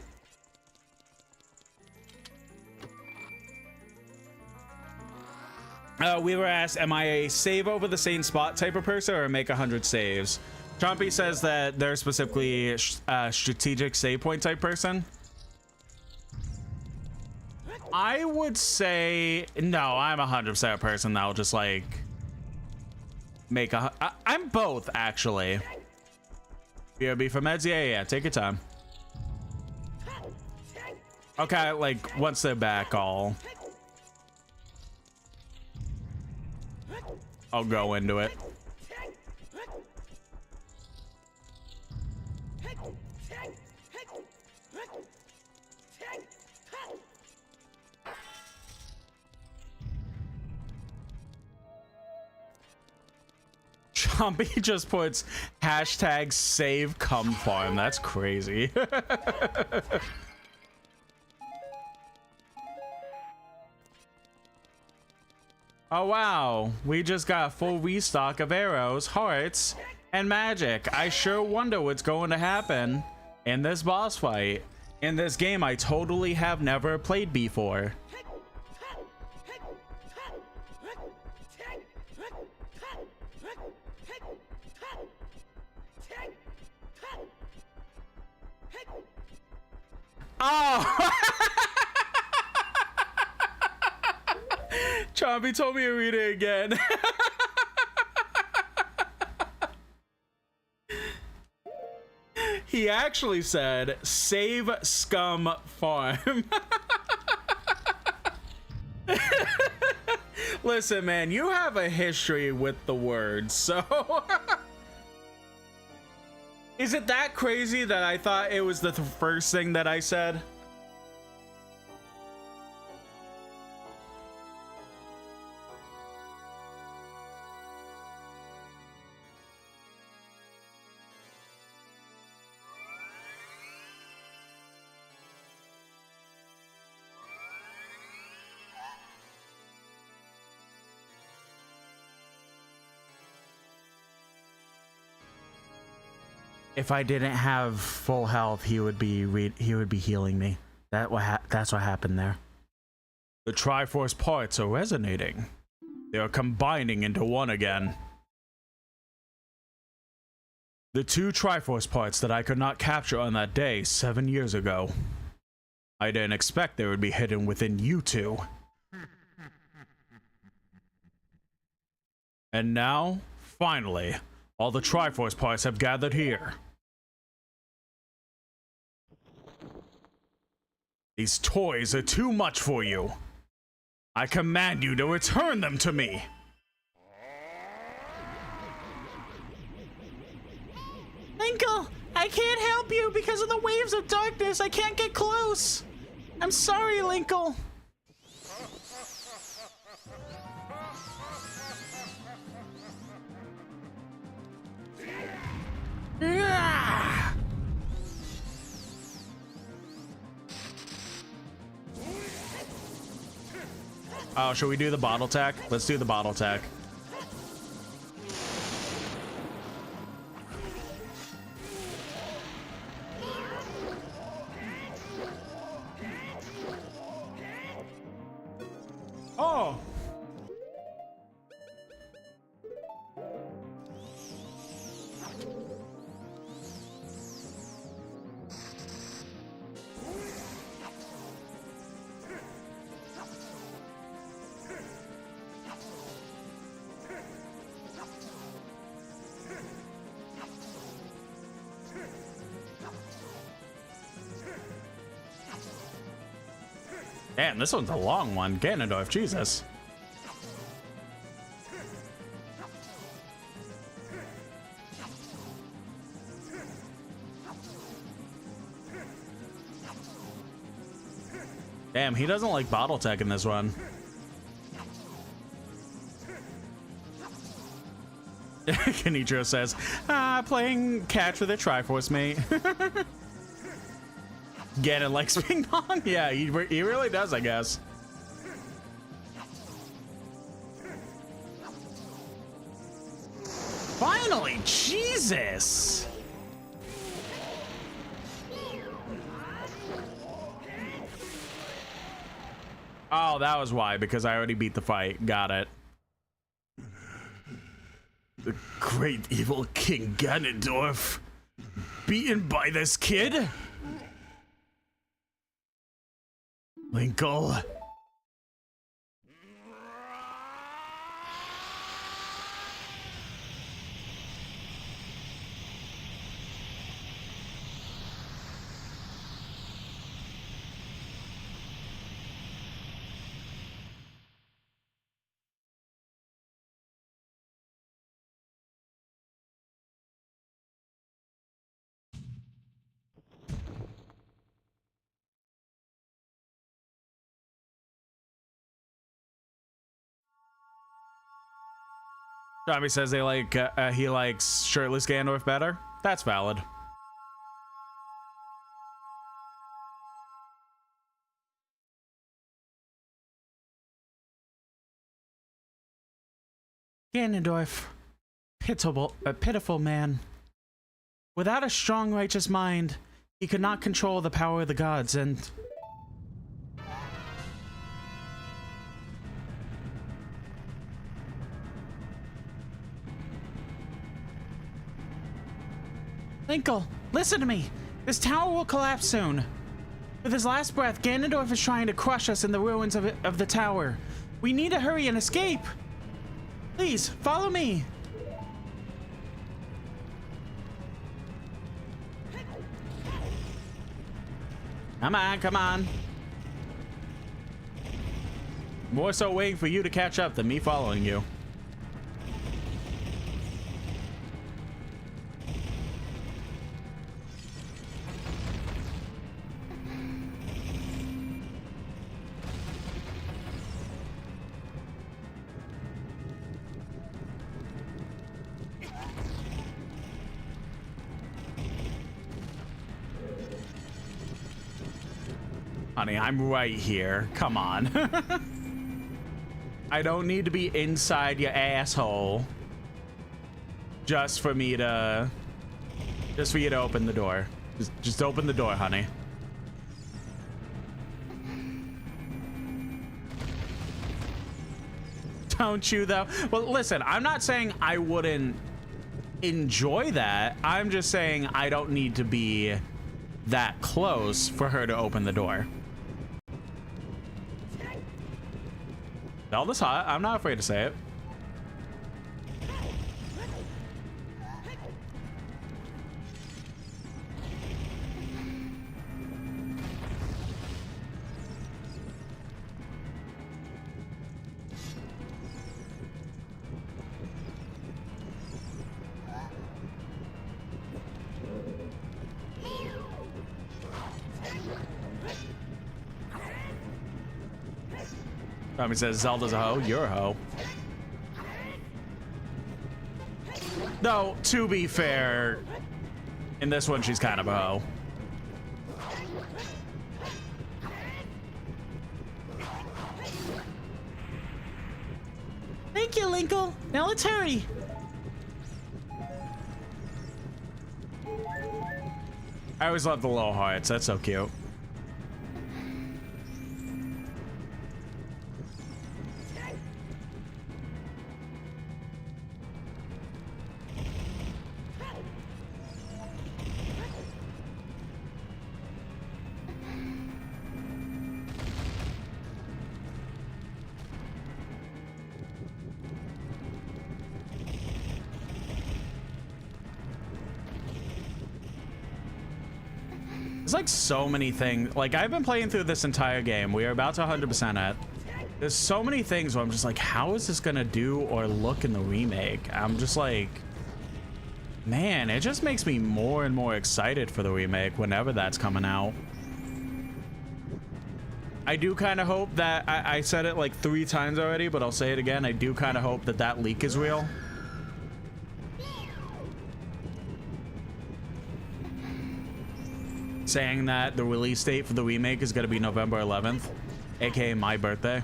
We were asked, am I a save over the same spot type of person or make 100 saves? Trumpy says that they're specifically a strategic save point type person. I would say no, I'm 100% a person that'll just like make I'm both actually. BRB for meds, yeah, take your time. Okay, like once they're back, I'll go into it. Chompy just puts hashtag save cum farm. That's crazy. Oh wow, we just got a full restock of arrows, hearts, and magic. I sure wonder what's going to happen in this boss fight. In this game I totally have never played before. Oh! Chompy told me to read it again. He actually said, save scum farm. Listen, man, you have a history with the words, so... Is it that crazy that I thought it was the first thing that I said? If I didn't have full health, he would be healing me. That's what happened there. The Triforce parts are resonating. They are combining into one again. The two Triforce parts that I could not capture on that day 7 years ago. I didn't expect they would be hidden within you two. And now, finally, all the Triforce parts have gathered here. These toys are too much for you. I command you to return them to me. Linkle, I can't help you because of the waves of darkness. I can't get close. I'm sorry, Linkle. Ah! Oh, should we do the bottle tech? Let's do the bottle tech. Oh! Damn, this one's a long one. Ganondorf, Jesus. Damn, he doesn't like bottle tech in this one. Kenichiro says, playing catch with a Triforce, mate. Ganon likes ping pong? Yeah, he really does, I guess. Oh, that was why, because I already beat the fight. Got it. The great evil King Ganondorf beaten by this kid? Linkle. Tommy says they like he likes shirtless Gandalf better. That's valid. Ganondorf, pitiful man. Without a strong, righteous mind, he could not control the power of the gods, and Linkle, listen to me. This tower will collapse soon. With his last breath, Ganondorf is trying to crush us in the ruins of the tower. We need to hurry and escape. Please, follow me. Come on, come on. More so waiting for you to catch up than me following you. Honey, I'm right here. Come on. I don't need to be inside your asshole. Just for you to open the door. Just open the door, honey. Don't you though? Well, listen, I'm not saying I wouldn't enjoy that. I'm just saying I don't need to be that close for her to open the door. Zelda's hot. I'm not afraid to say it. Tommy says Zelda's a hoe. You're a hoe. Though, to be fair, in this one, she's kind of a hoe. Thank you, Linkle. Now let's hurry. I always love the little hearts. That's so cute. There's like so many things. Like, I've been playing through this entire game. We are about to 100% it. There's so many things where I'm just like, how is this gonna do or look in the remake? I'm just like, man, it just makes me more and more excited for the remake whenever that's coming out. I do kind of hope that, I said it like 3 times already, but I'll say it again. I do kind of hope that that leak is real. Saying that the release date for the remake is going to be November 11th, aka my birthday.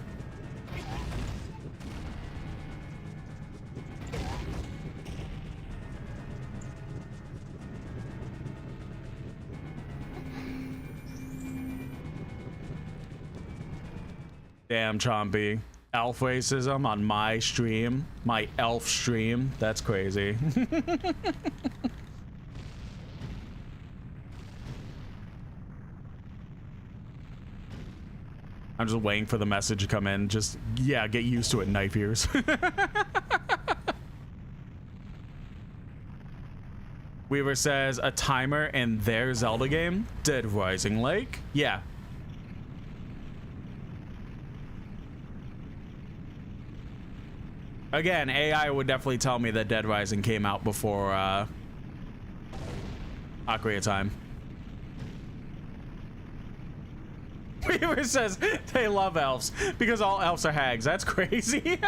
Damn, Chompy. Elf racism on my stream. My elf stream. That's crazy. I'm just waiting for the message to come in. Just, yeah, get used to it, knife ears. Weaver says, a timer in their Zelda game? Dead Rising Lake? Yeah. Again, AI would definitely tell me that Dead Rising came out before Ocarina Time. Weaver says they love elves because all elves are hags. That's crazy.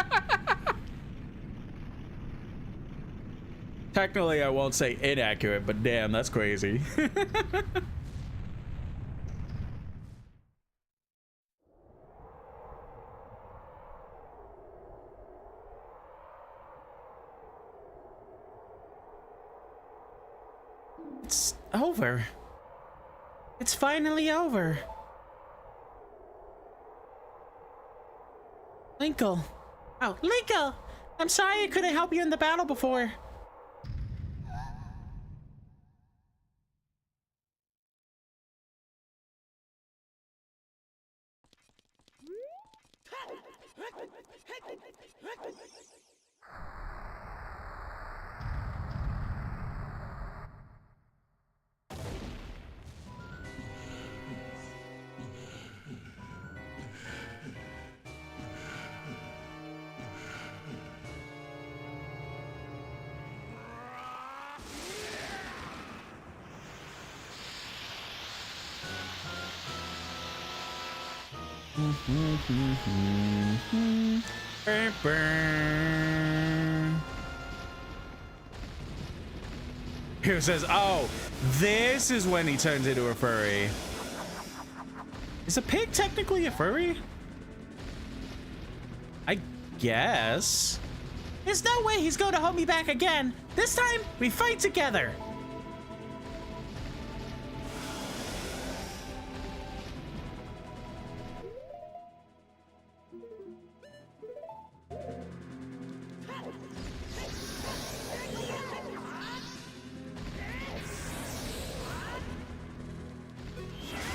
Technically, I won't say inaccurate, but damn, that's crazy. It's over. It's finally over. Linkle. Oh, Linkle! I'm sorry I couldn't help you in the battle before. Here says, oh, this is when he turns into a furry. Is a pig technically a furry? I guess. There's no way he's going to hold me back again. This time, we fight together.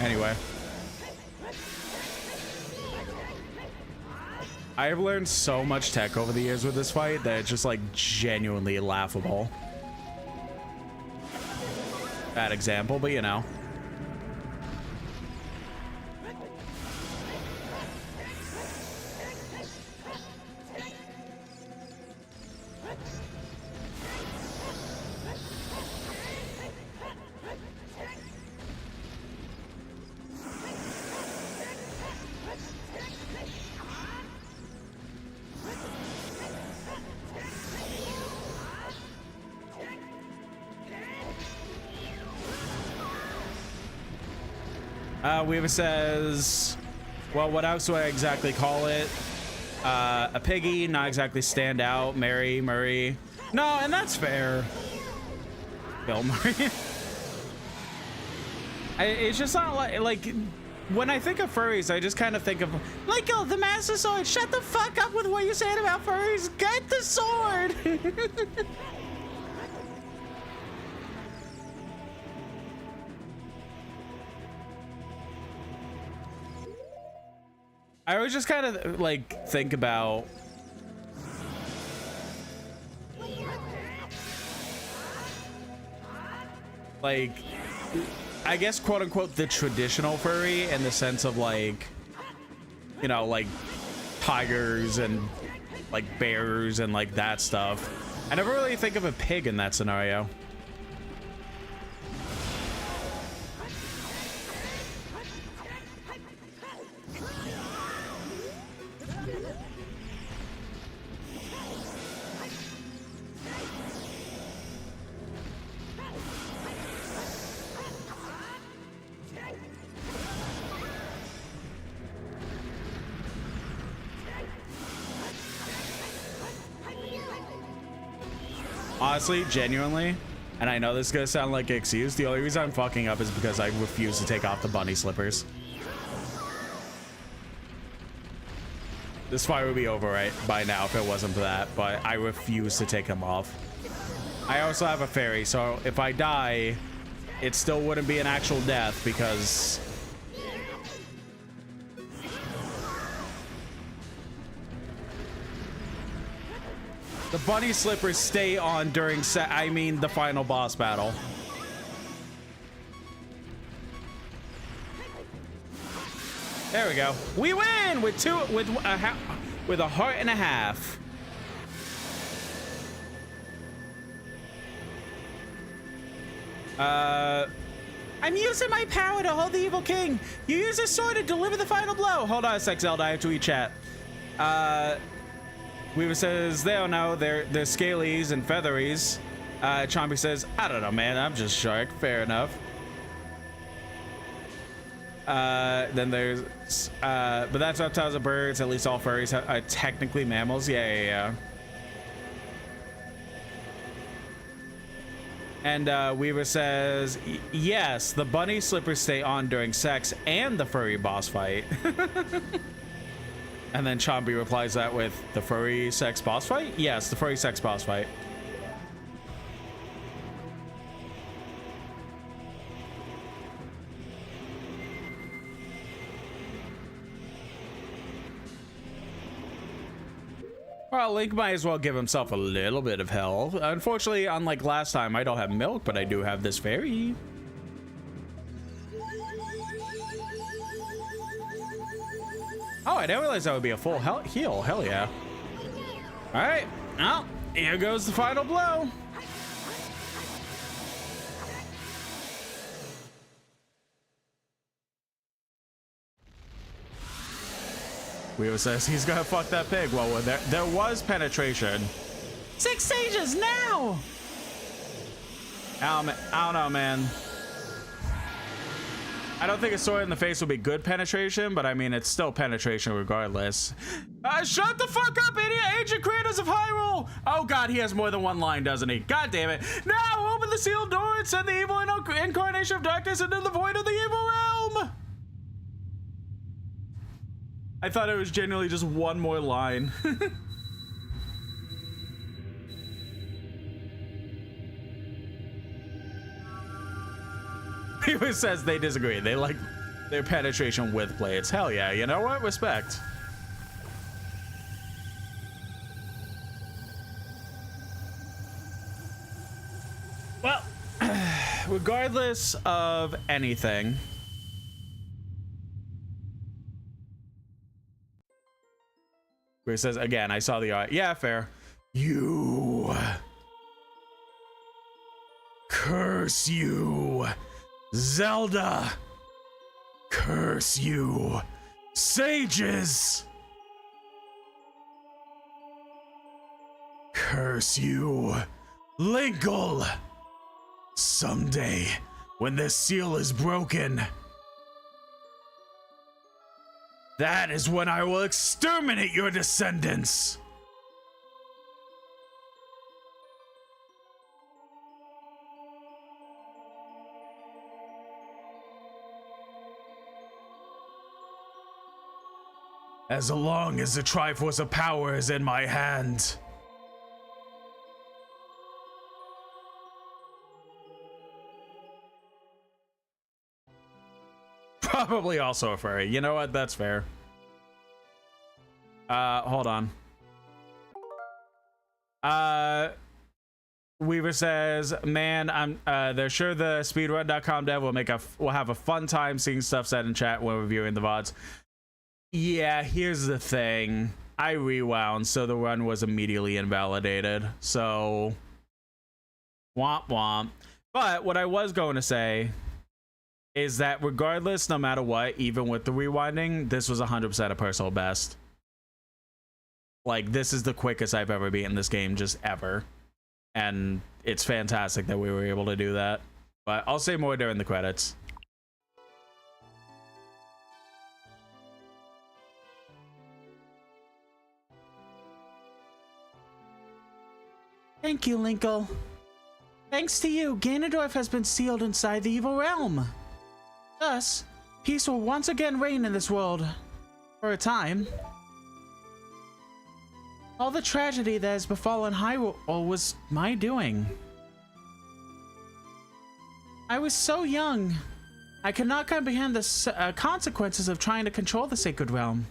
Anyway, I've learned so much tech over the years with this fight that it's just like genuinely laughable. Bad example, but you know. Weaver says, well, what else do I exactly call it? A piggy, not exactly stand out. Mary, Murray. No, and that's fair. Bill Murray. It's just not like when I think of furries, I just kind of think of like, oh, the Master Sword. Shut the fuck up with what you're saying about furries. Get the sword. I always just kind of like think about like, I guess quote unquote the traditional furry in the sense of like, you know, like tigers and like bears and like that stuff. I never really think of a pig in that scenario. Honestly, genuinely, and I know this is gonna sound like an excuse, the only reason I'm fucking up is because I refuse to take off the bunny slippers. This fight would be over right by now if it wasn't for that, but I refuse to take him off. I also have a fairy, so if I die, it still wouldn't be an actual death because the bunny slippers stay on during the final boss battle. There we go. We win with a heart and a half. I'm using my power to hold the evil king. You use a sword to deliver the final blow. Hold on a sec, Zelda. I have to read chat. Weaver says, they don't know. They're scalies and featheries. Chompy says, I don't know, man. I'm just shark. Fair enough. Then there's, but that's reptiles and birds. At least all furries are technically mammals. Yeah. And Weaver says, yes, the bunny slippers stay on during sex and the furry boss fight. And then Chompy replies that with the furry sex boss fight? Yes, the furry sex boss fight. Well, Link might as well give himself a little bit of hell. Unfortunately, unlike last time, I don't have milk, but I do have this fairy. Oh, I didn't realize that would be a full heal. Hell yeah. All right. Well, here goes the final blow. Weaver says he's gonna fuck that pig. Well, there was penetration. 6 stages now. I don't know, man. I don't think a sword in the face would be good penetration, but I mean, it's still penetration regardless. Shut the fuck up, idiot! Ancient creators of Hyrule! Oh god, he has more than one line, doesn't he? God damn it. Now, open the sealed door and send the evil incarnation of darkness into the void of the evil realm! I thought it was genuinely just one more line. People says they disagree. They like their penetration with blades. Hell yeah. You know what? Respect. Well, regardless of anything, where it says again, I saw the art. Yeah, fair. You curse you, Zelda. Curse you, sages. Curse you, Linkle. Someday, when this seal is broken, that is when I will exterminate your descendants. As long as the Triforce of Power is in my hand. Probably also a furry. You know what? That's fair. Hold on. Weaver says, man, they're sure the speedrun.com dev will have a fun time seeing stuff said in chat when reviewing the VODs. Yeah, here's the thing. I rewound, so the run was immediately invalidated. So, womp womp. But what I was going to say is that regardless, no matter what, even with the rewinding, this was 100% a personal best. Like, this is the quickest I've ever beaten this game, just ever. And it's fantastic that we were able to do that. But I'll say more during the credits. Thank you, Linkle. Thanks to you, Ganondorf has been sealed inside the evil realm. Thus, peace will once again reign in this world. For a time. All the tragedy that has befallen Hyrule was my doing. I was so young. I could not comprehend the consequences of trying to control the Sacred Realm.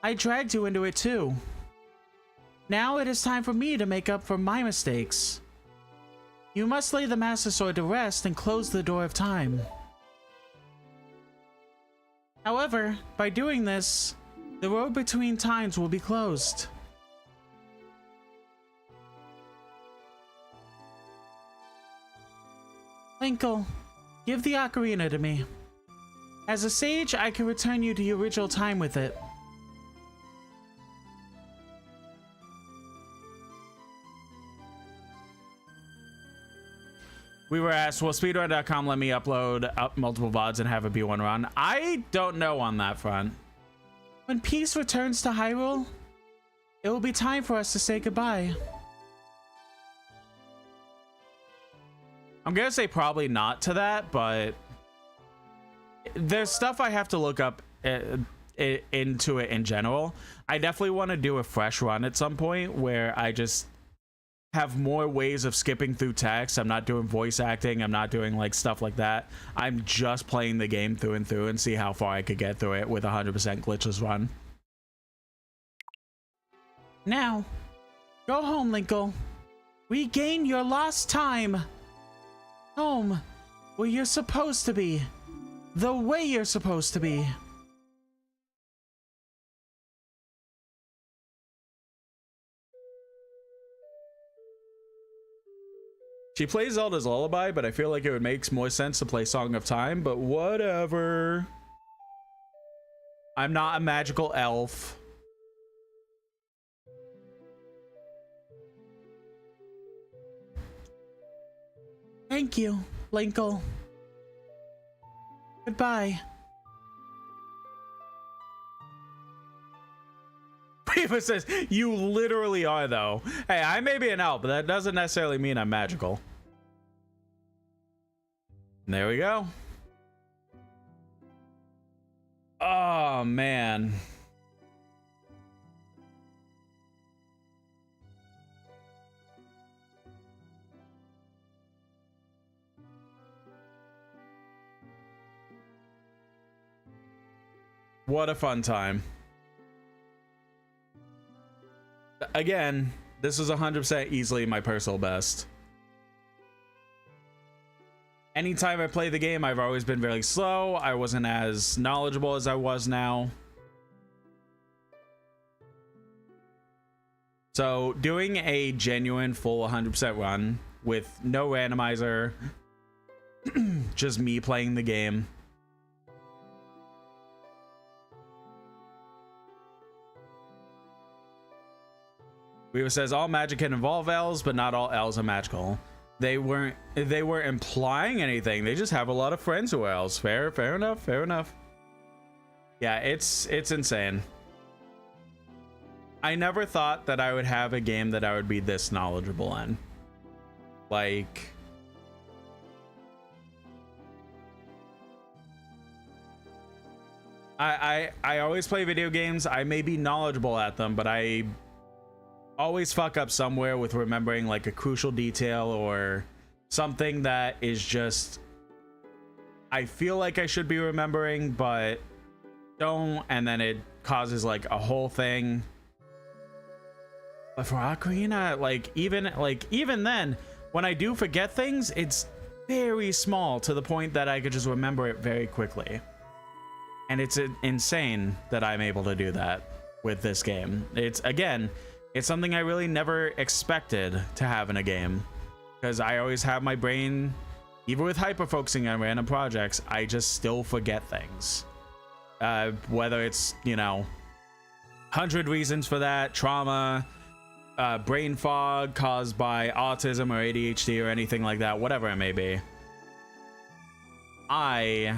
I dragged you into it too. Now it is time for me to make up for my mistakes. You must lay the Master Sword to rest and close the door of time. However, by doing this, the road between times will be closed. Linkle, give the ocarina to me. As a sage, I can return you to your original time with it. We were asked, will speedrun.com let me upload multiple VODs and have a B1 run? I don't know on that front. When peace returns to Hyrule, it will be time for us to say goodbye. I'm gonna say probably not to that, but there's stuff I have to look up into it in general. I definitely want to do a fresh run at some point where I just have more ways of skipping through text. I'm not doing voice acting. I'm not doing like stuff like that. I'm just playing the game through and through and see how far I could get through it with 100% glitchless run. Now, go home, Linkle. Regain your lost time. Home, where you're supposed to be. The way you're supposed to be. She plays Zelda's Lullaby, but I feel like it would make more sense to play Song of Time, but whatever. I'm not a magical elf. Thank you, Linkle. Goodbye. Peepa says, you literally are, though. Hey, I may be an elf, but that doesn't necessarily mean I'm magical. And there we go. Oh, man. What a fun time. Again, this is 100% easily my personal best. Anytime I play the game, I've always been very slow. I wasn't as knowledgeable as I was now. So doing a genuine full 100% run with no randomizer, just me playing the game. Weaver says all magic can involve elves, but not all elves are magical. They weren't implying anything. They just have a lot of friends who are elves. Fair enough, fair enough. Yeah, it's insane. I never thought that I would have a game that I would be this knowledgeable in. Like, I always play video games. I may be knowledgeable at them, but I always fuck up somewhere with remembering like a crucial detail or something that is just I feel like I should be remembering but don't, and then it causes like a whole thing. But for Ocarina, even then when I do forget things, it's very small to the point that I could just remember it very quickly. And it's insane that I'm able to do that with this game. It's something I really never expected to have in a game, because I always have my brain, even with hyper-focusing on random projects, I just still forget things. Whether it's, 100 reasons for that, trauma, brain fog caused by autism or ADHD or anything like that, whatever it may be. I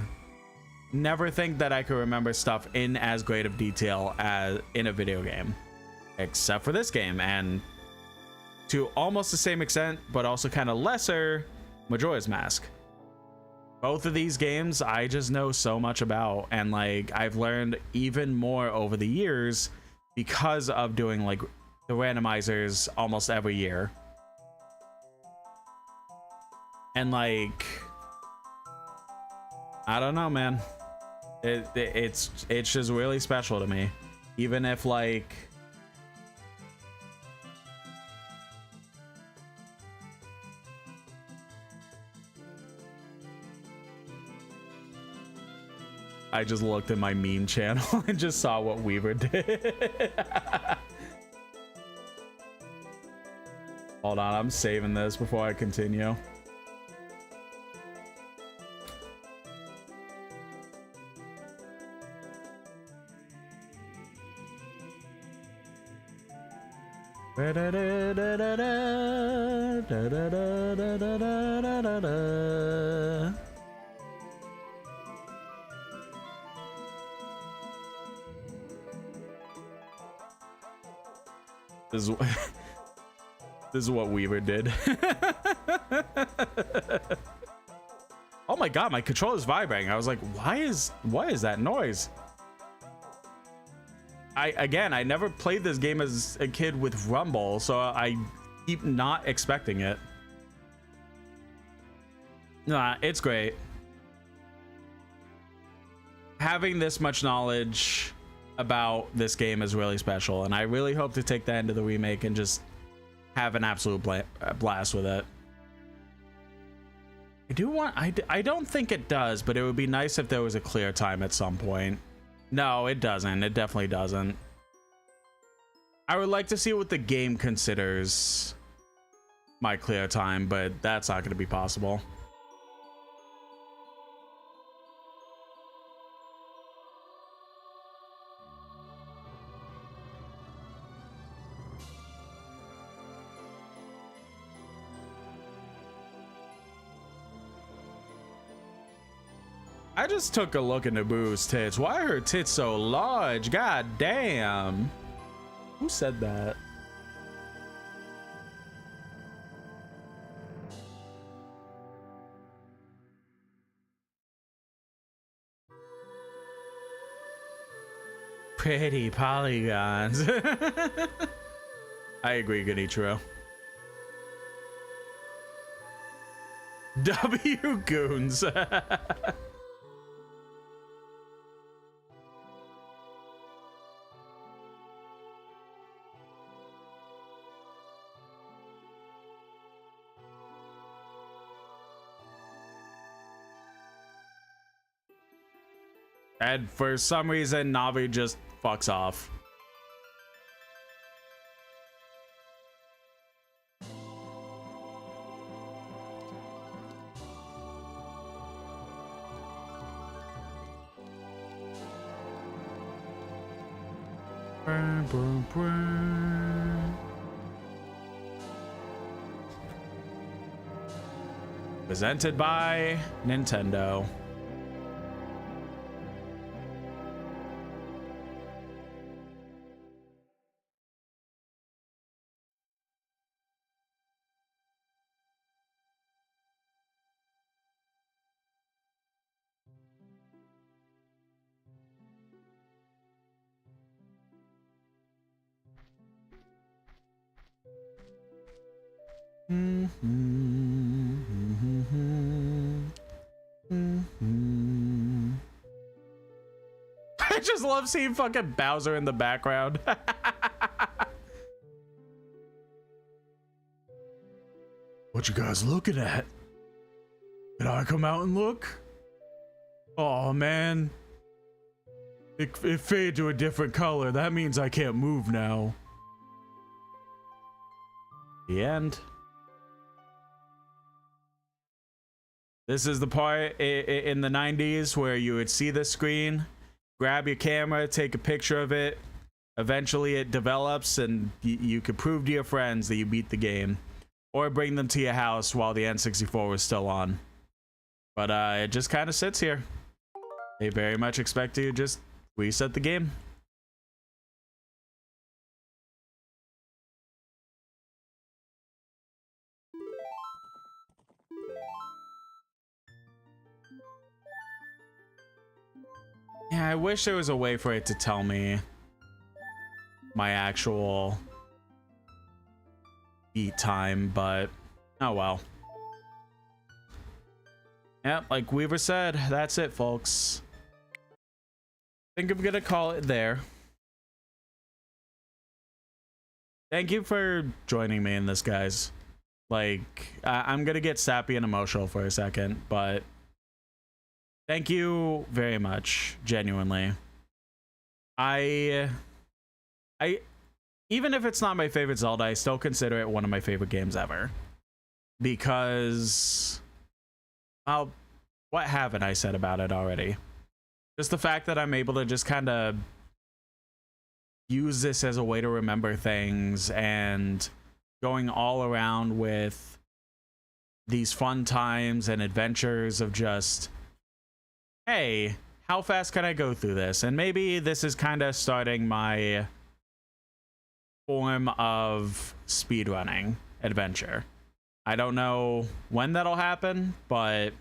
never think that I could remember stuff in as great of detail as in a video game. Except for this game, and to almost the same extent, but also kind of lesser, Majora's Mask. Both of these games I just know so much about, and like I've learned even more over the years because of doing like the randomizers almost every year. And like, I don't know, man. It's just really special to me. Even if like I just looked at my meme channel and just saw what Weaver did. Hold on, I'm saving this before I continue. This is what Weaver did. Oh my god, my controller's vibrating. I was like, what is that noise? I never played this game as a kid with rumble, so I keep not expecting it. Nah, it's great. Having this much knowledge about this game is really special, and I really hope to take that into the remake and just have an absolute blast with it. I don't think it does, but it would be nice if there was a clear time at some point. No, it doesn't. It definitely doesn't. I would like to see what the game considers my clear time, but that's not going to be possible. I just took a look at Naboo's tits. Why are her tits so large? God damn. Who said that? Pretty polygons. I agree, Gunichiro. W Goons. And for some reason, Navi just fucks off. Presented by Nintendo. I just love seeing fucking Bowser in the background. What you guys looking at? Can I come out and look? Oh man. It faded to a different color. That means I can't move now. The end. This is the part in the 90s where you would see the screen, grab your camera, take a picture of it. Eventually it develops and you could prove to your friends that you beat the game. Or bring them to your house while the N64 was still on. But it just kind of sits here. They very much expect you to just reset the game. Yeah, I wish there was a way for it to tell me my actual beat time, but oh well. Yep, like Weaver said, that's it, folks. I think I'm gonna call it there. Thank you for joining me in this, guys. Like, I'm gonna get sappy and emotional for a second, but thank you very much, genuinely. I even if it's not my favorite Zelda, I still consider it one of my favorite games ever. Because, well, what haven't I said about it already? Just the fact that I'm able to just kind of use this as a way to remember things and going all around with these fun times and adventures of just, hey, how fast can I go through this? And maybe this is kind of starting my form of speedrunning adventure. I don't know when that'll happen, but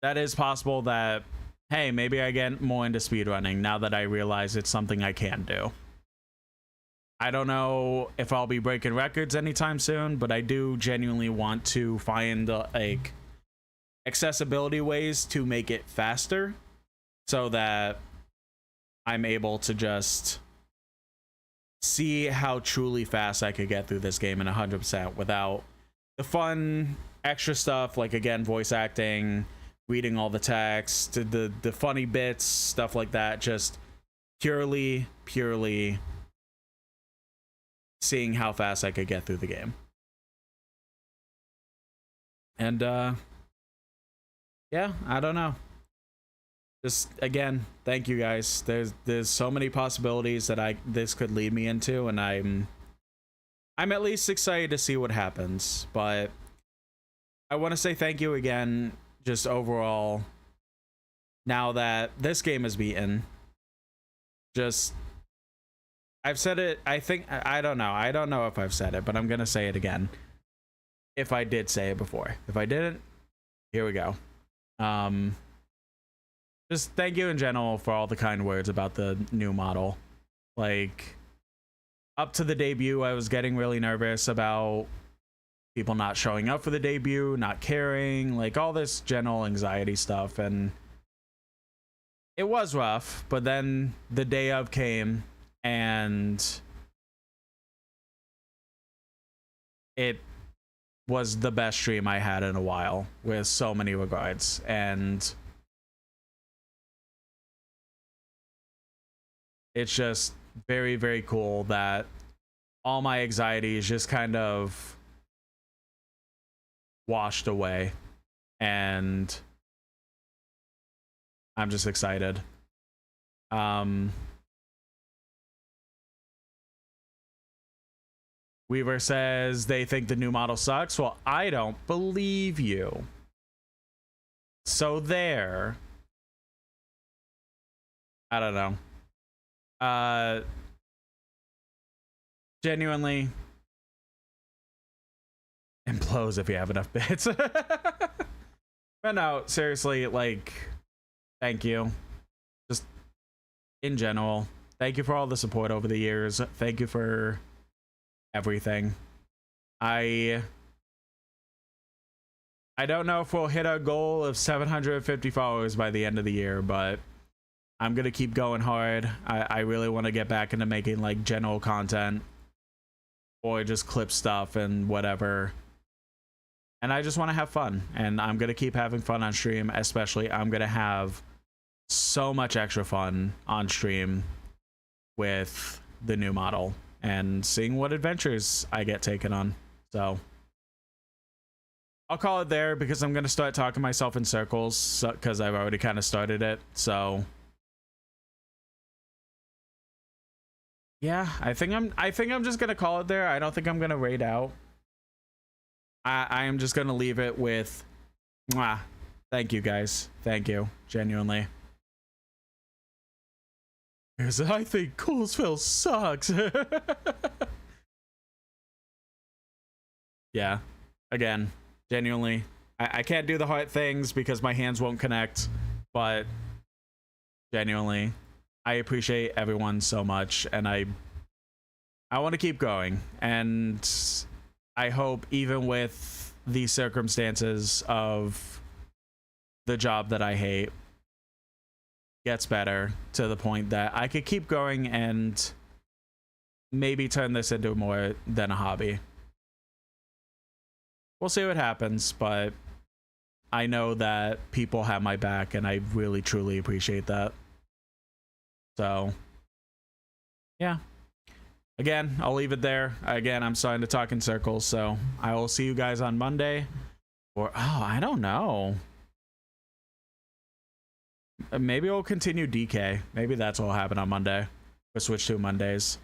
that is possible that, hey, maybe I get more into speedrunning now that I realize it's something I can do. I don't know if I'll be breaking records anytime soon, but I do genuinely want to find like accessibility ways to make it faster so that I'm able to just see how truly fast I could get through this game in 100% without the fun extra stuff, like, again, voice acting, reading all the text, the funny bits, stuff like that. Just purely seeing how fast I could get through the game. And yeah, I don't know. Just, again, thank you guys. There's so many possibilities that this could lead me into, and I'm at least excited to see what happens. But I want to say thank you again, just overall, now that this game is beaten. Just, I've said it, I don't know if I've said it, but I'm gonna say it again if I did say it before. If I didn't, here we go. Just thank you in general for all the kind words about the new model. Like, up to the debut, I was getting really nervous about people not showing up for the debut, not caring, like all this general anxiety stuff, and it was rough. But then the day of came, and it was the best stream I had in a while, with so many regards. And it's just very, very cool that all my anxiety is just kind of washed away, and I'm just excited. Weaver says they think the new model sucks. Well, I don't believe you. So there. I don't know. Genuinely, implodes if you have enough bits. But no, seriously, like, thank you. Just in general, thank you for all the support over the years. Thank you for everything. I don't know if we'll hit our goal of 750 followers by the end of the year, but I'm gonna keep going hard. I really want to get back into making like general content or just clip stuff and whatever. And I just want to have fun, and I'm gonna keep having fun on stream. Especially, I'm gonna have so much extra fun on stream with the new model and seeing what adventures I get taken on. So I'll call it there, because I'm gonna start talking myself in circles, because I've already kind of started it. So yeah, I think I'm just gonna call it there. I don't think I'm gonna raid out. I am just gonna leave it with, mwah. Thank you guys. Thank you, genuinely. Because I think Coolsville sucks. Yeah, again, genuinely, I can't do the hard things because my hands won't connect, but genuinely, I appreciate everyone so much, and I I want to keep going, and I hope even with the circumstances of the job that I hate gets better to the point that I could keep going and maybe turn this into more than a hobby. We'll see what happens, but I know that people have my back, and I really truly appreciate that. So yeah, again, I'll leave it there. Again, I'm starting to talk in circles, so I will see you guys on Monday. Or I don't know, maybe we'll continue DK. Maybe that's what will happen on Monday. We'll switch to Mondays,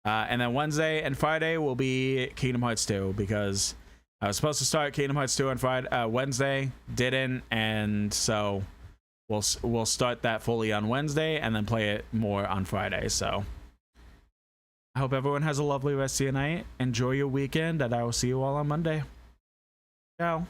and then Wednesday and Friday will be Kingdom Hearts 2, because I was supposed to start Kingdom Hearts 2 on Friday, Wednesday, didn't, and so we'll start that fully on Wednesday and then play it more on Friday. So I hope everyone has a lovely rest of your night. Enjoy your weekend, and I will see you all on Monday. Ciao.